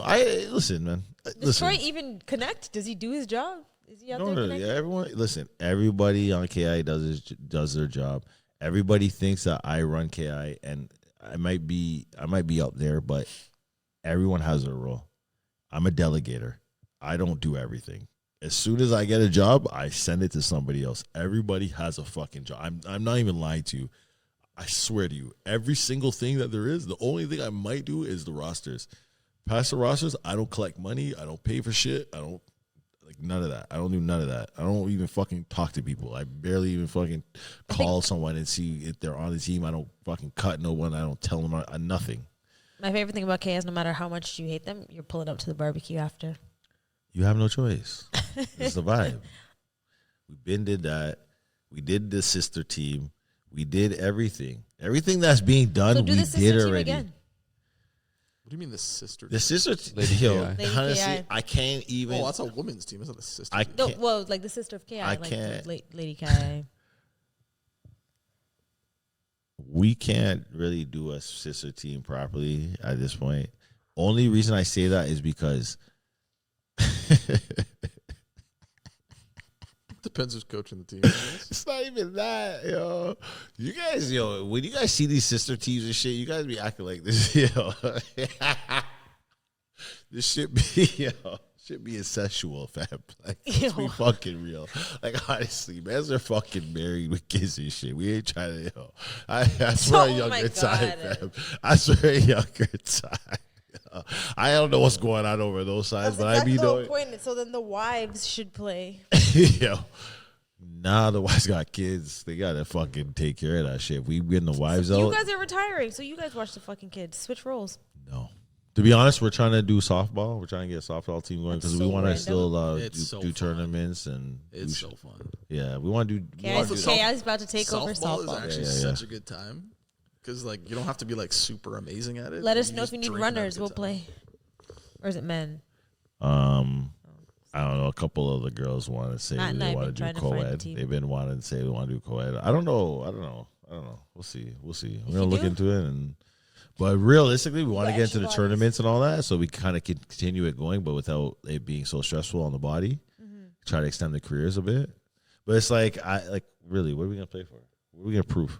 Listen, man. Does Listen. Troy even connect? Does he do his job? Is he out there No, connecting? yeah, everybody on KI does their job. Everybody thinks that I run KI, and I might be up there, but everyone has their role. I'm a delegator. I don't do everything. As soon as I get a job, I send it to somebody else. Everybody has a fucking job. I'm not even lying to you. I swear to you, every single thing that there is, the only thing I might do is the rosters. Past the rosters, I don't collect money. I don't pay for shit. I don't none of that. I don't do none of that. I don't even fucking talk to people. I barely even fucking call someone and see if they're on the team. I don't fucking cut no one. I don't tell them nothing. My favorite thing about K is no matter how much you hate them, you're pulling up to the barbecue after. You have no choice. It's the vibe. We did that. We did the sister team. We did everything. Everything that's being done, So do we the sister did team already. again. What do you mean the sister? The sister, Lady yo, KI. Lady honestly, KI. I can't even. Oh, that's a women's team. It's not a sister. I team. No, can't. well, like the sister of Ki, I like can't. Lady Ki. We can't really do a sister team properly at this point. Only reason I say that is because Depends who's coaching the team. it's not even that, yo. You guys, when you guys see these sister teams and shit, you guys be acting like this, yo. This shit be, shit be incestual, fam. Like, let's be Ew. fucking real. Like, honestly, man, they're fucking married with kids and shit. We ain't trying to, I swear Oh a my younger time, God. fam. I swear a younger time. I don't know what's going on over those sides, but I be knowing. point. So then the wives should play. Yo, nah, the wives got kids. They gotta fucking take care of that shit. We win the wives You out. guys are retiring, so you guys watch the fucking kids. Switch roles. No, to be honest, we're trying to do softball. We're trying to get a softball team going That's because so we want to random. still It's so do fun. tournaments and It's do so fun. yeah. We want to do. we KI wanna do- is about to take over Softball is softball. actually Yeah. such a good time. Because like you don't have to be like super amazing at it. Let us You know just if you need drink and have a runners. good We'll time. play. Or is it men? I don't know. A couple of the girls want to say Matt and I they have want been to trying do to find a co-ed. team. They've been wanting to say they want to do co-ed. I don't know. We'll see. We're If gonna you look do- into it, but realistically, we want to got get into the extra tournaments and all that, so we kind of can continue it going, but without it being so stressful on the body. Mm-hmm. Try to extend the careers a bit. But it's like, really, what are we gonna play for? What are we gonna prove?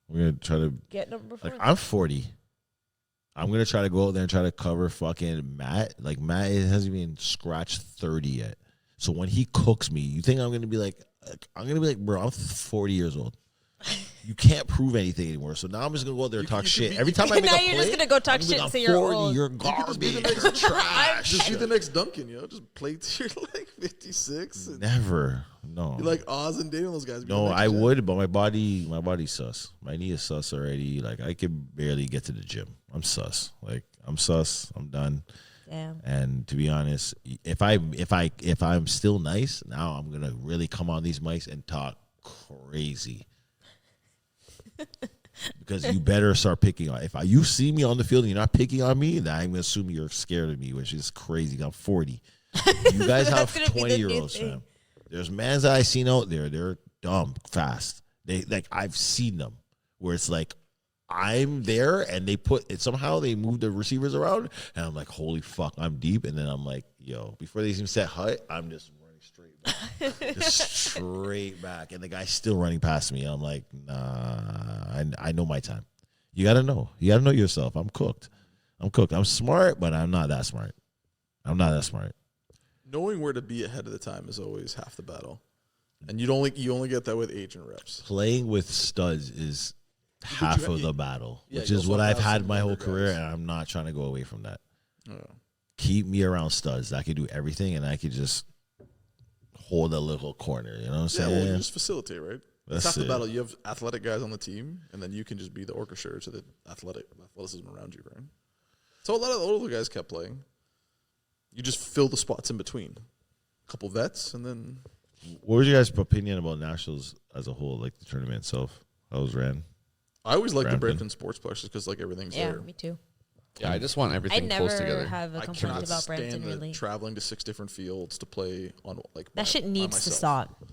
We're gonna try to Get number 4. like. I'm 40. I'm gonna try to go out there and try to cover fucking Matt. Like Matt hasn't even scratched 30 yet. So when he cooks me, you think I'm gonna be like, bro, I'm 40 years old. You can't prove anything anymore. So now I'm just gonna go out there and talk you shit. could be- Every time I make Now a you're play, just gonna go talk I'm shit and I'm say you're 40, old. You're You could just be the garbage. next trash. Just be the next Duncan, Just play till you're like 56. And Never. No. you're like Oz and Daniel, those guys. Be the No, next I gen. would, but my body's sus. My knee is sus already. Like I could barely get to the gym. I'm sus. I'm sus. I'm done. Damn. And to be honest, if I'm still nice, now I'm gonna really come on these mics and talk crazy. Because you better start picking on. If you see me on the field and you're not picking on me, then I'm gonna assume you're scared of me, which is crazy. I'm 40. You guys have That's gonna be the 20-year-olds, new thing. fam. There's mans that I seen out there. They're dumb fast. I've seen them where it's like I'm there and they put it somehow they move the receivers around and I'm like, holy fuck, I'm deep. And then I'm like, yo, before they even set hut, I'm just running straight back. Just straight back. And the guy's still running past me. I'm like, nah, I know my time. You gotta know. You gotta know yourself. I'm cooked. I'm smart, but I'm not that smart. Knowing where to be ahead of the time is always half the battle, and you only get that with age and reps. Playing with studs is half of the battle, yeah, which you is also what I've have had some my whole younger career, guys. and I'm not trying to go away from that. Yeah. Keep me around studs. I could do everything, and I could just hold a little corner. You know what I'm Yeah, saying? well, you just facilitate, right? That's half the it. battle. You have athletic guys on the team, and then you can just be the orchestrator to the athleticism around you, right? So a lot of the older guys kept playing. You just fill the spots in between. A couple vets, and then What was your guys' opinion about Nationals as a whole, like the tournament itself? How it was ran? I always like the Brampton. Brampton sports players because like everything's Yeah, there. me too. Yeah, I just want I everything close never together. have a I complaint cannot about stand Brampton, the really. traveling to 6 different fields to play on like That shit needs to stop.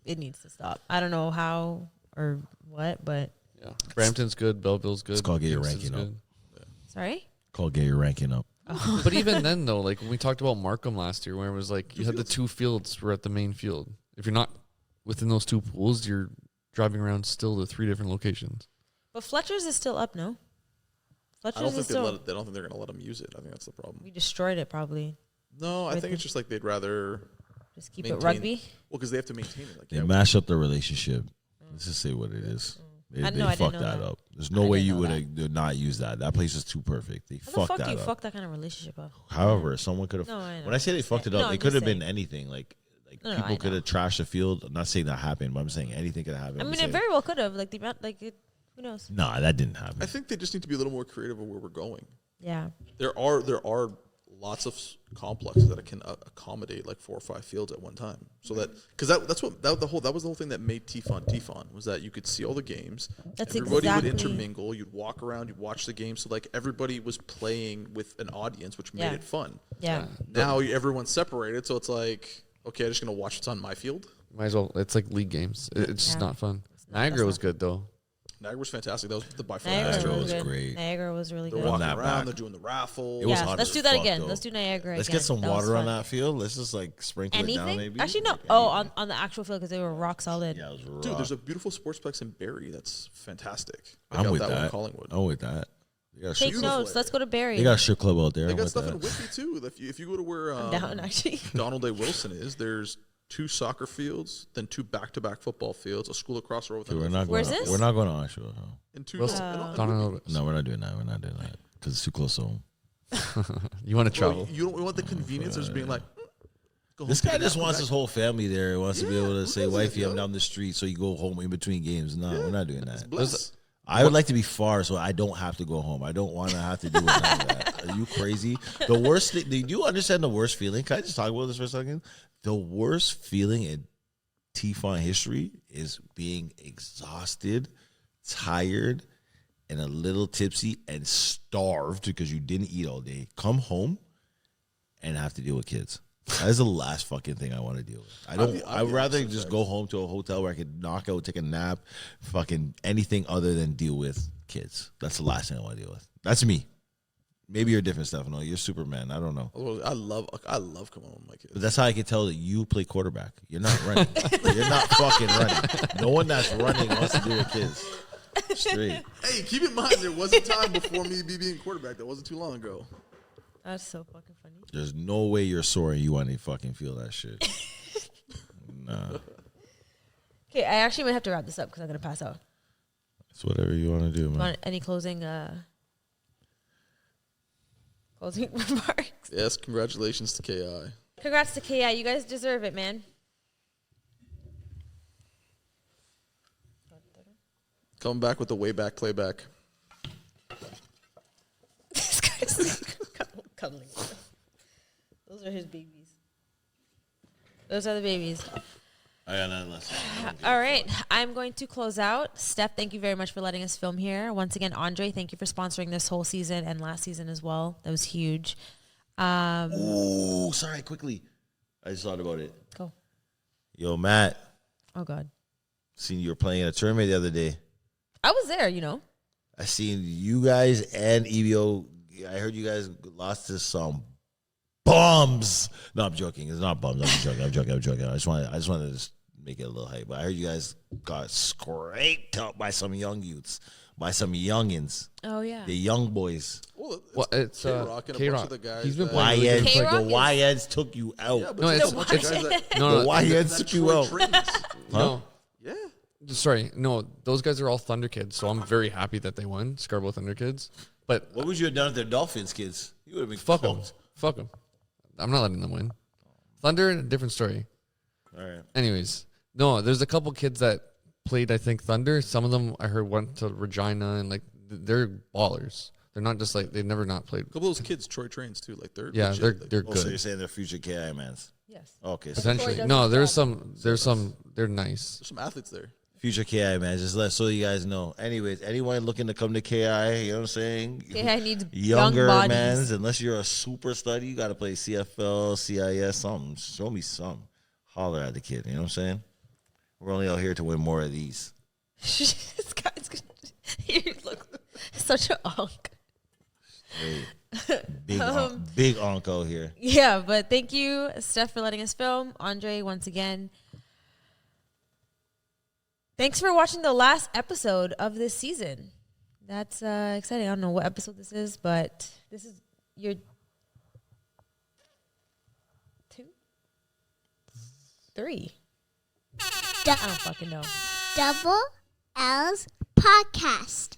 It needs to stop. I don't know how or what, but Yeah, Brampton's good. Belleville's good. It's called get your Kingston's ranking good. sorry? Called get your ranking up. But even then, though, like when we talked about Markham last year, where it was like you had the 2 fields were at the main field. If you're not within those 2 pools, you're driving around still to 3 different locations. But Fletcher's is still up, no? I don't Fletcher's think is still. they don't think they're gonna let them use it. I think that's the problem. We destroyed it probably. No, I Right think it's just like they'd rather Just keep maintain, it rugby. Well, because they have to maintain it. Like They mash up the relationship. Let's just say what it is. They I didn't fucked know that that. up. There's no I way didn't you know would have not used that. That place is too perfect. They How the fucked fuck that do you up. fuck that kind of relationship up? However, someone could have. No, I know. When I say they fucked it up, No, it I'm could have just been saying. anything. Like No, I people know. could have trashed the field. I'm not saying that happened, but I'm saying anything could have happened. I I'm mean, saying- it very well could have. Like the amount, like it. Who knows? Nah, that didn't happen. I think they just need to be a little more creative of where we're going. Yeah. There are lots of complexes that can accommodate like 4 or 5 fields at one time. So that because that was the whole thing that made T-Fun was that you could see all the games. That's Everybody exactly- would intermingle. You'd walk around. You'd watch the game. So like everybody was playing with an audience, which made Yeah. it fun. Yeah. Now everyone's separated, so it's like okay, I'm just gonna watch what's on my field. Might as well. It's like league games. It's just Yeah. not fun. not- Niagara that's was not good though. Niagara was fantastic. That was the by far Niagara best. Niagara was was good. great. Niagara was really They're good. walking that around. back. They're doing the raffle. It was Yeah, hot let's as do that fuck, again. though. Let's do Niagara Let's again. get some That was water on fun. that field. Let's just like sprinkle it down, Anything? maybe. Actually, no. Like Oh, anything. on the actual field because they were rock solid. Yeah, it was Dude, raw. there's a beautiful sportsplex in Barrie that's fantastic. They I'm got with that one in that. Collingwood. I'm with that. They got a strip Take club. notes. Let's go to Barrie. They got a strip club out there. They I'm got with stuff in that. Whitby too. If you go to where down actually. Donald A. Wilson is, there's 2 soccer fields, then 2 back-to-back football fields, a school across the road. with Dude, we're another not Where's going. this? We're not going to Oshawa. No. and 2 Wilson. and No, we're not doing that. We're not doing that because it's too close to home. You want to Bro, travel? you don't want the convenience of just being like. Go This home, guy take a just nap, wants come his whole family there. He wants to be able to who say, doesn't, "Wifey, I'm yo? down the street," so you go home in between games. No, we're not doing that. back. Bless. I would like to be far, so I don't have to go home. I don't want to have to do none of that. Are you crazy? The worst thing. Do you understand the worst feeling? Can I just talk about this for a second? The worst feeling in T-Fun history is being exhausted, tired, and a little tipsy and starved because you didn't eat all day, come home and have to deal with kids. That is the last fucking thing I want to deal with. I'd rather just go home to a hotel where I could knock out, take a nap, fucking anything other than deal with kids. That's the last thing I want to deal with. That's me. Maybe you're different, Stefano. You're Superman. I don't know. I love coming home with my kids. But that's how I can tell that you play quarterback. You're not running. You're not fucking running. No one that's running wants to deal with kids. Straight. Hey, keep in mind, there was a time before me being quarterback. That wasn't too long ago. That's so fucking funny. There's no way you're sore and you want to fucking feel that shit. Nah. Okay, I actually might have to wrap this up because I'm going to pass out. It's whatever you want to do, man. Any closing remarks? Yes, congratulations to KI. Congrats to KI. You guys deserve it, man. Coming back with the way back playback. This guy's cuddling. Those are his babies. Those are the babies. I got nothing less. All right. I'm going to close out. Steph, thank you very much for letting us film here. Once again, Andre, thank you for sponsoring this whole season and last season as well. That was huge. Oh, sorry, quickly. I just thought about it. Go. Yo, Matt. Oh, God. Seen you were playing in a tournament the other day. I was there, you know. I seen you guys and EBO. I heard you guys lost to some bums. No, I'm joking. It's not bums. I'm joking. I just wanted to just make it a little hype. But I heard you guys got scraped up by some young youths, by some youngins. Oh, yeah. The young boys. Well, it's K-Rock and a bunch of the guys. He's been that- playing really good. K-Rock The YNs took you out. Yeah, but No, it's it's- a bunch of it's- guys that, No, The YNs took you Troy out. trains. No. Yeah. Sorry, no, those guys are all Thunder kids, so I'm very happy that they won, Scarborough Thunder kids. But What would you have done if they're Dolphins kids? You would have been fuck them. cooked. Fuck them. I'm not letting them win. Thunder, a different story. All right. Anyways, no, there's a couple kids that played, I think, Thunder. Some of them I heard went to Regina, and like they're ballers. They're not just like, they've never not played. A couple of those kids, Troy trains too. Like they're Yeah, legit. they're Oh, so you're good. saying they're future KI mans? Yes. Okay. So Potentially. does No, his there's job. some, they're nice. There's some athletes there. future KI man, so you guys know. Anyways, anyone looking to come to KI, you know what I'm saying? KI needs Younger young bodies. mans, unless you're a super stud, you got to play CFL, CIS, something. Show me some. Holler at the kid, you know what I'm saying? We're only out here to win more of these. This guy's you look such an onk. Hey, big uncle here. Yeah, but thank you, Steph, for letting us film. Andre, once again. Thanks for watching the last episode of this season. That's exciting. I don't know what episode this is, but this is your 2? 3. I don't fucking know. Double L's Podcast.